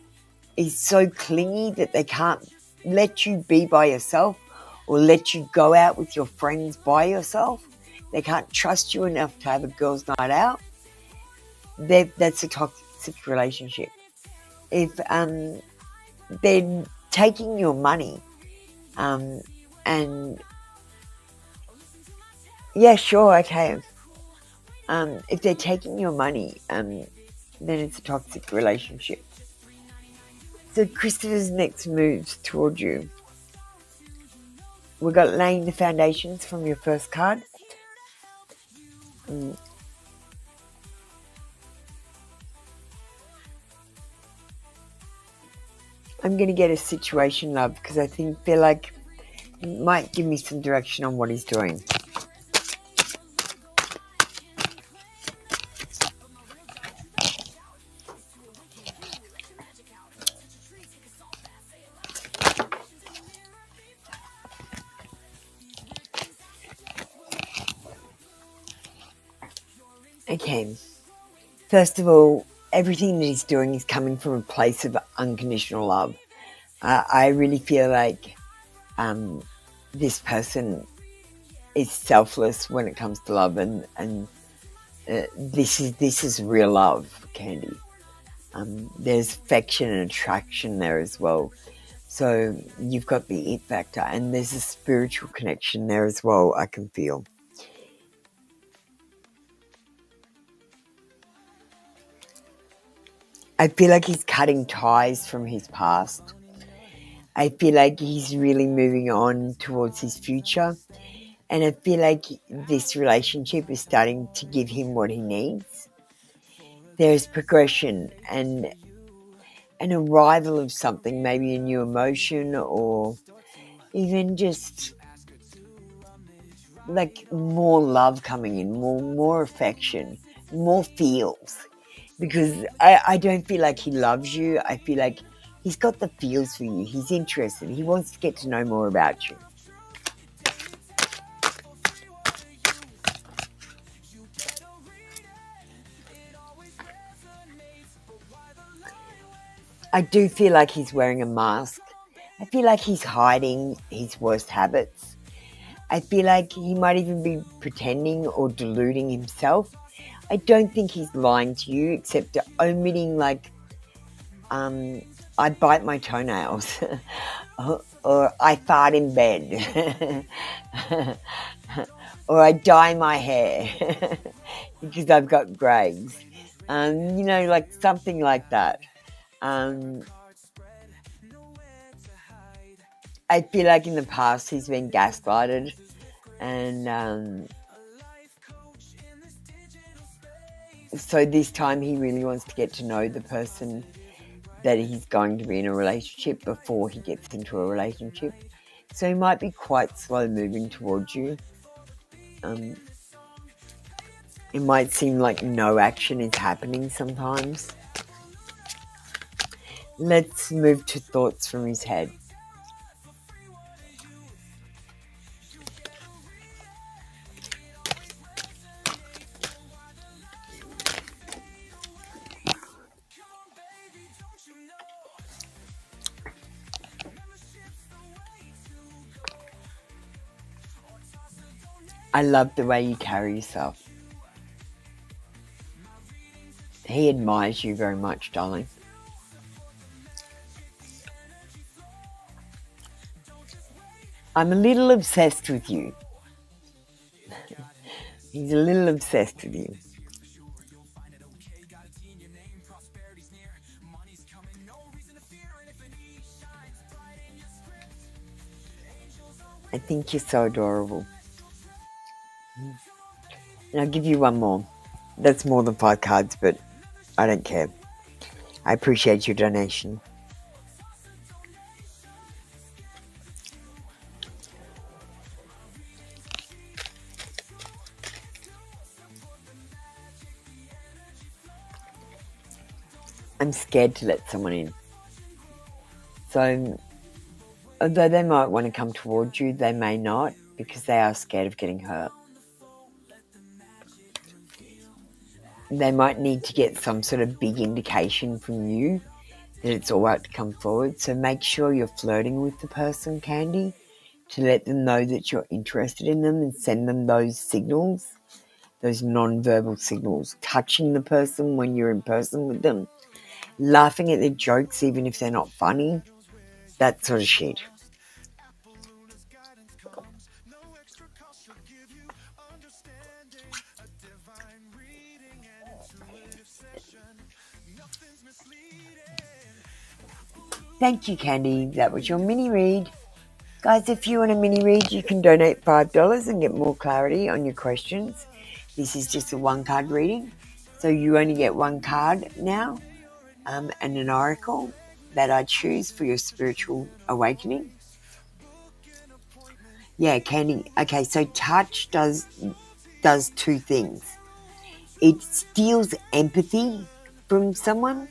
is so clingy that they can't let you be by yourself or let you go out with your friends by yourself, they can't trust you enough to have a girls' night out, that's a toxic relationship. If they're taking your money and yeah, sure, okay. If they're taking your money, then it's a toxic relationship. So Christopher's next moves toward you. We got laying the foundations from your first card. I'm going to get a situation, love, because I feel like it might give me some direction on what he's doing. Okay. First of all, everything that he's doing is coming from a place of unconditional love. I really feel like this person is selfless when it comes to love, and this is real love, Candy. There's affection and attraction there as well. So you've got the it factor, and there's a spiritual connection there as well, I can feel. I feel like he's cutting ties from his past. I feel like he's really moving on towards his future. And I feel like this relationship is starting to give him what he needs. There's progression and an arrival of something, maybe a new emotion, or even just like more love coming in, more affection, more feels. Because I don't feel like he loves you. I feel like he's got the feels for you. He's interested. He wants to get to know more about you. I do feel like he's wearing a mask. I feel like he's hiding his worst habits. I feel like he might even be pretending or deluding himself. I don't think he's lying to you, except omitting like, I bite my toenails or I fart in bed or I dye my hair because I've got greys. Like something like that. I feel like in the past he's been gaslighted, and so this time he really wants to get to know the person that he's going to be in a relationship before he gets into a relationship. So he might be quite slow moving towards you. It might seem like no action is happening sometimes. Let's move to thoughts from his head. I love the way you carry yourself. He admires you very much, darling. I'm a little obsessed with you. He's a little obsessed with you. I think you're so adorable. And I'll give you one more. That's more than 5 cards, but I don't care. I appreciate your donation. I'm scared to let someone in. So, although they might want to come towards you, they may not, because they are scared of getting hurt. They might need to get some sort of big indication from you that it's all right to come forward. So make sure you're flirting with the person, Candy, to let them know that you're interested in them, and send them those signals, those non-verbal signals. Touching the person when you're in person with them. Laughing at their jokes even if they're not funny. That sort of shit. Thank you, Candy. That was your mini read. Guys, if you want a mini read, you can donate $5 and get more clarity on your questions. This is just a 1-card reading, so you only get 1 card now, and an oracle that I choose for your spiritual awakening. Yeah, Candy. Okay, so touch does 2 things. It steals empathy from someone.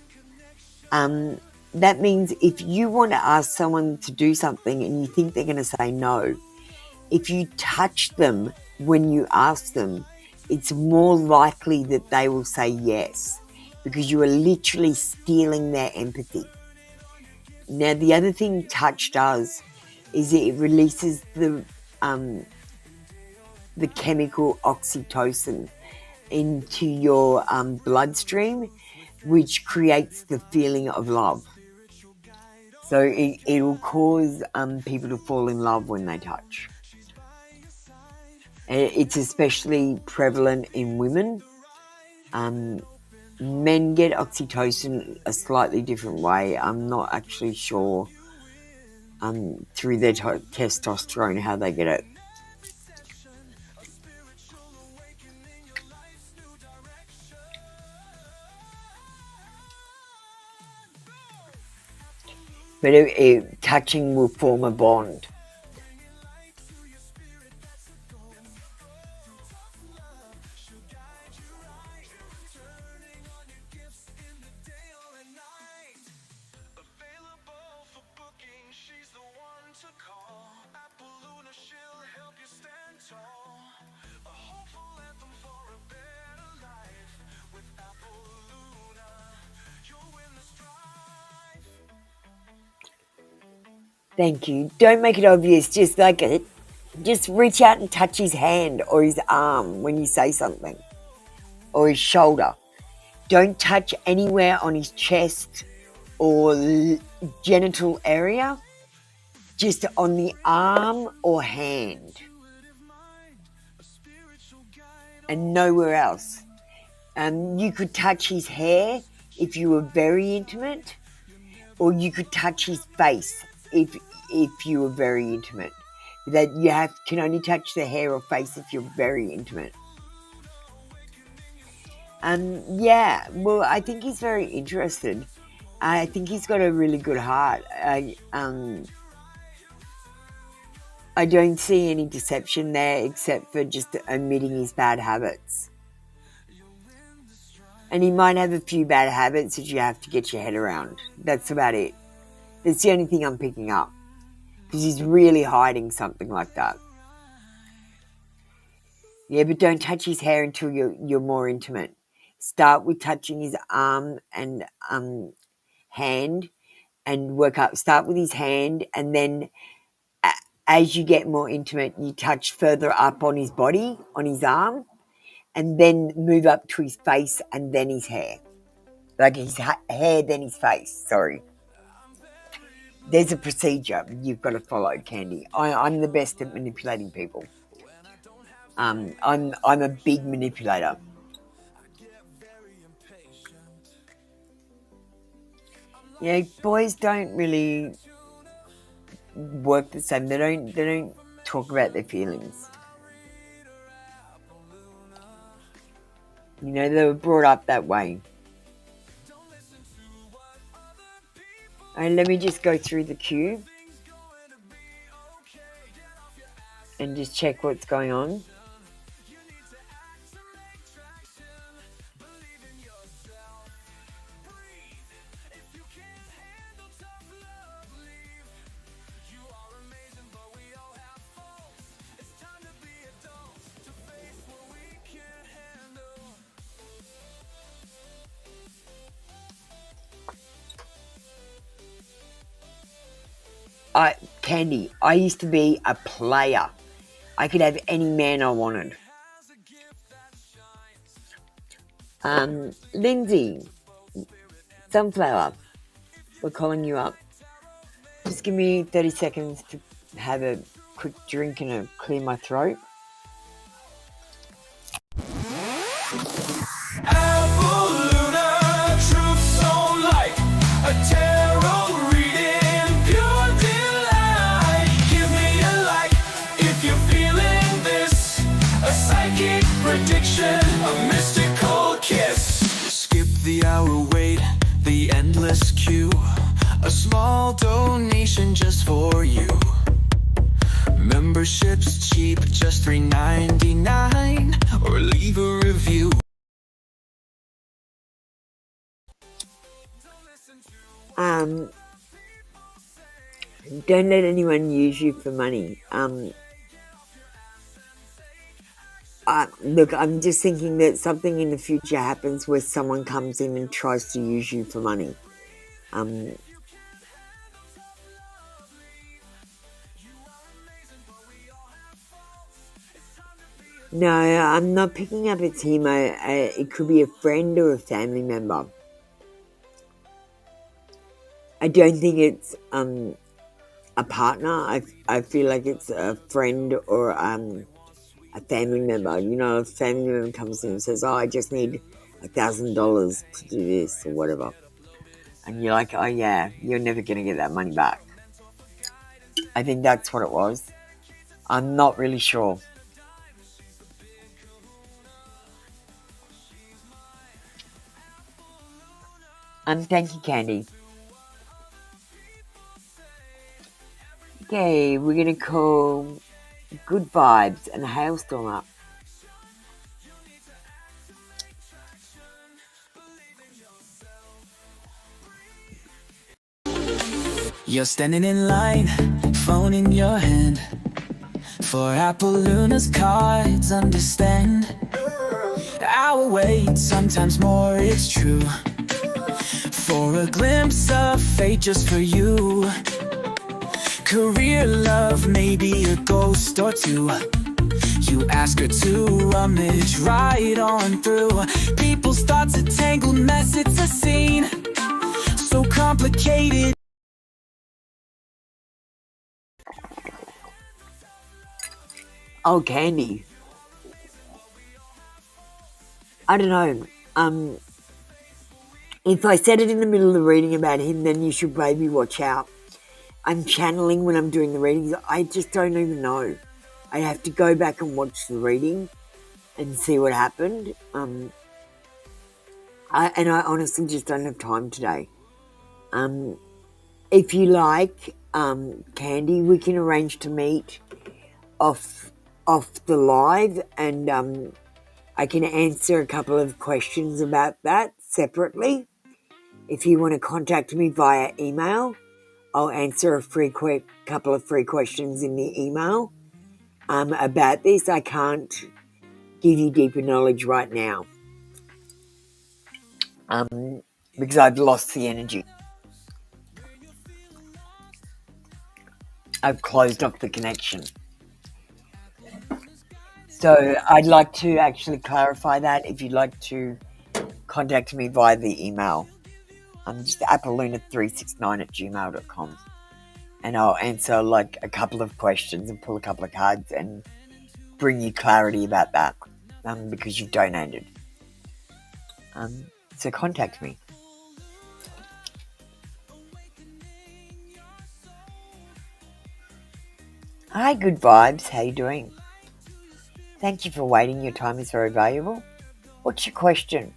That means if you want to ask someone to do something and you think they're going to say no, if you touch them when you ask them, it's more likely that they will say yes. because you are literally stealing their empathy. Now, the other thing touch does is it releases the chemical oxytocin into your bloodstream, which creates the feeling of love. So it will cause people to fall in love when they touch. It's especially prevalent in women. Men get oxytocin a slightly different way. I'm not actually sure through their testosterone how they get it. But touching will form a bond. Thank you. Don't make it obvious. Just just reach out and touch his hand or his arm when you say something, or his shoulder. Don't touch anywhere on his chest or genital area. Just on the arm or hand, and nowhere else. You could touch his hair if you were very intimate, or you could touch his face if you were very intimate. That you can only touch the hair or face if you're very intimate. Yeah, well, I think he's very interested. I think he's got a really good heart. I don't see any deception there except for just omitting his bad habits. And he might have a few bad habits that you have to get your head around. That's about it. That's the only thing I'm picking up. Because he's really hiding something like that. Yeah, but don't touch his hair until you're more intimate. Start with touching his arm and hand and work up. Start with his hand, and then as you get more intimate, you touch further up on his body, on his arm, and then move up to his face and then his hair. Like his hair, then his face, sorry. There's a procedure you've got to follow, Candy. I'm the best at manipulating people. I'm a big manipulator. Yeah, boys don't really work the same. They don't talk about their feelings. You know, they were brought up that way. And let me just go through the queue and just check what's going on. Candy, I used to be a player. I could have any man I wanted. Lindsay, Sunflower, we're calling you up. Just give me 30 seconds to have a quick drink and clear my throat. A mystical kiss. Skip the hour wait, the endless queue. A small donation just for you. Membership's cheap, just $3.99. Or leave a review. Don't let anyone use you for money. look, I'm just thinking that something in the future happens where someone comes in and tries to use you for money. No, I'm not picking up it's him. It could be a friend or a family member. I don't think it's a partner. I feel like it's a friend or a family member. You know, a family member comes in and says, "Oh, I just need $1,000 to do this or whatever," and you're like, "Oh yeah, you're never gonna get that money back." I think that's what it was. I'm not really sure. Thank you, Candy. Okay, we're gonna call Good Vibes and a Hailstorm up. You're standing in line, phone in your hand, for Apolluna's cards, understand. Our wait, sometimes more, it's true, for a glimpse of fate just for you. Career, love, maybe a ghost or two. You ask her to rummage right on through people's thoughts, a tangled mess, it's a scene so complicated. Oh, Candy. I don't know. If I said it in the middle of the reading about him, then you should maybe watch out. I'm channeling when I'm doing the readings. I just don't even know. I have to go back and watch the reading and see what happened. I honestly just don't have time today. If you like, Candy, we can arrange to meet off the live, and I can answer a couple of questions about that separately. If you want to contact me via email, I'll answer a couple of free questions in the email about this. I can't give you deeper knowledge right now because I've lost the energy. I've closed off the connection. So I'd like to actually clarify that if you'd like to contact me via the email. Just apolluna369@gmail.com, and I'll answer like a couple of questions and pull a couple of cards and bring you clarity about that because you've donated. So contact me. Hi, Good Vibes. How you doing? Thank you for waiting. Your time is very valuable. What's your question?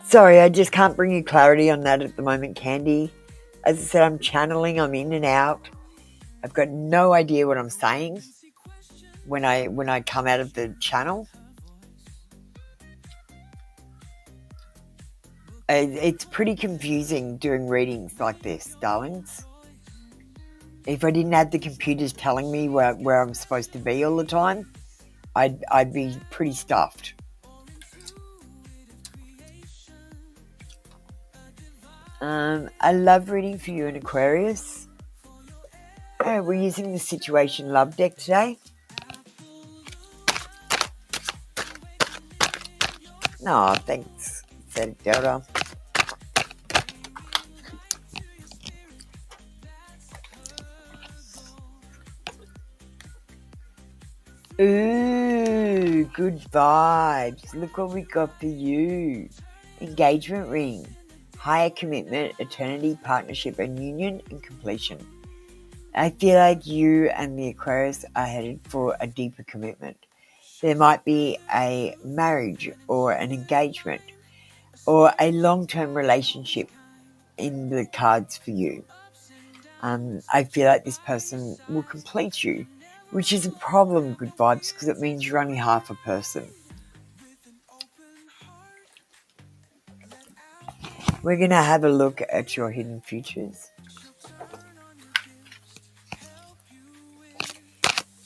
Sorry, I just can't bring you clarity on that at the moment, Candy. As I said, I'm channeling, I'm in and out. I've got no idea what I'm saying when I come out of the channel. It's pretty confusing doing readings like this, darlings. If I didn't have the computers telling me where I'm supposed to be all the time, I'd be pretty stuffed. I love reading for you in Aquarius. We're using the Situation Love deck today. No, thanks, Said Delta. Ooh, good vibes. Look what we got for you. Engagement ring. Higher commitment, eternity, partnership, and union and completion. I feel like you and the Aquarius are headed for a deeper commitment. There might be a marriage or an engagement or a long-term relationship in the cards for you. I feel like this person will complete you, which is a problem, Good Vibes, because it means you're only half a person. We're going to have a look at your hidden futures.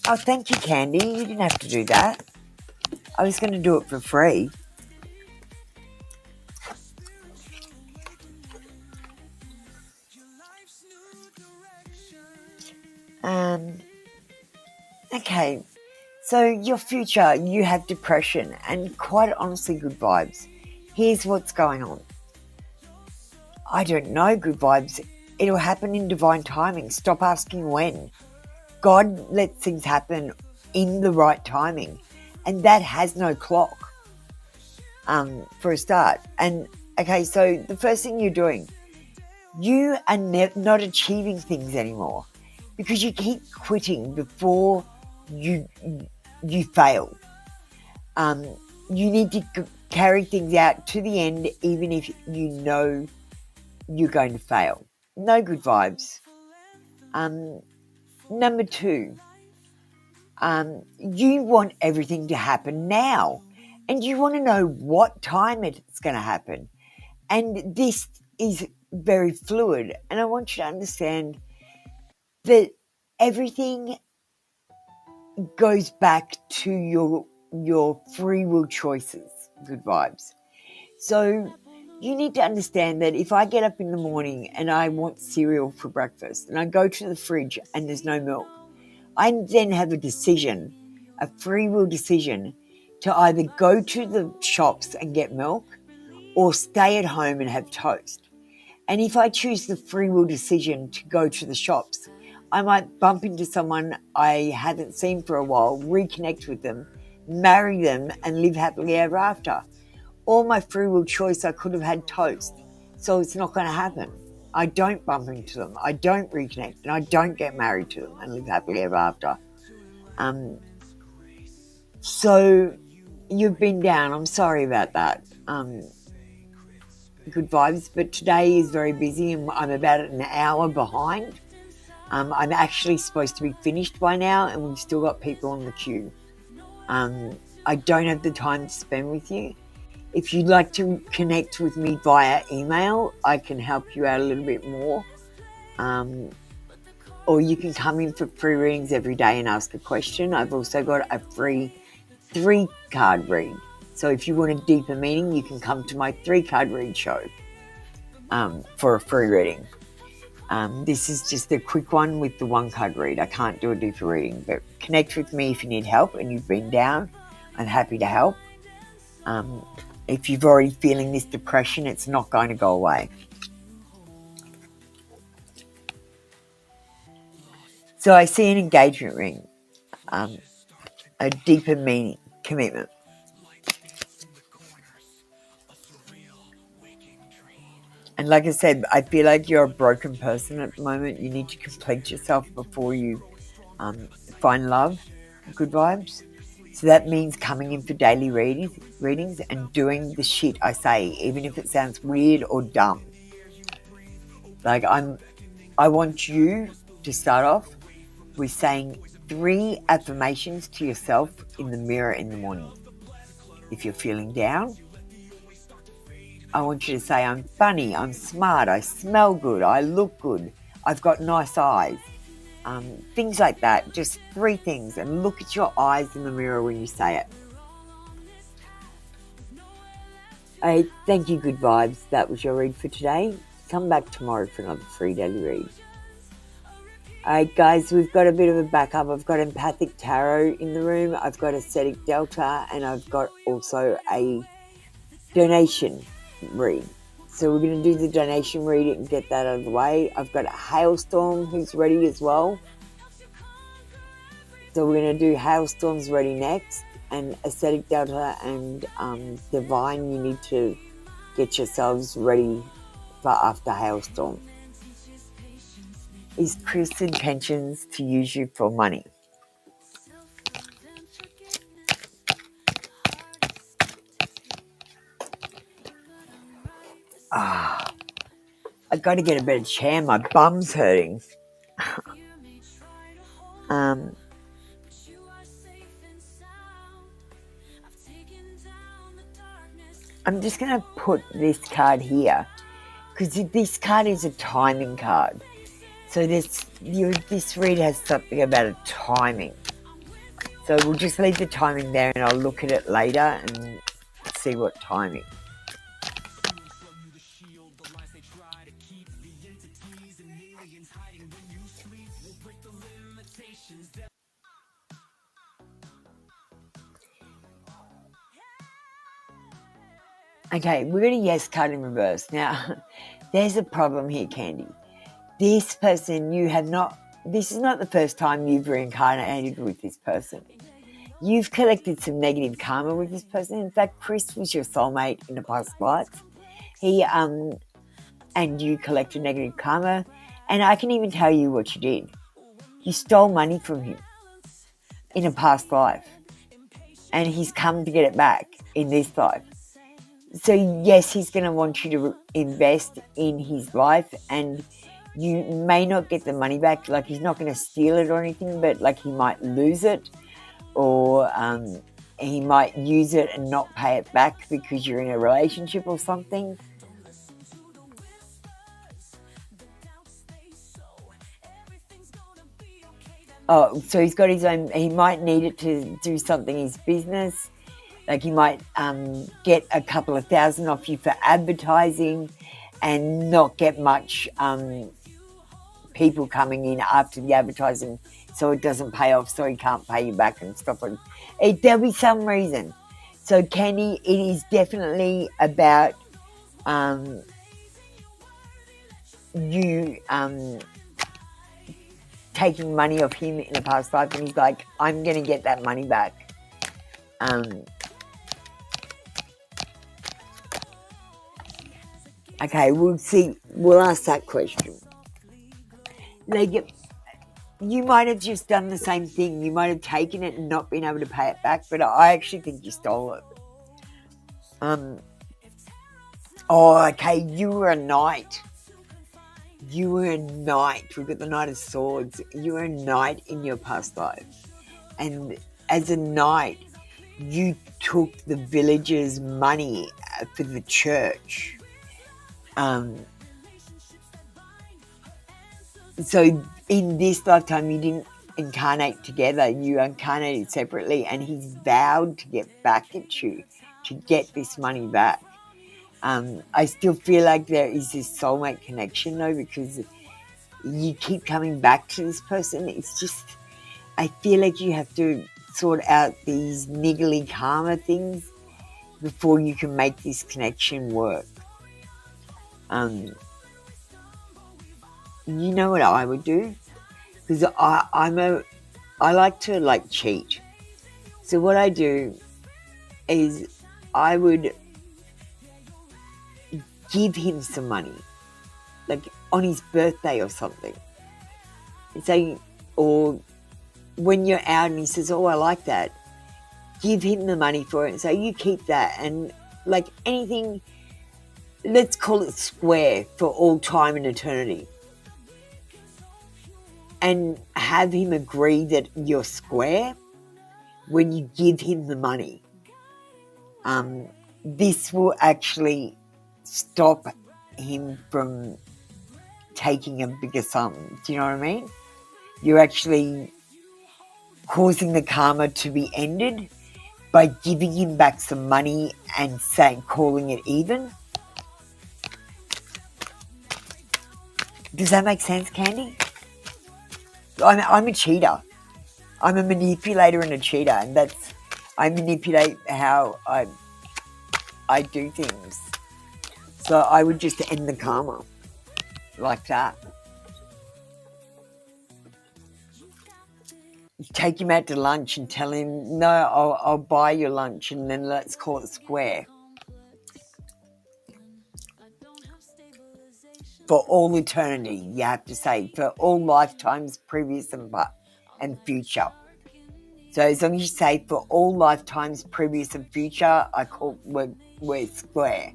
Oh, thank you, Candy. You didn't have to do that. I was going to do it for free. Okay, so your future, you have depression and quite honestly good vibes. Here's what's going on. I don't know, good vibes. It'll happen in divine timing. Stop asking when. God lets things happen in the right timing, and that has no clock, for a start. And okay, so the first thing you're doing, you are not achieving things anymore because you keep quitting before you fail. You need to carry things out to the end, even if you know you're going to fail. No good vibes. Number two, you want everything to happen now, and you want to know what time it's going to happen. And this is very fluid, and I want you to understand that everything goes back to your free will choices. Good vibes. So you need to understand that if I get up in the morning and I want cereal for breakfast and I go to the fridge and there's no milk, I then have a decision, a free will decision, to either go to the shops and get milk or stay at home and have toast. And if I choose the free will decision to go to the shops, I might bump into someone I haven't seen for a while, reconnect with them, marry them, and live happily ever after. Or my free will choice, I could have had toast. So it's not going to happen. I don't bump into them. I don't reconnect, and I don't get married to them and live happily ever after. So you've been down. I'm sorry about that. Good vibes, but today is very busy and I'm about an hour behind. I'm actually supposed to be finished by now and we've still got people on the queue. I don't have the time to spend with you. If you'd like to connect with me via email, I can help you out a little bit more. Or you can come in for free readings every day and ask a question. I've also got a free 3-card read. So if you want a deeper meaning, you can come to my 3-card read show for a free reading. This is just a quick one with the 1-card read. I can't do a deeper reading, but connect with me if you need help and you've been down. I'm happy to help. If you've already feeling this depression, it's not going to go away. So I see an engagement ring, a deeper meaning, commitment. And like I said, I feel like you're a broken person at the moment. You need to complete yourself before you find love. Good vibes. So that means coming in for daily readings and doing the shit I say, even if it sounds weird or dumb. Like I want you to start off with saying 3 affirmations to yourself in the mirror in the morning. If you're feeling down, I want you to say, I'm funny, I'm smart, I smell good, I look good, I've got nice eyes. Things like that, just 3 things, and look at your eyes in the mirror when you say it. Hey, thank you, good vibes. That was your read for today. Come back tomorrow for another free daily read. Alright guys, we've got a bit of a backup. I've got Empathic Tarot in the room, I've got Ascetic Delta, and I've got also a donation read. So we're going to do the donation read and get that out of the way. I've got a Hailstorm who's ready as well. So we're going to do Hailstorm's ready next. And Ascetic Delta and Divine, you need to get yourselves ready for after Hailstorm. Is Chris intentions to use you for money? I've got to get a better chair. My bum's hurting. I'm just going to put this card here because this card is a timing card. So this read has something about a timing. So we'll just leave the timing there and I'll look at it later and see what timing. Okay, we got a yes card in reverse. Now, there's a problem here, Candy. This person, this is not the first time you've reincarnated with this person. You've collected some negative karma with this person. In fact, Chris was your soulmate in a past life. And you collected negative karma. And I can even tell you what you did. You stole money from him in a past life. And he's come to get it back in this life. So yes, he's going to want you to invest in his life, and you may not get the money back. Like, he's not going to steal it or anything, but like he might lose it, or he might use it and not pay it back because you're in a relationship or something. Oh, so he's got his own, he might need it to do something in his business. Like, he might get a couple of $1,000 off you for advertising and not get much people coming in after the advertising, so it doesn't pay off, so he can't pay you back and stuff like that. There'll be some reason. So, Candy, it is definitely about you taking money off him in a past life, and he's like, I'm going to get that money back. Okay, we'll see. We'll ask that question. Like, you might have just done the same thing. You might have taken it and not been able to pay it back, but I actually think you stole it. Oh, okay, you were a knight. You were a knight. We've got the Knight of Swords. You were a knight in your past life. And as a knight, you took the villagers' money for the church. So in this lifetime, you didn't incarnate together. You incarnated separately, and he's vowed to get back at you, to get this money back. I still feel like there is this soulmate connection, though, because you keep coming back to this person. It's just, I feel like you have to sort out these niggly karma things before you can make this connection work. You know what I would do? Because I like to like cheat. So what I do is I would give him some money, like on his birthday or something. Say, or when you're out and he says, oh, I like that, give him the money for it and say, you keep that, and like anything, let's call it square for all time and eternity. And have him agree that you're square when you give him the money. This will actually stop him from taking a bigger sum. Do you know what I mean? You're actually causing the karma to be ended by giving him back some money and calling it even. Does that make sense, Candy? I'm a cheater. I'm a manipulator and a cheater, and I manipulate how I do things. So I would just end the karma like that. Take him out to lunch and tell him, no, I'll buy your lunch, and then let's call it square. For all eternity, you have to say, for all lifetimes previous and future. So as long as you say for all lifetimes previous and future, we're square.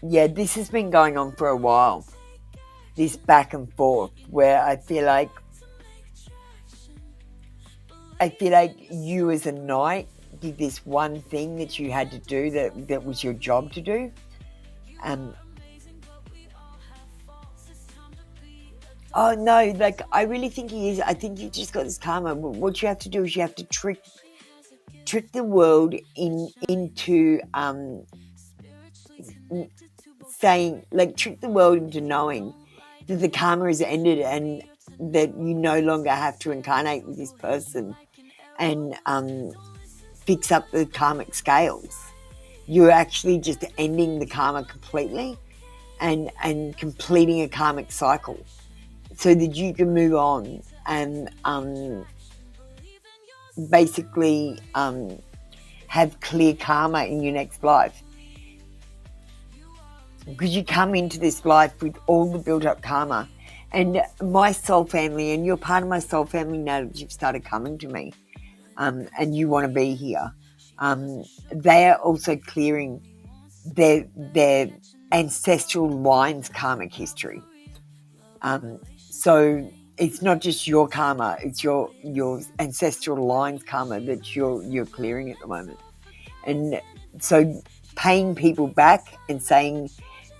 Yeah, this has been going on for a while. this back and forth where I feel like you as a knight did this one thing that you had to do that was your job to do. Oh no, like I really think he is. I think you've just got this karma. What you have to do is you have to trick the world into saying, like, trick the world into knowing that the karma is ended and that you no longer have to incarnate with this person and fix up the karmic scales. You're actually just ending the karma completely and completing a karmic cycle so that you can move on and basically have clear karma in your next life. Because you come into this life with all the built-up karma. And my soul family, and you're part of my soul family now that you've started coming to me, and you want to be here. They are also clearing their ancestral line's karmic history. So it's not just your karma; it's your ancestral line's karma that you're clearing at the moment. And so paying people back and saying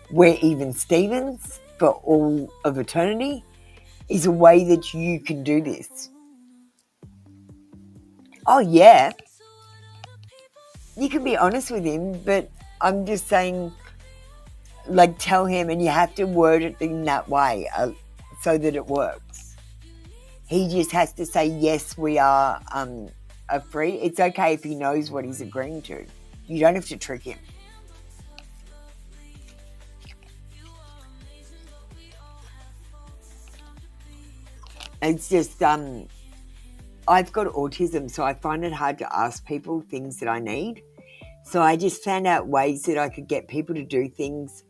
we're even Stevens for all of eternity is a way that you can do this. Oh yeah, you can be honest with him, but I'm just saying, like, tell him, and you have to word it in that way so that it works. He just has to say, yes, we are free. It's okay if he knows what he's agreeing to. You don't have to trick him. It's just, I've got autism, so I find it hard to ask people things that I need. So I just found out ways that I could get people to do things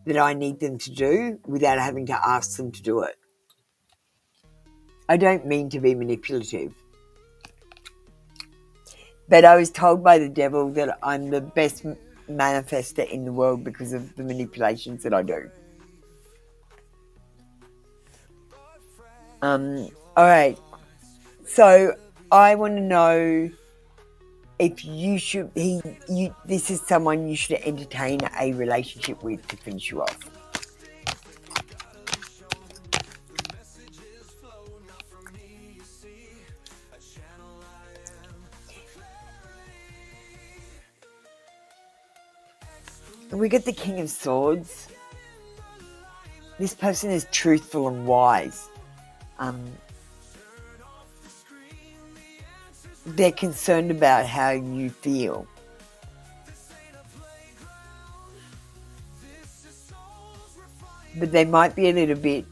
that I need them to do without having to ask them to do it. I don't mean to be manipulative. But I was told by the devil that I'm the best manifester in the world because of the manipulations that I do. All right. So I want to know if you should. This is someone you should entertain a relationship with to finish you off. We get the King of Swords. This person is truthful and wise. They're concerned about how you feel. But they might be a little bit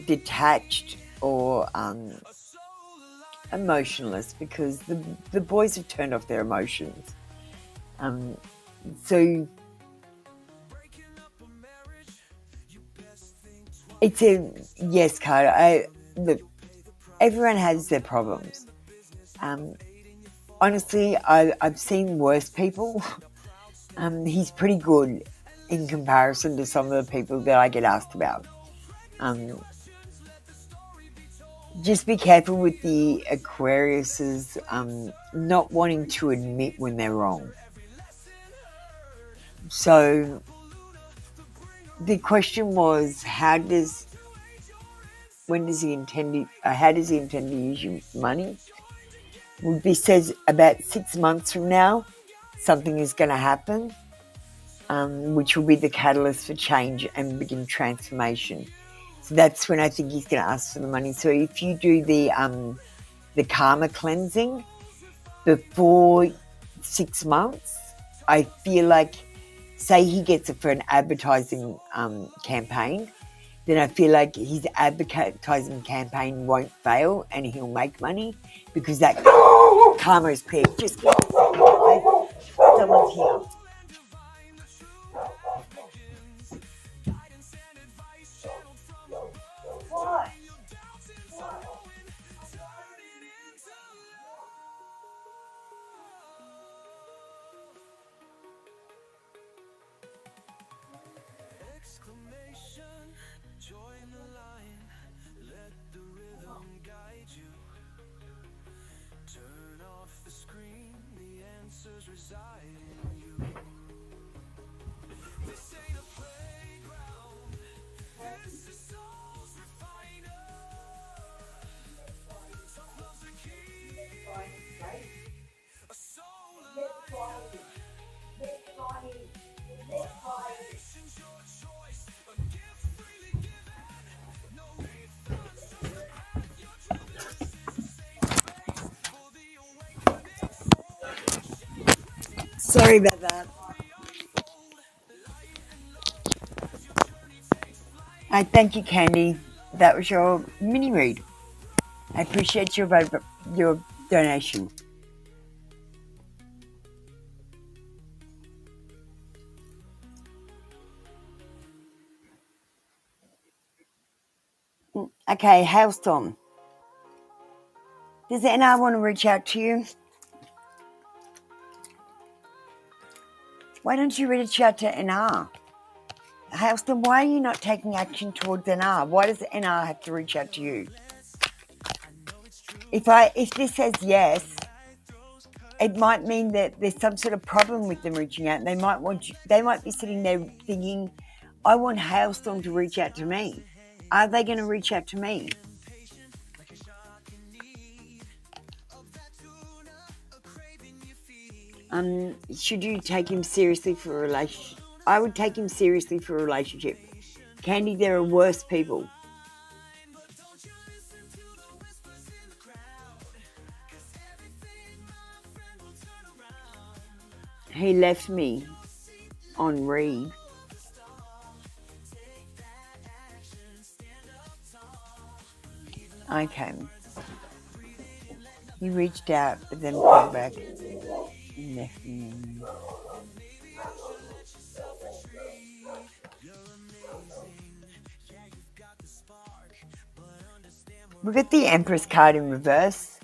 detached or emotionless because the boys have turned off their emotions. So it's a yes card. Look, everyone has their problems. Honestly, I've seen worse people. He's pretty good in comparison to some of the people that I get asked about. Just be careful with the Aquariuses not wanting to admit when they're wrong. So the question was, how does he intend to use your money? Well, this says about 6 months from now, something is going to happen, which will be the catalyst for change and begin transformation. So that's when I think he's going to ask for the money. So if you do the karma cleansing before 6 months, I feel like, say he gets it for an advertising campaign, then I feel like his advertising campaign won't fail and he'll make money because that karma is clear. Just someone's here. What? Join the line, let the rhythm guide you. Turn off the screen, the answers reside in you. This ain't a playground, this is soul's refiner. Tough love's the key, a soul alive. Salvation's your choice, a gift freely given. No refunds, just a path. Your truth, this is a safe space for the awakening soul. Share crazy Sorry about that. unfold. Light and love as your journey takes flight. I thank you, Candy. That was your mini read. I appreciate your donation. Okay, Hailstorm. Does NR want to reach out to you? Why don't you reach out to NR? Hailstorm, why are you not taking action towards NR? Why does NR have to reach out to you? If this says yes, it might mean that there's some sort of problem with them reaching out. They might be sitting there thinking, I want Hailstorm to reach out to me. Are they going to reach out to me? Should you take him seriously for a relationship? I would take him seriously for a relationship. Candy, there are worse people. He left me on read. Okay. He reached out, but then came back and left me. We've got the Empress card in reverse.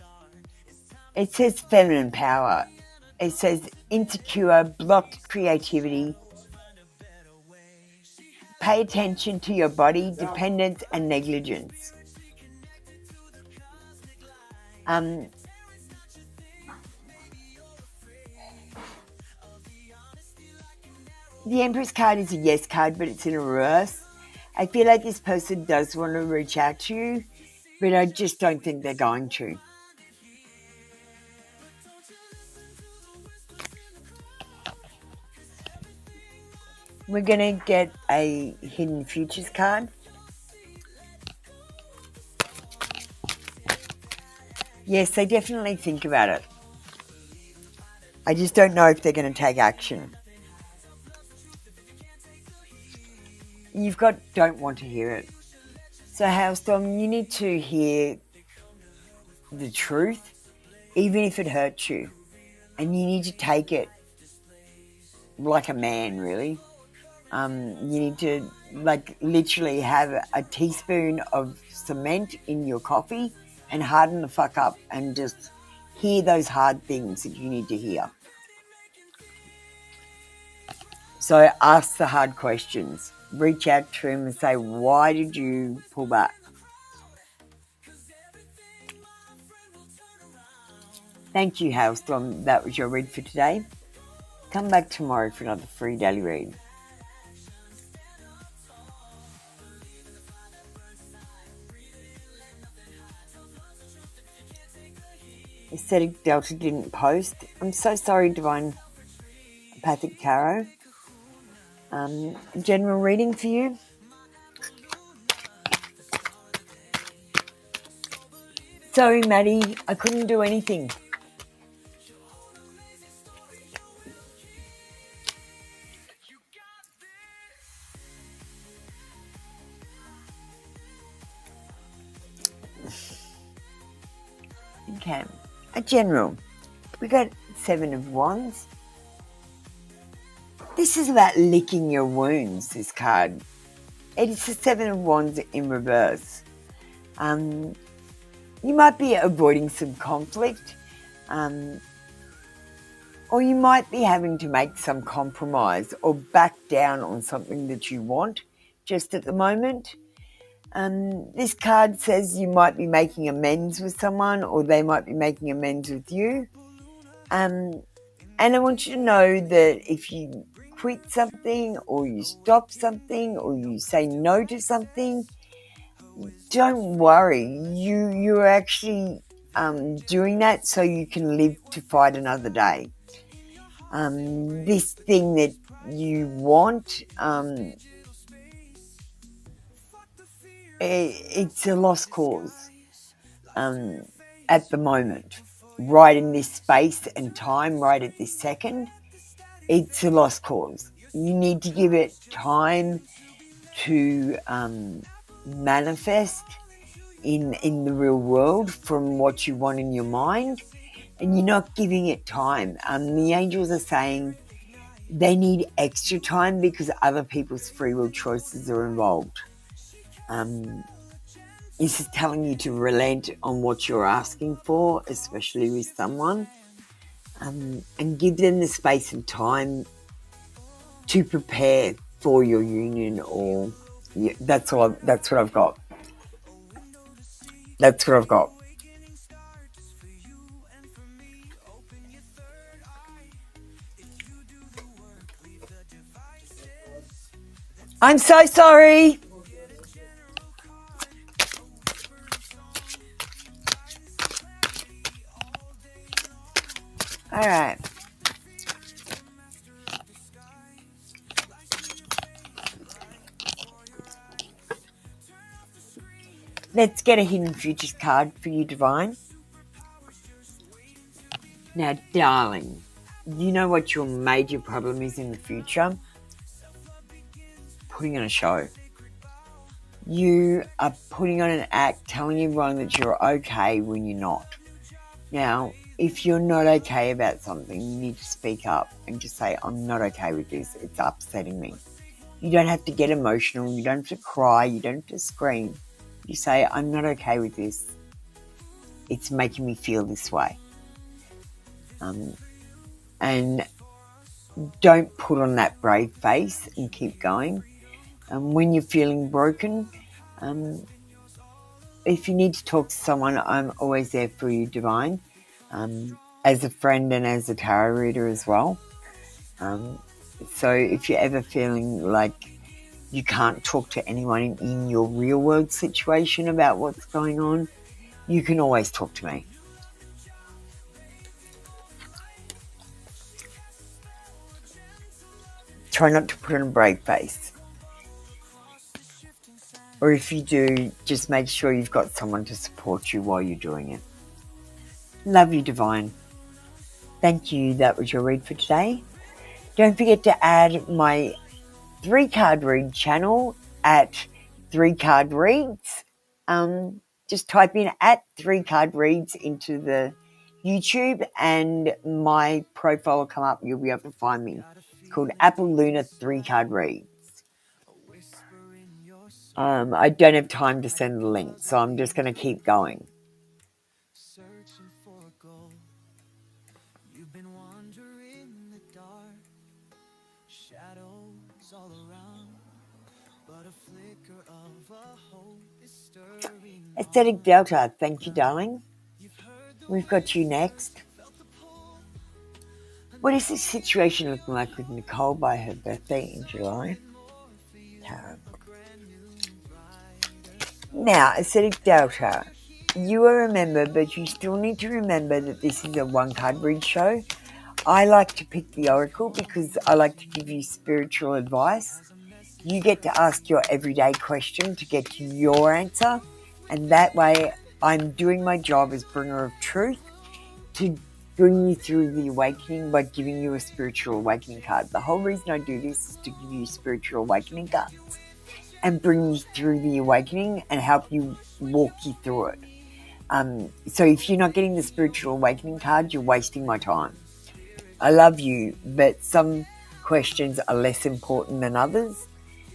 It says feminine power. It says insecure, blocked creativity. Pay attention to your body, dependence and negligence. The Empress card is a yes card, but it's in reverse. I feel like this person does want to reach out to you, but I just don't think they're going to. We're going to get a Hidden Futures card. Yes, they definitely think about it. I just don't know if they're going to take action. You've got don't want to hear it. So Hailstorm, you need to hear the truth, even if it hurts you. And you need to take it like a man, really. You need to, literally have a teaspoon of cement in your coffee and harden the fuck up and just hear those hard things that you need to hear. So ask the hard questions. Reach out to him and say, why did you pull back? Thank you, Hailstorm. That was your read for today. Come back tomorrow for another free daily read. Aesthetic Delta didn't post. I'm so sorry, Divine Apathic Tarot. General reading for you. Sorry, Maddie, I couldn't do anything. Okay, a general. We got 7 of Wands. This is about licking your wounds, this card. It is the 7 of Wands in reverse. You might be avoiding some conflict, or you might be having to make some compromise or back down on something that you want just at the moment. This card says you might be making amends with someone, or they might be making amends with you. And I want you to know that if you quit something, or you stop something, or you say no to something, don't worry. You're actually doing that so you can live to fight another day. This thing that you want, it's a lost cause at the moment. Right in this space and time, right at this second, it's a lost cause. You need to give it time to manifest in the real world from what you want in your mind, and you're not giving it time. The angels are saying they need extra time because other people's free will choices are involved. This is telling you to relent on what you're asking for, especially with someone, and give them the space and time to prepare for your union. Or that's what I've got. That's what I've got. I'm so sorry. All right. Let's get a hidden futures card for you, Divine. Now, darling, you know what your major problem is in the future? Putting on a show. You are putting on an act, telling everyone that you're okay when you're not. Now, if you're not okay about something, you need to speak up and just say, I'm not okay with this. It's upsetting me. You don't have to get emotional. You don't have to cry. You don't have to scream. You say, I'm not okay with this. It's making me feel this way. And don't put on that brave face and keep going. When you're feeling broken, if you need to talk to someone, I'm always there for you, Divine, as a friend and as a tarot reader as well. So if you're ever feeling like you can't talk to anyone in your real world situation about what's going on, you can always talk to me. Try not to put on a brave face. Or if you do, just make sure you've got someone to support you while you're doing it. Love you, Divine. Thank you. That was your read for today. Don't forget to add my 3-card read channel at 3-card reads. Just type in at 3-card reads into the YouTube and my profile will come up. You'll be able to find me. It's called Apple Luna 3-card reads. I don't have time to send the link, so I'm just going to keep going. Aesthetic Delta, thank you, darling. We've got you next. What is this situation looking like with Nicole by her birthday in July? Tarot. Now, Aesthetic Delta, you are a member, but you still need to remember that this is a 1-card read show. I like to pick the oracle because I like to give you spiritual advice. You get to ask your everyday question to get to your answer, and that way I'm doing my job as bringer of truth to bring you through the awakening by giving you a spiritual awakening card. The whole reason I do this is to give you spiritual awakening cards and bring you through the awakening and help you walk you through it. So if you're not getting the spiritual awakening card, you're wasting my time. I love you, but some questions are less important than others.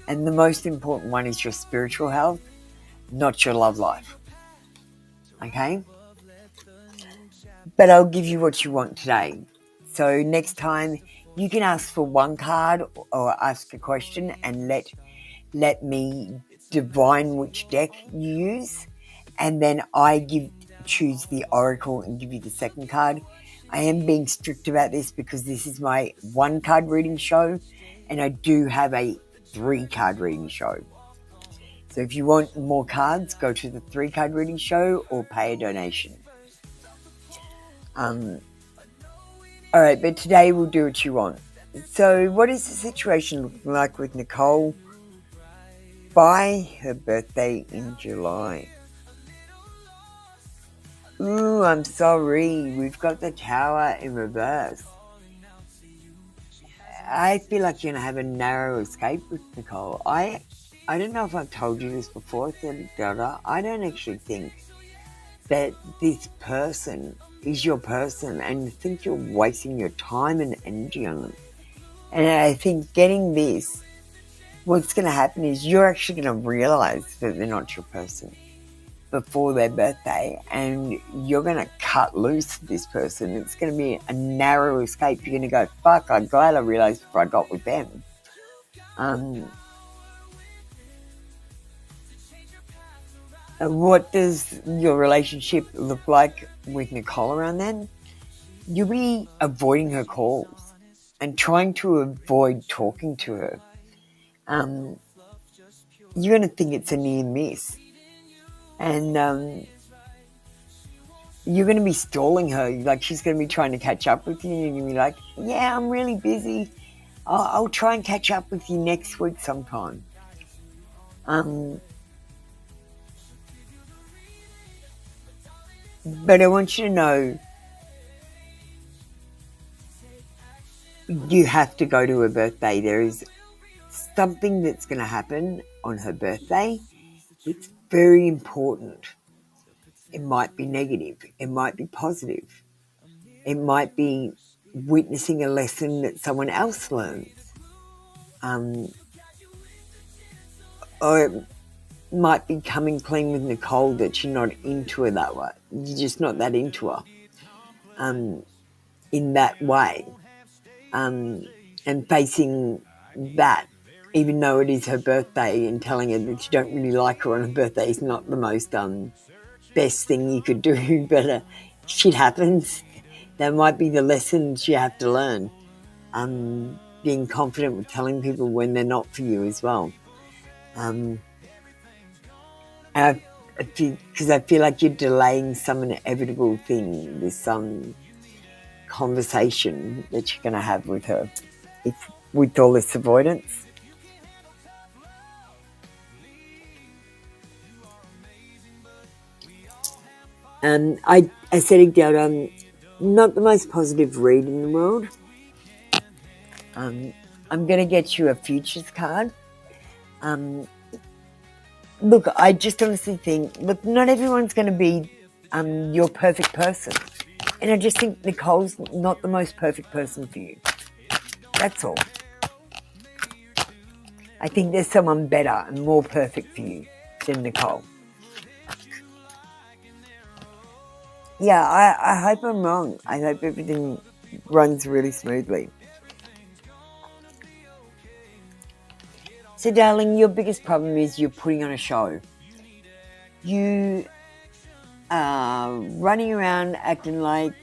And the most important one is your spiritual health, not your love life. Okay? But I'll give you what you want today. So next time you can ask for 1 card or ask a question and let me divine which deck you use, and then I choose the oracle and give you the second card. I am being strict about this because this is my 1 card reading show, and I do have a 3 card reading show. So if you want more cards, go to the 3 card reading show or pay a donation. Alright, but today we'll do what you want. So what is the situation looking like with Nicole by her birthday in July? Ooh, I'm sorry. We've got the Tower in reverse. I feel like you're going to have a narrow escape with Nicole. I don't know if I've told you this before, Delta. I don't actually think that this person is your person, and I think you're wasting your time and energy on them. And I think getting this, what's going to happen is you're actually going to realise that they're not your person before their birthday, and you're going to cut loose this person. It's going to be a narrow escape. You're going to go, fuck, I'm glad I realised before I got with them. What does your relationship look like with Nicole around then? You'll be avoiding her calls and trying to avoid talking to her. You're going to think it's a near miss. And you're going to be stalling her. Like, she's going to be trying to catch up with you, and you'll be like, yeah, I'm really busy. I'll try and catch up with you next week sometime. But I want you to know you have to go to her birthday. There is something that's going to happen on her birthday. It's very important. It might be negative. It might be positive. It might be witnessing a lesson that someone else learns. Or it might be coming clean with Nicole that you're not into her that way. You're just not that into her in that way. And facing that, even though it is her birthday, and telling her that you don't really like her on her birthday is not the most best thing you could do, but shit happens. That might be the lessons you have to learn. Being confident with telling people when they're not for you as well. Because I feel like you're delaying some inevitable thing, this conversation that you're going to have with her, with all this avoidance. I said it down, not the most positive read in the world. I'm going to get you a futures card. Look, I just honestly think, look, not everyone's going to be your perfect person. And I just think Nicole's not the most perfect person for you. That's all. I think there's someone better and more perfect for you than Nicole. Yeah, I hope I'm wrong. I hope everything runs really smoothly. So, darling, your biggest problem is you're putting on a show. You are running around acting like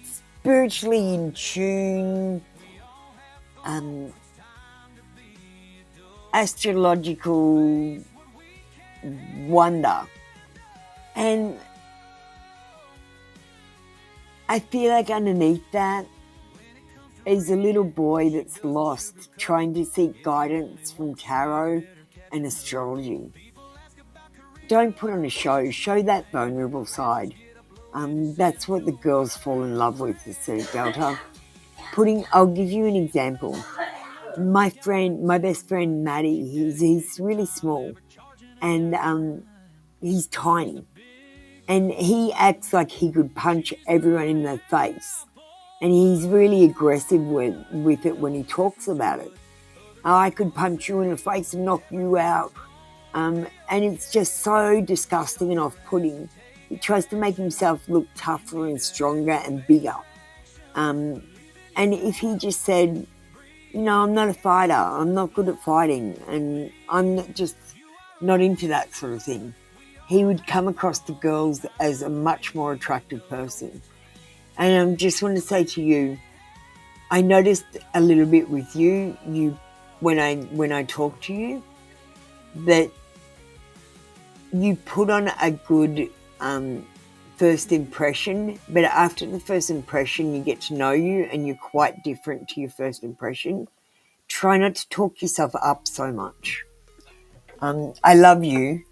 spiritually in tune, astrological wonder. And I feel like underneath that is a little boy that's lost, trying to seek guidance from tarot and astrology. Don't put on a show. Show that vulnerable side. That's what the girls fall in love with, said Delta. I'll give you an example. My best friend Maddie, he's really small, and he's tiny, and he acts like he could punch everyone in the face. And he's really aggressive with it when he talks about it. I could punch you in the face and knock you out. And it's just so disgusting and off-putting. He tries to make himself look tougher and stronger and bigger. And if he just said, I'm not a fighter. I'm not good at fighting, and I'm just not into that sort of thing. He would come across to girls as a much more attractive person. And I just want to say to you, I noticed a little bit with you, when I talk to you, that you put on a good first impression, but after the first impression you get to know you and you're quite different to your first impression. Try not to talk yourself up so much. I love you.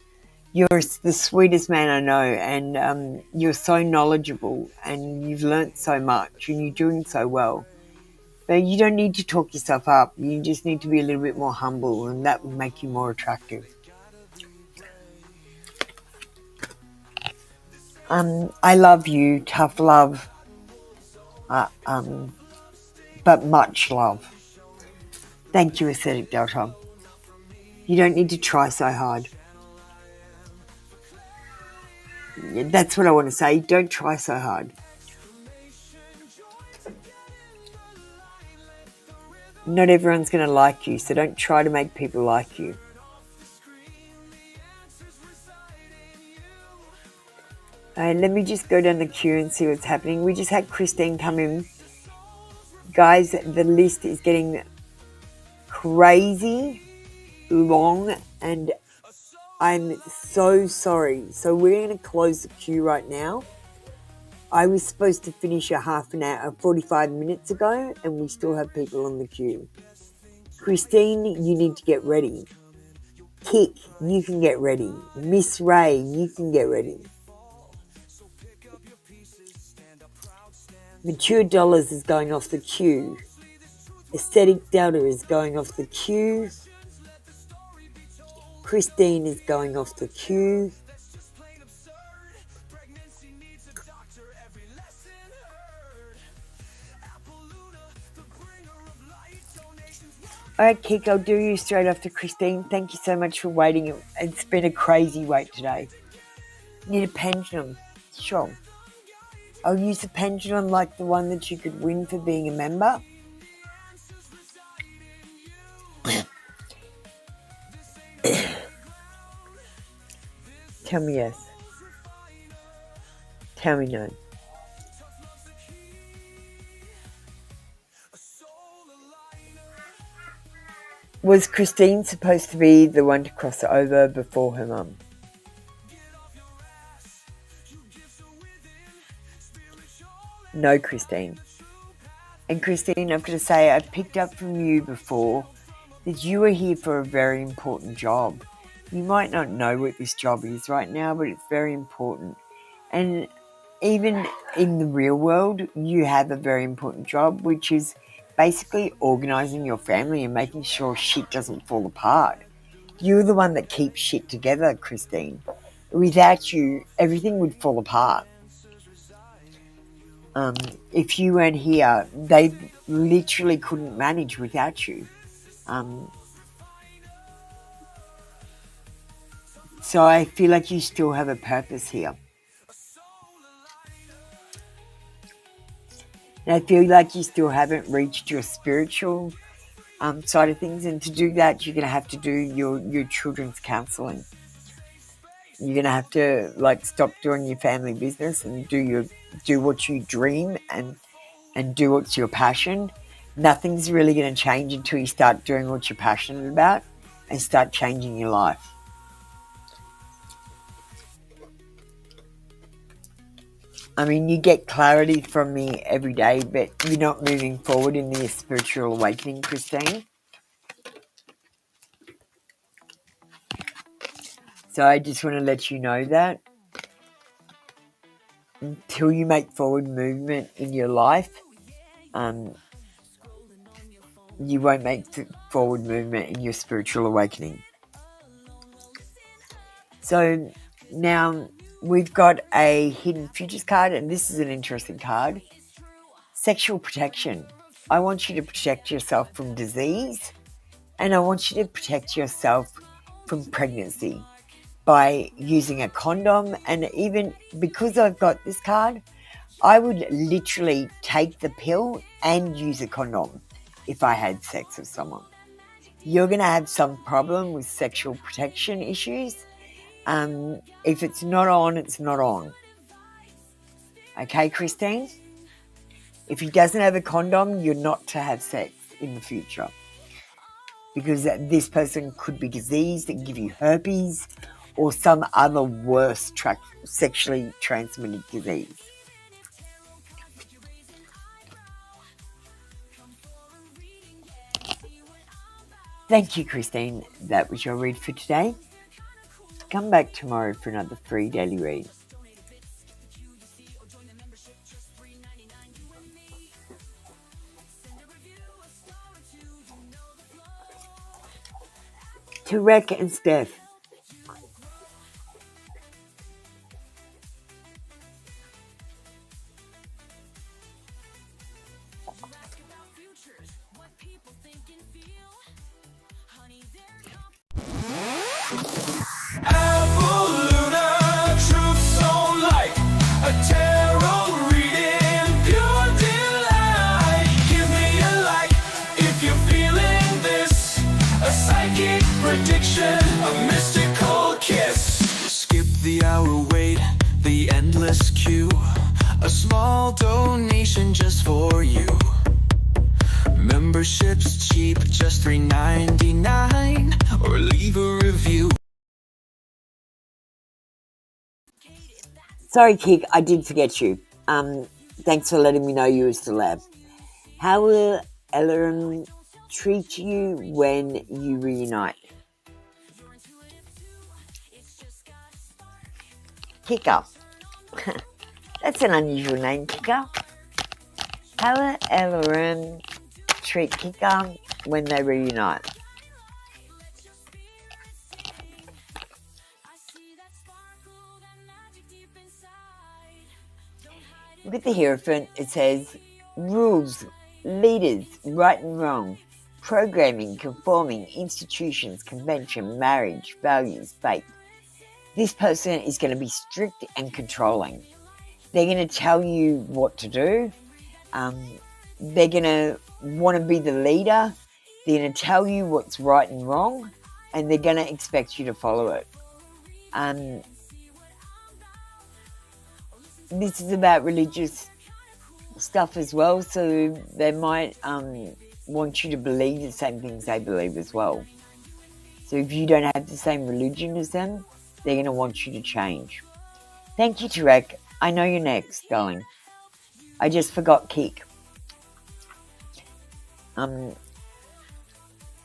You're the sweetest man I know, and you're so knowledgeable, and you've learnt so much, and you're doing so well. But you don't need to talk yourself up. You just need to be a little bit more humble, and that will make you more attractive. I love you, tough love, but much love. Thank you, Aesthetic Delta. You don't need to try so hard. That's what I want to say. Don't try so hard. Not everyone's going to like you, so don't try to make people like you. Let me just go down the queue and see what's happening. We just had Christine come in. Guys, the list is getting crazy long, and I'm so sorry. So we're going to close the queue right now. I was supposed to finish a half an hour, 45 minutes ago, and we still have people on the queue. Christine, you need to get ready. Kick, you can get ready. Miss Ray, you can get ready. Mature Dollars is going off the queue. Aesthetic Delta is going off the queue. Christine is going off the queue. Alright, Kick, I'll do you straight after Christine. Thank you so much for waiting. It's been a crazy wait today. Need a pendulum. Sure. I'll use a pendulum like the one that you could win for being a member. Tell me yes. Tell me no. Was Christine supposed to be the one to cross over before her mum? No, Christine. And Christine, I've got to say, I picked up from you before that you are here for a very important job. You might not know what this job is right now, but it's very important. And even in the real world, you have a very important job, which is basically organising your family and making sure shit doesn't fall apart. You're the one that keeps shit together, Christine. Without you, everything would fall apart. If you weren't here, they literally couldn't manage without you. So I feel like you still have a purpose here. And I feel like you still haven't reached your spiritual side of things. And to do that, you're going to have to do your children's counselling. You're going to have to stop doing your family business and do what you dream and do what's your passion. Nothing's really going to change until you start doing what you're passionate about and start changing your life. I mean, you get clarity from me every day, but you're not moving forward in the spiritual awakening, Christine. So I just want to let you know that until you make forward movement in your life, you won't make forward movement in your spiritual awakening. So now we've got a hidden futures card, and this is an interesting card. Sexual protection. I want you to protect yourself from disease, and I want you to protect yourself from pregnancy by using a condom. And even because I've got this card, I would literally take the pill and use a condom if I had sex with someone. You're going to have some problem with sexual protection issues. If it's not on, it's not on. Okay, Christine? If he doesn't have a condom, you're not to have sex in the future. Because this person could be diseased and give you herpes or some other worse sexually transmitted disease. Thank you, Christine. That was your read for today. Come back tomorrow for another free daily read. Tarek and Steph. Apoluna, truth so light, a tarot reading, pure delight. Give me a like if you're feeling this, a psychic prediction, a mystical kiss. Skip the hour wait, the endless queue, a small donation just for you. Membership's cheap, just $3.99, or leave a review. Sorry, Kik, I did forget you. Thanks for letting me know you were still there. How will Ellen treat you when you reunite? Kicker. That's an unusual name, Kicker. How will Ellen treat Kicker when they reunite? Look at the Hierophant. It says, rules, leaders, right and wrong, programming, conforming, institutions, convention, marriage, values, faith. This person is going to be strict and controlling. They're going to tell you what to do. They're going to want to be the leader. They're going to tell you what's right and wrong, and they're going to expect you to follow it. This is about religious stuff as well, so they might want you to believe the same things they believe as well. So if you don't have the same religion as them, they're going to want you to change. Thank you, Tarek. I know you're next, darling. I just forgot Kik.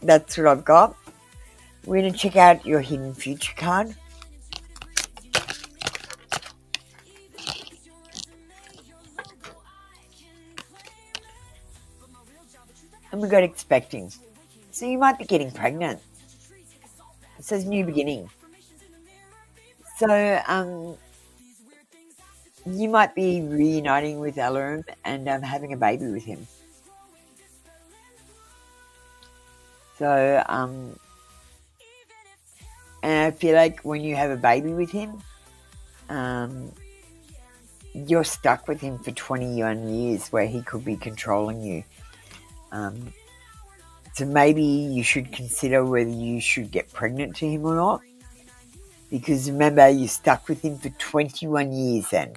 That's what I've got. We're going to check out your Hidden Future card. And we got expecting. So you might be getting pregnant. It says new beginning. So you might be reuniting with Alarum and having a baby with him. So and I feel like when you have a baby with him, you're stuck with him for 21 years where he could be controlling you. So maybe you should consider whether you should get pregnant to him or not. Because remember, you're stuck with him for 21 years then.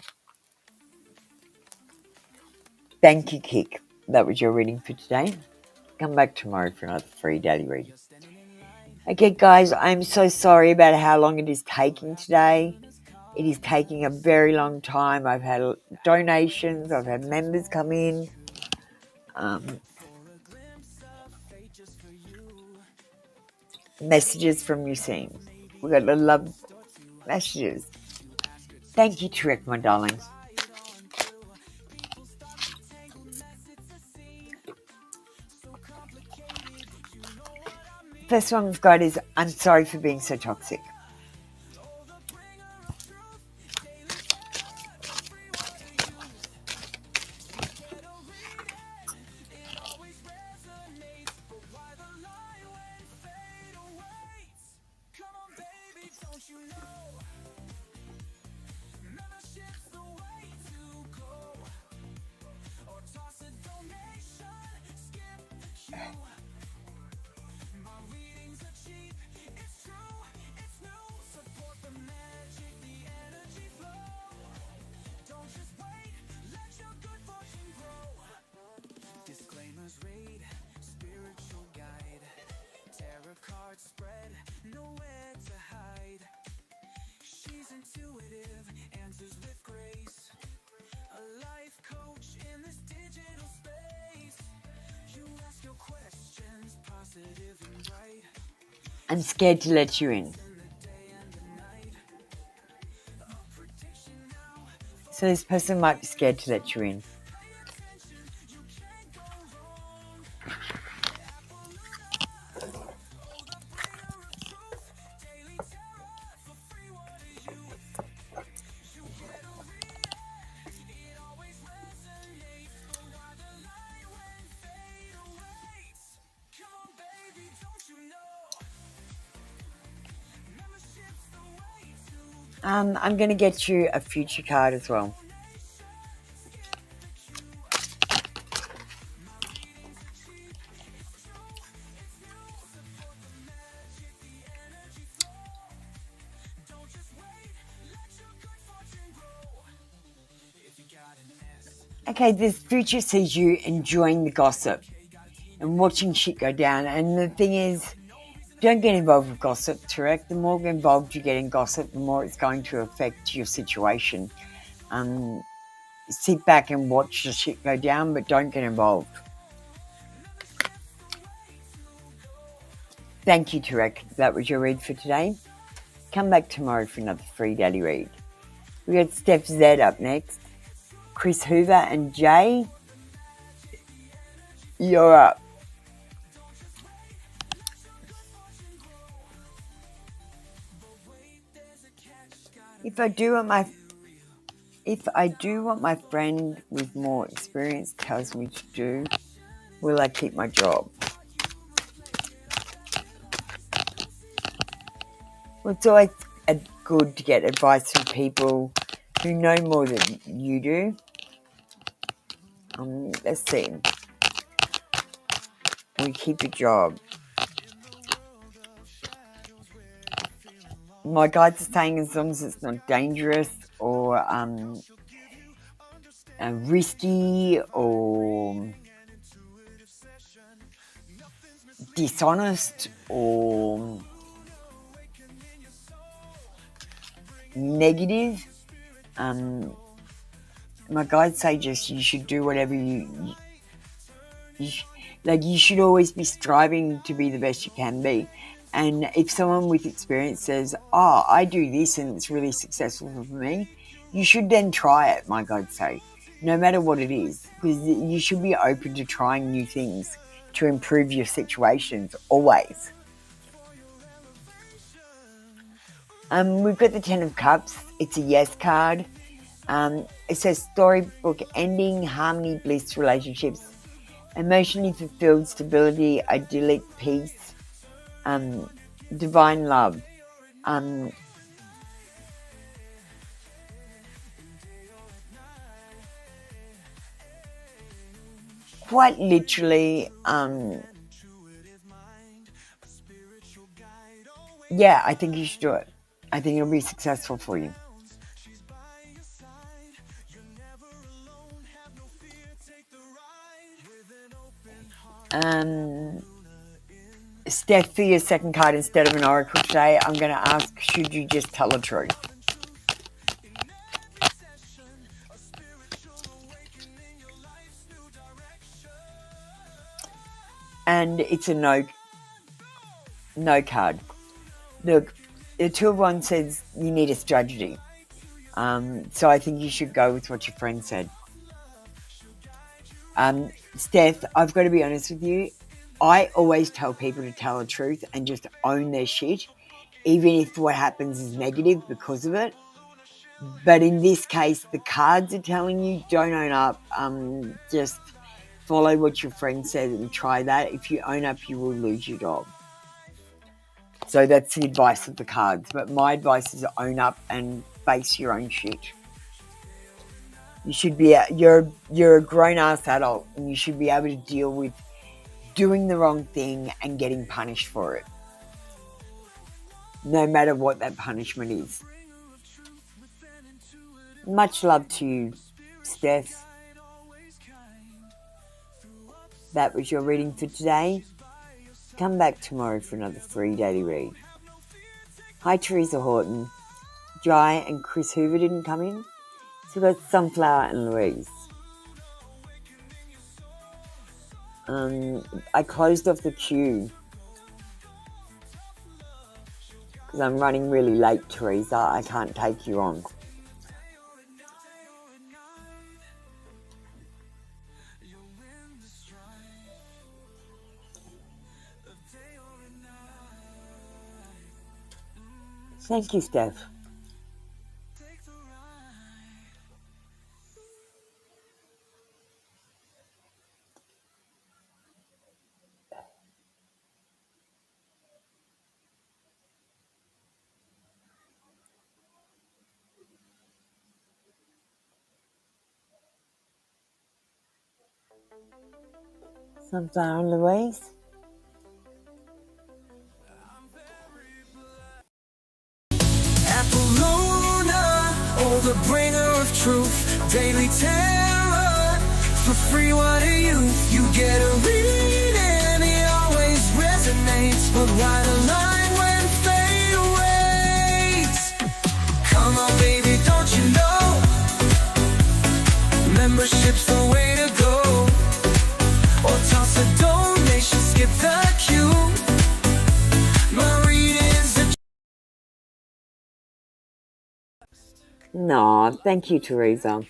Thank you, Kik. That was your reading for today. Come back tomorrow for another free daily read. Okay, guys, I'm so sorry about how long it is taking today. It is taking a very long time. I've had donations. I've had members come in. Messages from you seen. We got a lot of messages. Thank you, Tarek, my darling. First one we've got is, I'm sorry for being so toxic. I'm scared to let you in. So this person might be scared to let you in. I'm going to get you a future card as well. Okay, this future sees you enjoying the gossip and watching shit go down. And the thing is, don't get involved with gossip, Tarek. The more involved you get in gossip, the more it's going to affect your situation. Sit back and watch the shit go down, but don't get involved. Thank you, Tarek. That was your read for today. Come back tomorrow for another free daily read. We got Steph Z up next. Chris Hoover and Jay, you're up. If I do what my friend with more experience tells me to do, will I keep my job? Well, it's always good to get advice from people who know more than you do. Let's see. Will you keep your job? My guides are saying as long as it's not dangerous or risky or dishonest or negative. My guides say just you should do whatever you should always be striving to be the best you can be. And if someone with experience says, oh, I do this and it's really successful for me, you should then try it, my guides say, no matter what it is, because you should be open to trying new things to improve your situations always. We've got the 10 of Cups. It's a yes card. It says storybook ending, harmony, bliss, relationships, emotionally fulfilled, stability, idyllic, peace, divine love. Quite literally, yeah, I think you should do it. I think it'll be successful for you. Steph, for your second card instead of an oracle today, I'm going to ask, should you just tell the truth? And it's a no card. Look, the Two of Wands says you need a strategy. So I think you should go with what your friend said. Steph, I've got to be honest with you. I always tell people to tell the truth and just own their shit, even if what happens is negative because of it. But in this case, the cards are telling you don't own up. Just follow what your friend said and try that. If you own up, you will lose your job. So that's the advice of the cards. But my advice is own up and face your own shit. You should be you're a grown-ass adult and you should be able to deal with doing the wrong thing and getting punished for it. No matter what that punishment is. Much love to you, Steph. That was your reading for today. Come back tomorrow for another free daily read. Hi, Teresa Horton. Jai and Chris Hoover didn't come in. So we've got Sunflower and Louise. I closed off the queue. because I'm running really late, Teresa. I can't take you on. Thank you, Steph. Sunflower Louise. Luna, oh the bringer of truth, daily terror, for free what are you? You get a reading, he always resonates, but why the line when fate awaits? Come on baby, don't you know, membership's the way to go, or toss a donation, skip the queue. No, thank you, Teresa.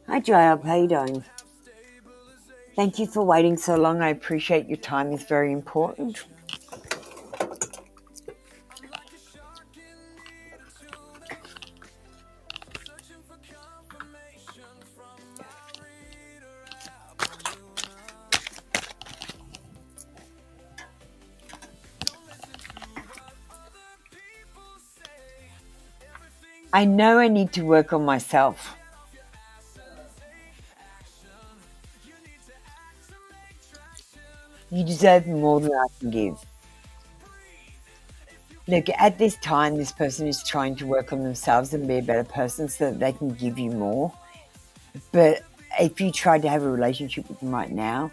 Hi, Joab. How you doing? Thank you for waiting so long. I appreciate your time. It's very important. I know I need to work on myself. You deserve more than I can give. Look, at this time, this person is trying to work on themselves and be a better person so that they can give you more. But if you tried to have a relationship with them right now,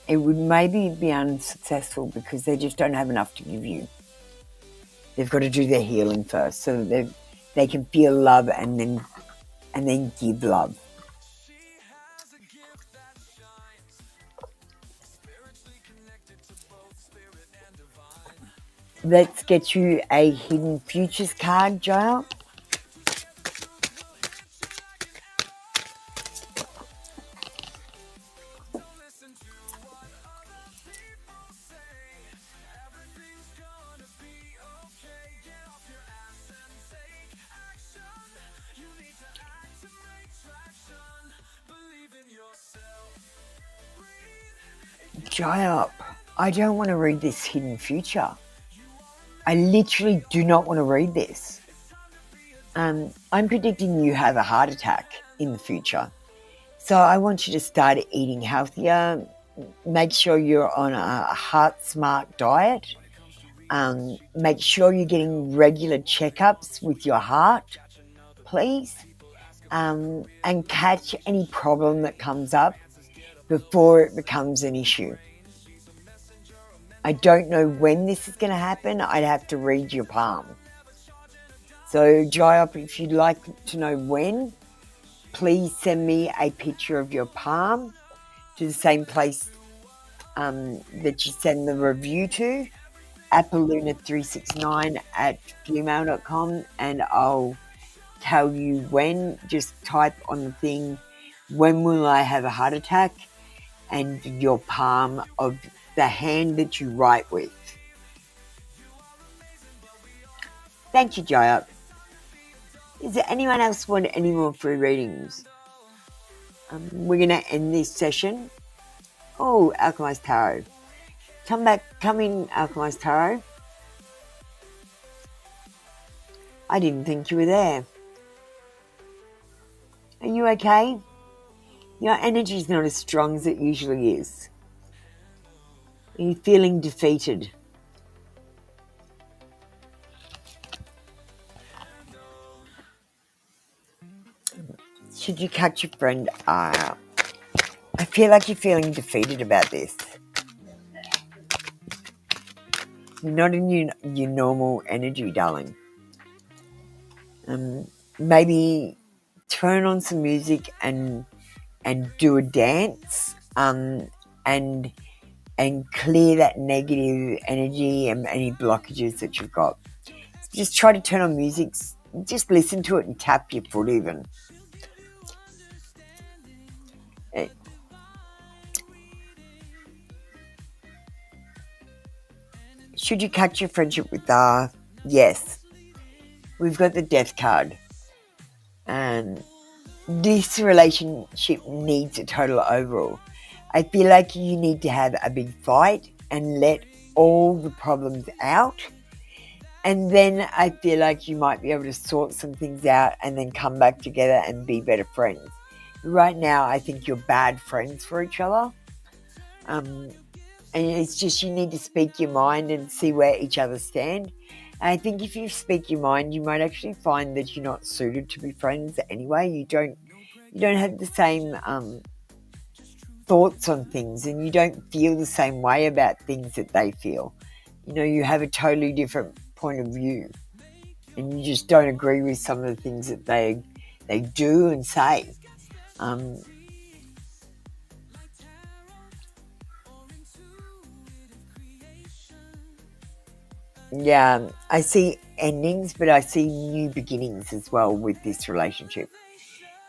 it would maybe be unsuccessful because they just don't have enough to give you. They've got to do their healing first so that they can feel love and then give love. Let's get you a Hidden Futures card, Jael. Dry up. I don't want to read this hidden future. I literally do not want to read this. I'm predicting you have a heart attack in the future. So I want you to start eating healthier. Make sure you're on a heart smart diet. Make sure you're getting regular checkups with your heart, please. And catch any problem that comes up before it becomes an issue. I don't know when this is going to happen. I'd have to read your palm. So, Jayop, if you'd like to know when, please send me a picture of your palm to the same place that you send the review to, appaluna369@gmail.com, and I'll tell you when. Just type on the thing, when will I have a heart attack, and your palm of the hand that you write with. Thank you, Jayop. Is there anyone else want any more free readings? We're going to end this session. Oh, Alchemized Tarot. Come in, Alchemized Tarot. I didn't think you were there. Are you okay? Your energy is not as strong as it usually is. Are you feeling defeated? Should you catch your friend? I feel like you're feeling defeated about this. You're not in your normal energy, darling. Maybe turn on some music and do a dance and and clear that negative energy and any blockages that you've got. Just try to turn on music, just listen to it and tap your foot even. Should you cut your friendship with yes. We've got the death card. This relationship needs a total overhaul. I feel like you need to have a big fight and let all the problems out. And then I feel like you might be able to sort some things out and then come back together and be better friends. Right now, I think you're bad friends for each other. And it's just you need to speak your mind and see where each other stand. And I think if you speak your mind, you might actually find that you're not suited to be friends anyway. You don't have the same thoughts on things, and you don't feel the same way about things that they feel. You have a totally different point of view, and you just don't agree with some of the things that they do and say. Yeah, I see endings, but I see new beginnings as well with this relationship.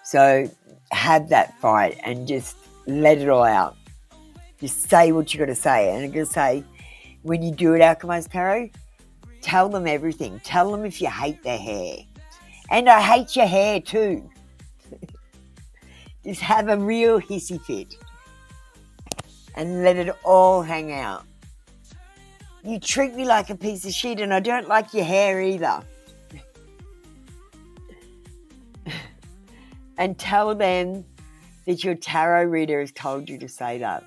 So have that fight and just let it all out. Just say what you got to say. And I'm going to say, when you do it, Alchemized Tarot, tell them everything. Tell them if you hate their hair. And I hate your hair too. Just have a real hissy fit and let it all hang out. You treat me like a piece of shit and I don't like your hair either. And tell them that your tarot reader has told you to say that.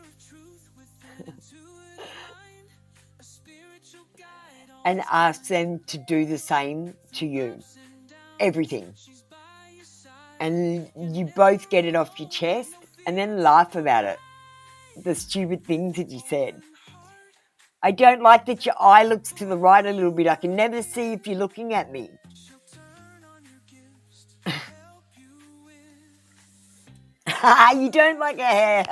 And ask them to do the same to you. Everything. And you both get it off your chest and then laugh about it. The stupid things that you said. I don't like that your eye looks to the right a little bit. I can never see if you're looking at me. You don't like your hair.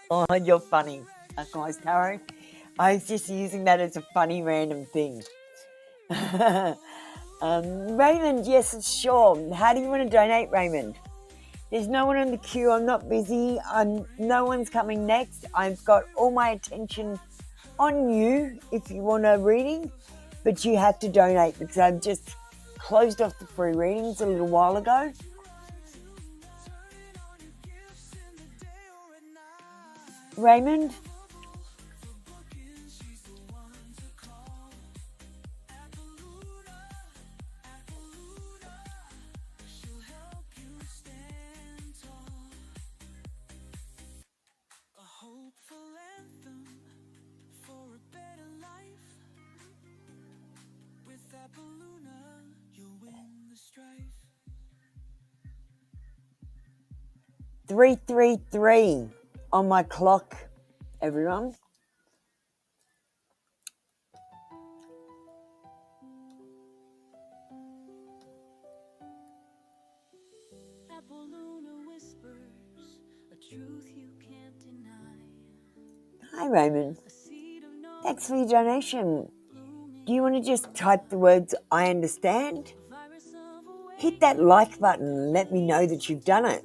Oh, you're funny, Alchemized Tarot. I was just using that as a funny random thing. Raymond, yes, sure. How do you want to donate, Raymond? There's no one on the queue. I'm not busy. No one's coming next. I've got all my attention on you if you want a reading, but you have to donate because I've just closed off the free readings a little while ago. Raymond? strife. 333 on my clock, everyone. Hi, Raymond. Thanks for your donation. Do you want to just type the words, I understand? Hit that like button and let me know that you've done it.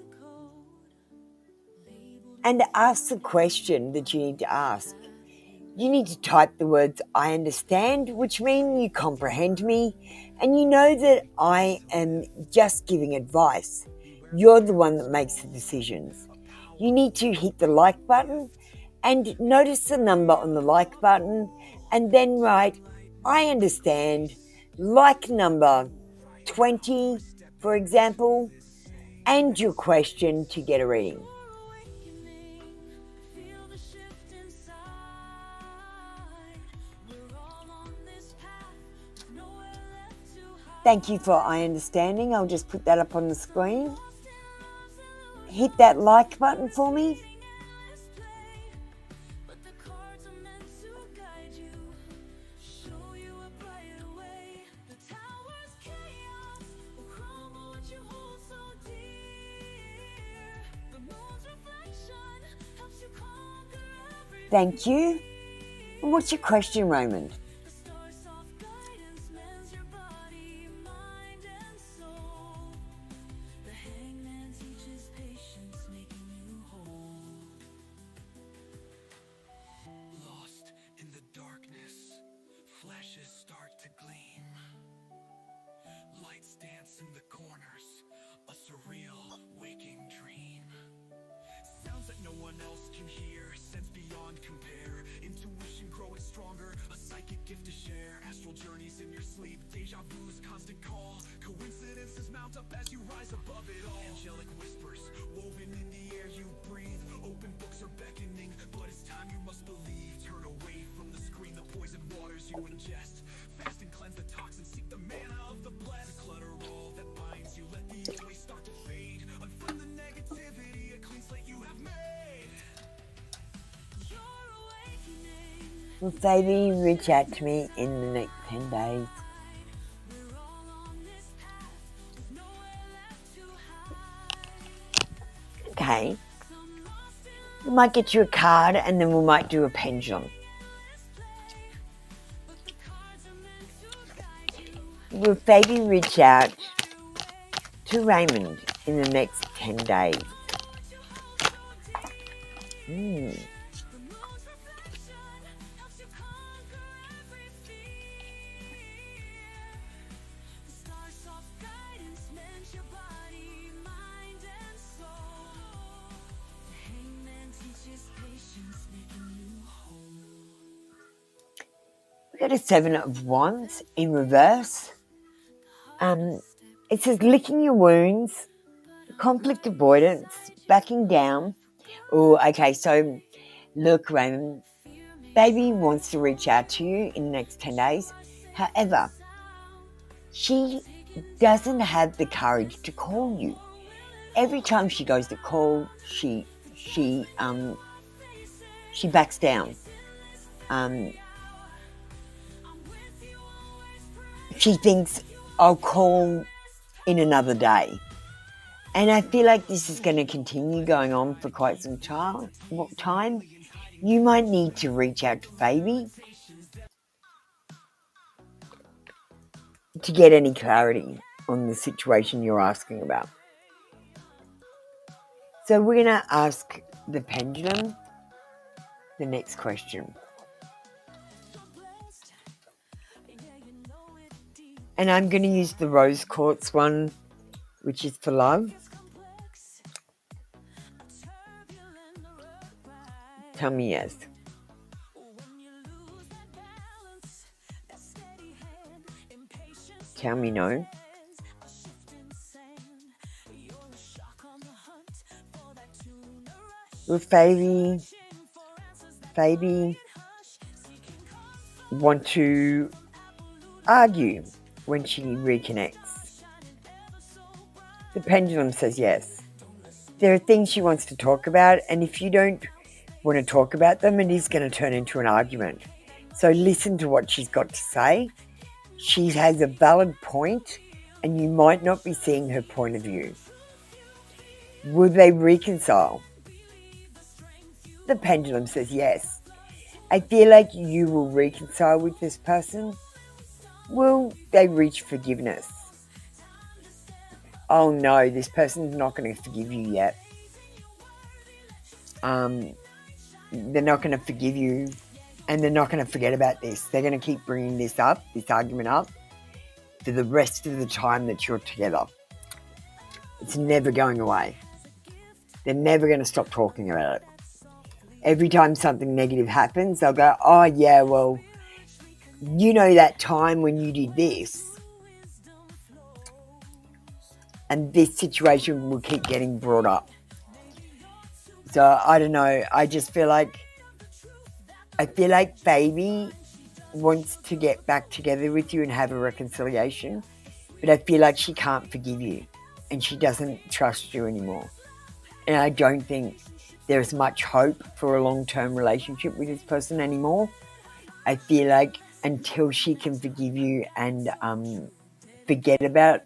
And ask the question that you need to ask. You need to type the words, I understand, which mean you comprehend me, and you know that I am just giving advice. You're the one that makes the decisions. You need to hit the like button and notice the number on the like button and then write, I understand, like number 20, for example, and your question to get a reading. Thank you for I understanding. I'll just put that up on the screen. Hit that like button for me. Thank you. And what's your question, Raymond? Lost in the darkness, flashes start to gleam. Lights dance in the corners, a surreal waking dream. Sounds that no one else can hear, sense beyond compare. Intuition growing stronger, a psychic gift to share. Astral journeys in your sleep, deja vu's constant call. Coincidences mount up as you rise above it all. Angelic whispers, woven in the air you breathe. Open books are beckoning, but it's time you must believe. Turn away from the screen, the poison waters you ingest. Fast and cleanse the toxins, seek the manna of the blessed. Clutter all that binds you, let the noise start to fade. Unfriend the negativity, a clean slate you have made. Will Phoebe reach out to me in the next 10 days? Okay. We might get you a card and then we might do a pendulum. Will Phoebe reach out to Raymond in the next 10 days? We got a 7 of Wands in reverse. It says licking your wounds, conflict avoidance, backing down. Oh, okay, so look, Raymond, Baby wants to reach out to you in the next 10 days. However, she doesn't have the courage to call you. Every time she goes to call, she backs down. She thinks, I'll call in another day. And I feel like this is going to continue going on for quite some time. You might need to reach out to Phoebe to get any clarity on the situation you're asking about. So we're going to ask the pendulum the next question. And I'm going to use the rose quartz one, which is for love. Tell me yes. Tell me no. Will Phoebe want to argue when she reconnects? The pendulum says yes. There are things she wants to talk about, and if you don't want to talk about them, it is going to turn into an argument. So listen to what she's got to say. She has a valid point, and you might not be seeing her point of view. Will they reconcile? The pendulum says yes. I feel like you will reconcile with this person. Will they reach forgiveness? Oh no, this person's not going to forgive you yet. They're not going to forgive you, and they're not going to forget about this. They're going to keep bringing this argument up, for the rest of the time that you're together. It's never going away. They're never going to stop talking about it. Every time something negative happens, they'll go, oh yeah, well, you know that time when you did this. And this situation will keep getting brought up. So I don't know. I feel like Baby wants to get back together with you and have a reconciliation, but I feel like she can't forgive you and she doesn't trust you anymore. And I don't think there's much hope for a long-term relationship with this person anymore. I feel like until she can forgive you and forget about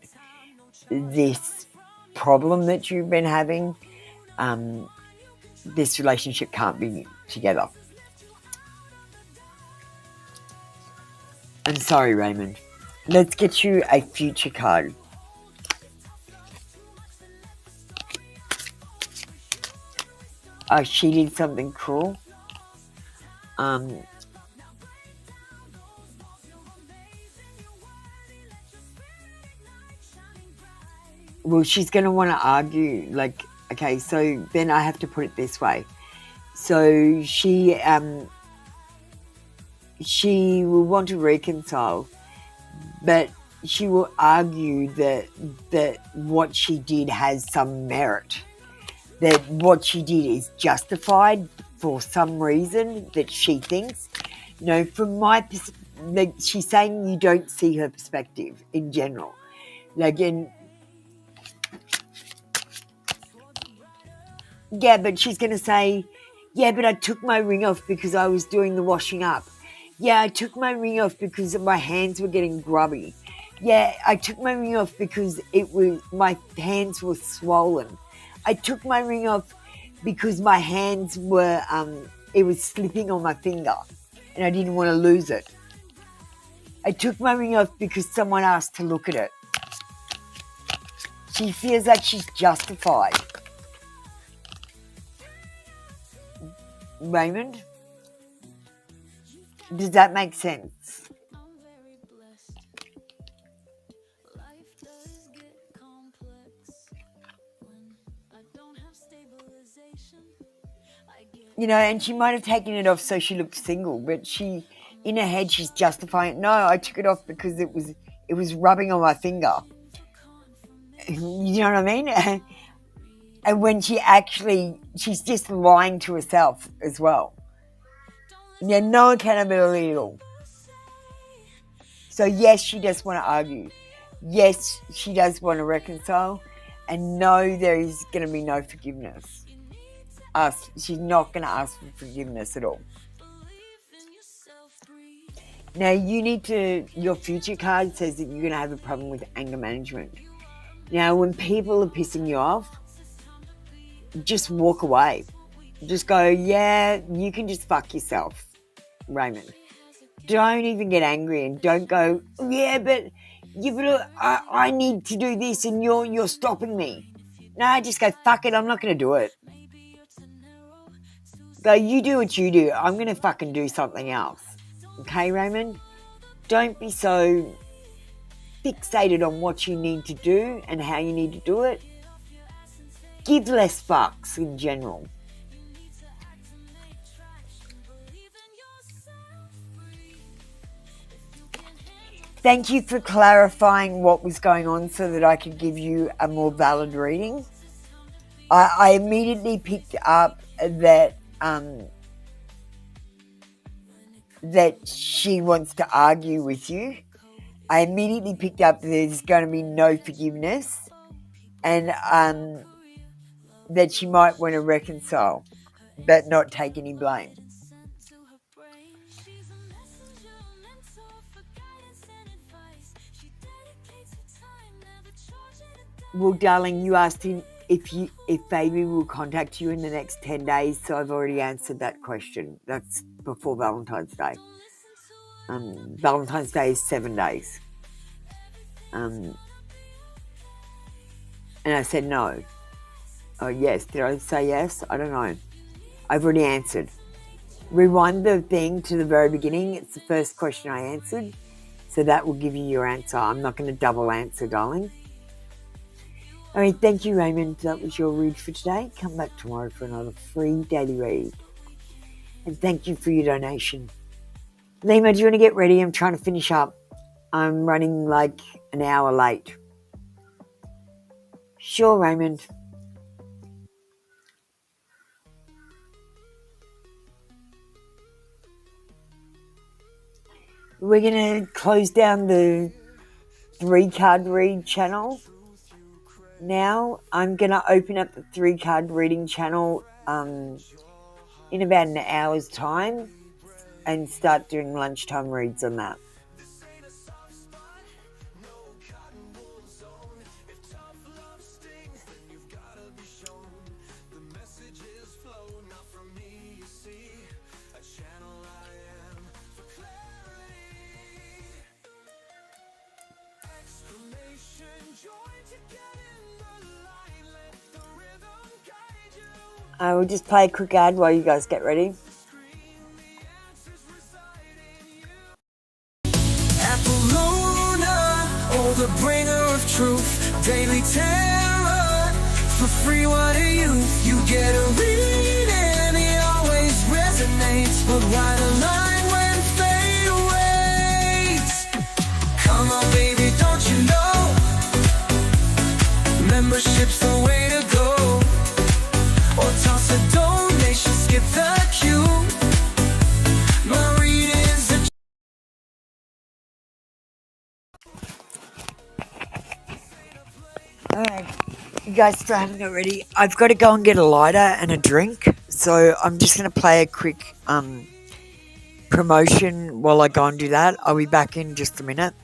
this problem that you've been having, this relationship can't be together. I'm sorry, Raymond. Let's get you a future card. Oh, she did something cool. Well, she's going to want to argue, like, okay, so then I have to put it this way. So she will want to reconcile, but she will argue that what she did has some merit, that what she did is justified for some reason that she thinks. You know, from my perspective, like, she's saying you don't see her perspective in general. Like, yeah, but she's going to say, yeah, but I took my ring off because I was doing the washing up. Yeah, I took my ring off because my hands were getting grubby. Yeah, I took my ring off because my hands were swollen. I took my ring off because my hands were, it was slipping on my finger and I didn't want to lose it. I took my ring off because someone asked to look at it. She feels like she's justified. Raymond, does that make sense? You know, and she might have taken it off so she looked single, but in her head, she's justifying it. No, I took it off because it was rubbing on my finger. You know what I mean? And when she's just lying to herself as well. Yeah, no accountability at all. So yes, she does want to argue. Yes, she does want to reconcile. And no, there is going to be no forgiveness. She's not going to ask for forgiveness at all. Now, your future card says that you're going to have a problem with anger management. Now, when people are pissing you off, just walk away. Just go, yeah, you can just fuck yourself, Raymond. Don't even get angry and don't go, yeah, but I need to do this and you're stopping me. No, just go, fuck it, I'm not going to do it. Go, you do what you do. I'm going to fucking do something else. Okay, Raymond? Don't be so fixated on what you need to do and how you need to do it. Give less fucks in general. Thank you for clarifying what was going on so that I could give you a more valid reading. I immediately picked up that that she wants to argue with you. I immediately picked up that there's going to be no forgiveness and that she might want to reconcile but not take any blame. Well, darling, you asked him if baby will contact you in the next 10 days, so I've already answered that question. That's before Valentine's Day. Valentine's Day is 7 days. And I said no. Oh, yes. Did I say yes? I don't know. I've already answered. Rewind the thing to the very beginning. It's the first question I answered. So that will give you your answer. I'm not going to double answer, darling. All right, thank you, Raymond. That was your read for today. Come back tomorrow for another free daily read. And thank you for your donation. Lima, do you want to get ready? I'm trying to finish up. I'm running like an hour late. Sure, Raymond. We're going to close down the 3-card read channel. Now I'm going to open up the 3-card reading channel in about an hour's time and start doing lunchtime reads on that. I will just play a quick ad while you guys get ready. The bringer of truth, daily terror. For free, what are you? You get a reading, it always resonates. But why the line when fate awaits? Come on, baby, don't you know? Membership's the way to go. Or toss a donation, skip the queue. My reading's a Alright, you guys still haven't got ready. I've got to go and get a lighter and a drink, so I'm just going to play a quick promotion while I go and do that. I'll be back in just a minute.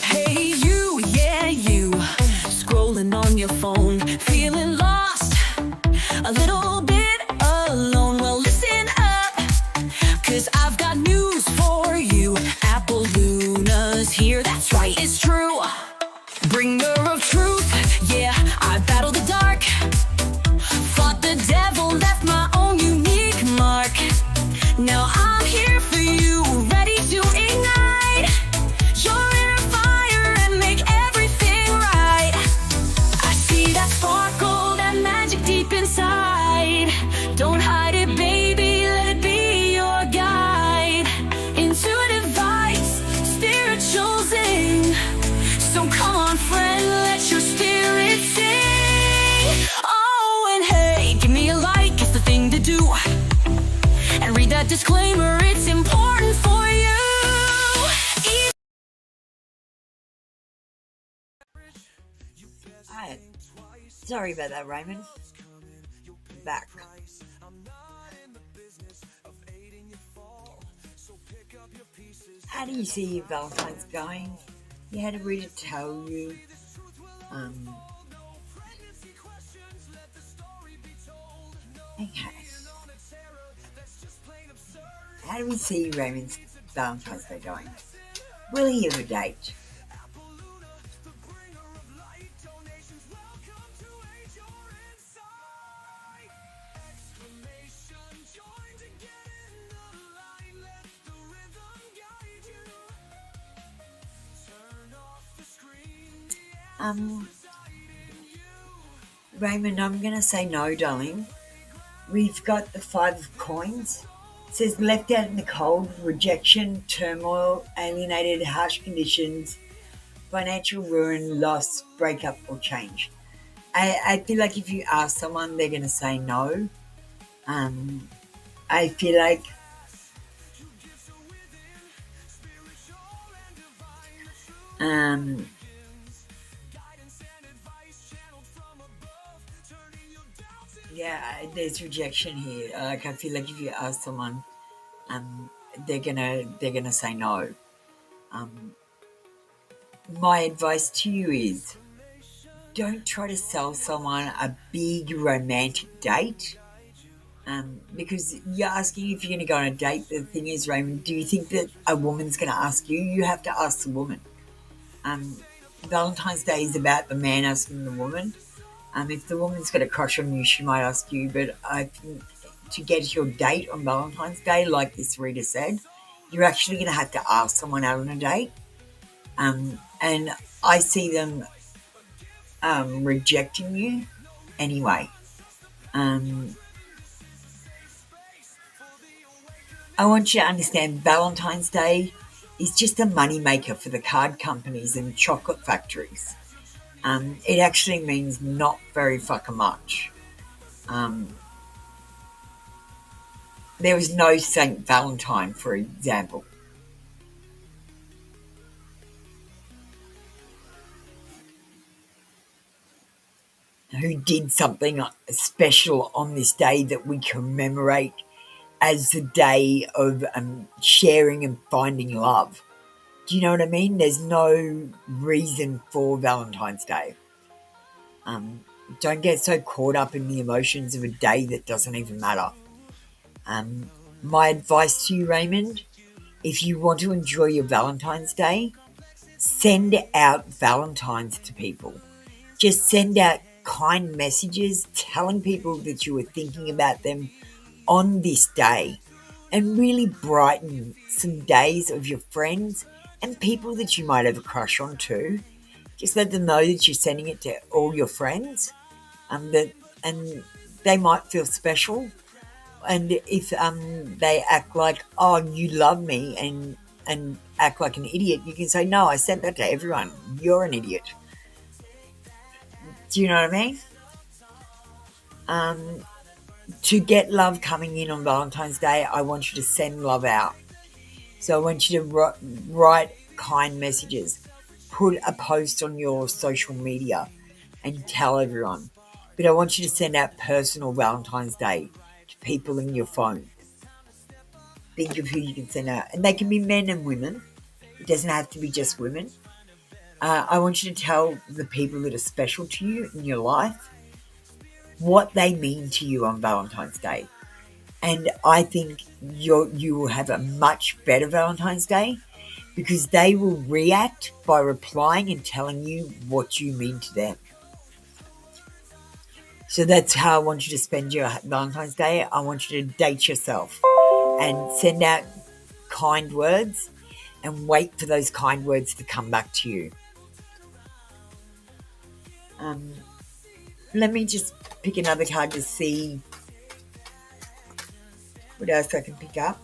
Hey you, yeah you, scrolling on your phone, feeling lost, a little bit alone. Well, listen up, 'cause I've got news for you. Apple Luna's here, that's right, it's true. Bringer of truth, yeah, I battled the dark, fought the devil, left my own unique mark. Now I'm here for you, ready to ignite your inner fire and make everything right. I see that sparkle, that magic deep inside. Don't hide it, baby, let it be your guide. Intuitive vibes, spiritual zing. So come on, friend, let your spirit sing. Oh, and hey, give me a like, it's the thing to do. And read that disclaimer, it's important for you. Alright, sorry about that, Raymond. I'm back. How do you see your Valentine's going? You had a reader tell you. Okay. How do we see Raymond's Valentine's Day going? Will he have a date? Raymond, I'm going to say no, darling. We've got the 5 of coins. It says left out in the cold, rejection, turmoil, alienated, harsh conditions, financial ruin, loss, breakup, or change. I feel like if you ask someone, they're going to say no. I feel like yeah, there's rejection here. Like I feel like if you ask someone, they're gonna say no. My advice to you is don't try to sell someone a big romantic date. Because you're asking if you're going to go on a date. The thing is, Raymond, do you think that a woman's going to ask you? You have to ask the woman. Valentine's Day is about the man asking the woman. If the woman's got a crush on you, she might ask you. But I think to get your date on Valentine's Day, like this reader said, you're actually going to have to ask someone out on a date. And I see them rejecting you anyway. I want you to understand Valentine's Day is just a money maker for the card companies and chocolate factories. It actually means not very fucking much. There was no Saint Valentine, for example. Who did something special on this day that we commemorate as the day of sharing and finding love. Do you know what I mean? There's no reason for Valentine's Day. Don't get so caught up in the emotions of a day that doesn't even matter. My advice to you, Raymond, if you want to enjoy your Valentine's Day, send out Valentines to people. Just send out kind messages telling people that you were thinking about them on this day, and really brighten some days of your friends and people that you might have a crush on too. Just let them know that you're sending it to all your friends, and they might feel special. And if they act like, oh, you love me, and act like an idiot, you can say, no, I sent that to everyone. You're an idiot. Do you know what I mean? To get love coming in on Valentine's Day, I want you to send love out. So I want you to write kind messages, put a post on your social media and tell everyone. But I want you to send out personal Valentine's Day to people in your phone. Think of who you can send out. And they can be men and women. It doesn't have to be just women. I want you to tell the people that are special to you in your life what they mean to you on Valentine's Day. And I think you will have a much better Valentine's Day because they will react by replying and telling you what you mean to them. So that's how I want you to spend your Valentine's Day. I want you to date yourself and send out kind words and wait for those kind words to come back to you. Let me just pick another card to see what else I can pick up.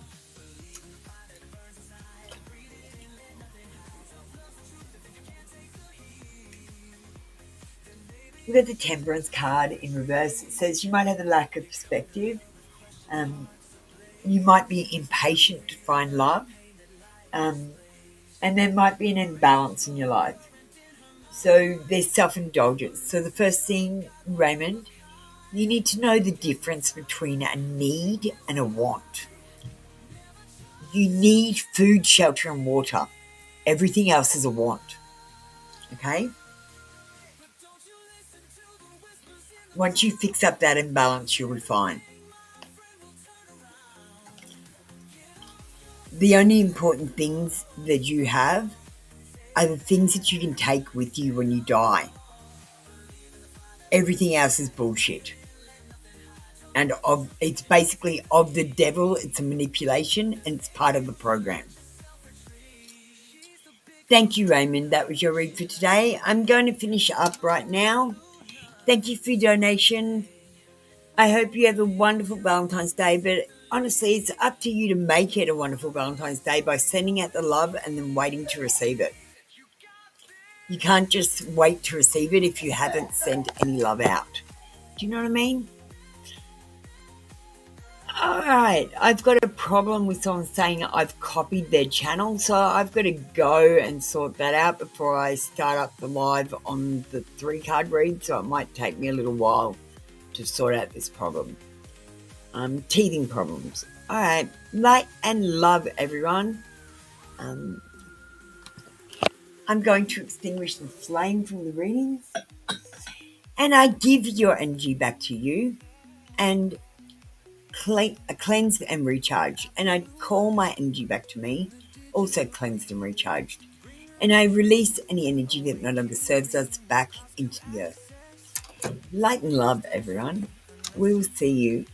We've got the Temperance card in reverse. It says you might have a lack of perspective. You might be impatient to find love. And there might be an imbalance in your life. So there's self-indulgence. So the first thing, Raymond, you need to know the difference between a need and a want. You need food, shelter, and water. Everything else is a want. Okay? Once you fix up that imbalance, you'll be fine. The only important things that you have are the things that you can take with you when you die. Everything else is bullshit. And it's basically of the devil. It's a manipulation and it's part of the program. Thank you, Raymond. That was your read for today. I'm going to finish up right now. Thank you for your donation. I hope you have a wonderful Valentine's Day, but honestly, it's up to you to make it a wonderful Valentine's Day by sending out the love and then waiting to receive it. You can't just wait to receive it if you haven't sent any love out. Do you know what I mean? All right, I've got a problem with someone saying I've copied their channel, so I've got to go and sort that out before I start up the live on the 3-card read, so it might take me a little while to sort out this problem. Teething problems. All right, light and love, everyone. I'm going to extinguish the flame from the readings, and I give your energy back to you, and cleansed and recharged. And I call my energy back to me, also cleansed and recharged. And I release any energy that no longer serves us back into the earth. Light and love, everyone. We will see you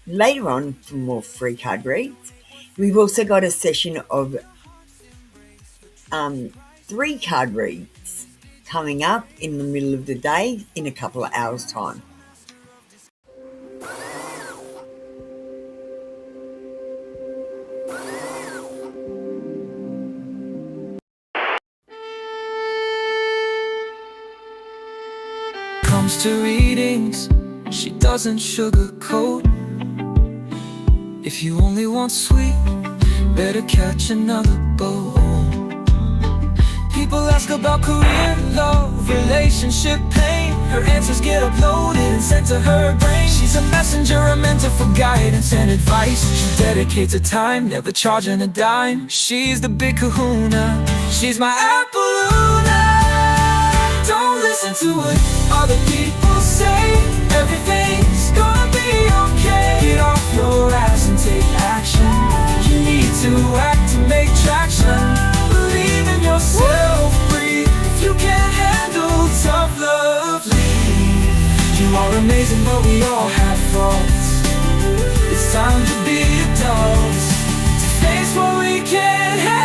later on for more free card reads. We've also got a session of 3-card reads coming up in the middle of the day in a couple of hours' time. Comes to readings, she doesn't sugarcoat. If you only want sweet, better catch another boat. People ask about career, love, relationship, pain. Her answers get uploaded and sent to her brain. She's a messenger, a mentor for guidance and advice. She dedicates her time, never charging a dime. She's the big kahuna, She's my Apoluna. Don't listen to what other people say. Everything's gonna be okay. Get off your ass and take action. You need to act to make traction. Believe in yourself, breathe. If you can't handle tough love, leave. You are amazing, but we all have faults. It's time to be adults, to face what we can't handle.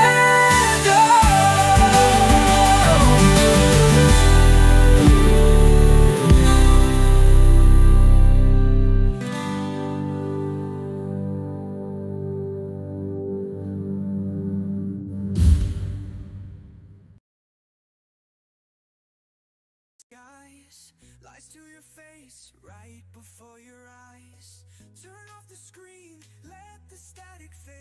Lies to your face, right before your eyes. Turn off the screen, let the static fade.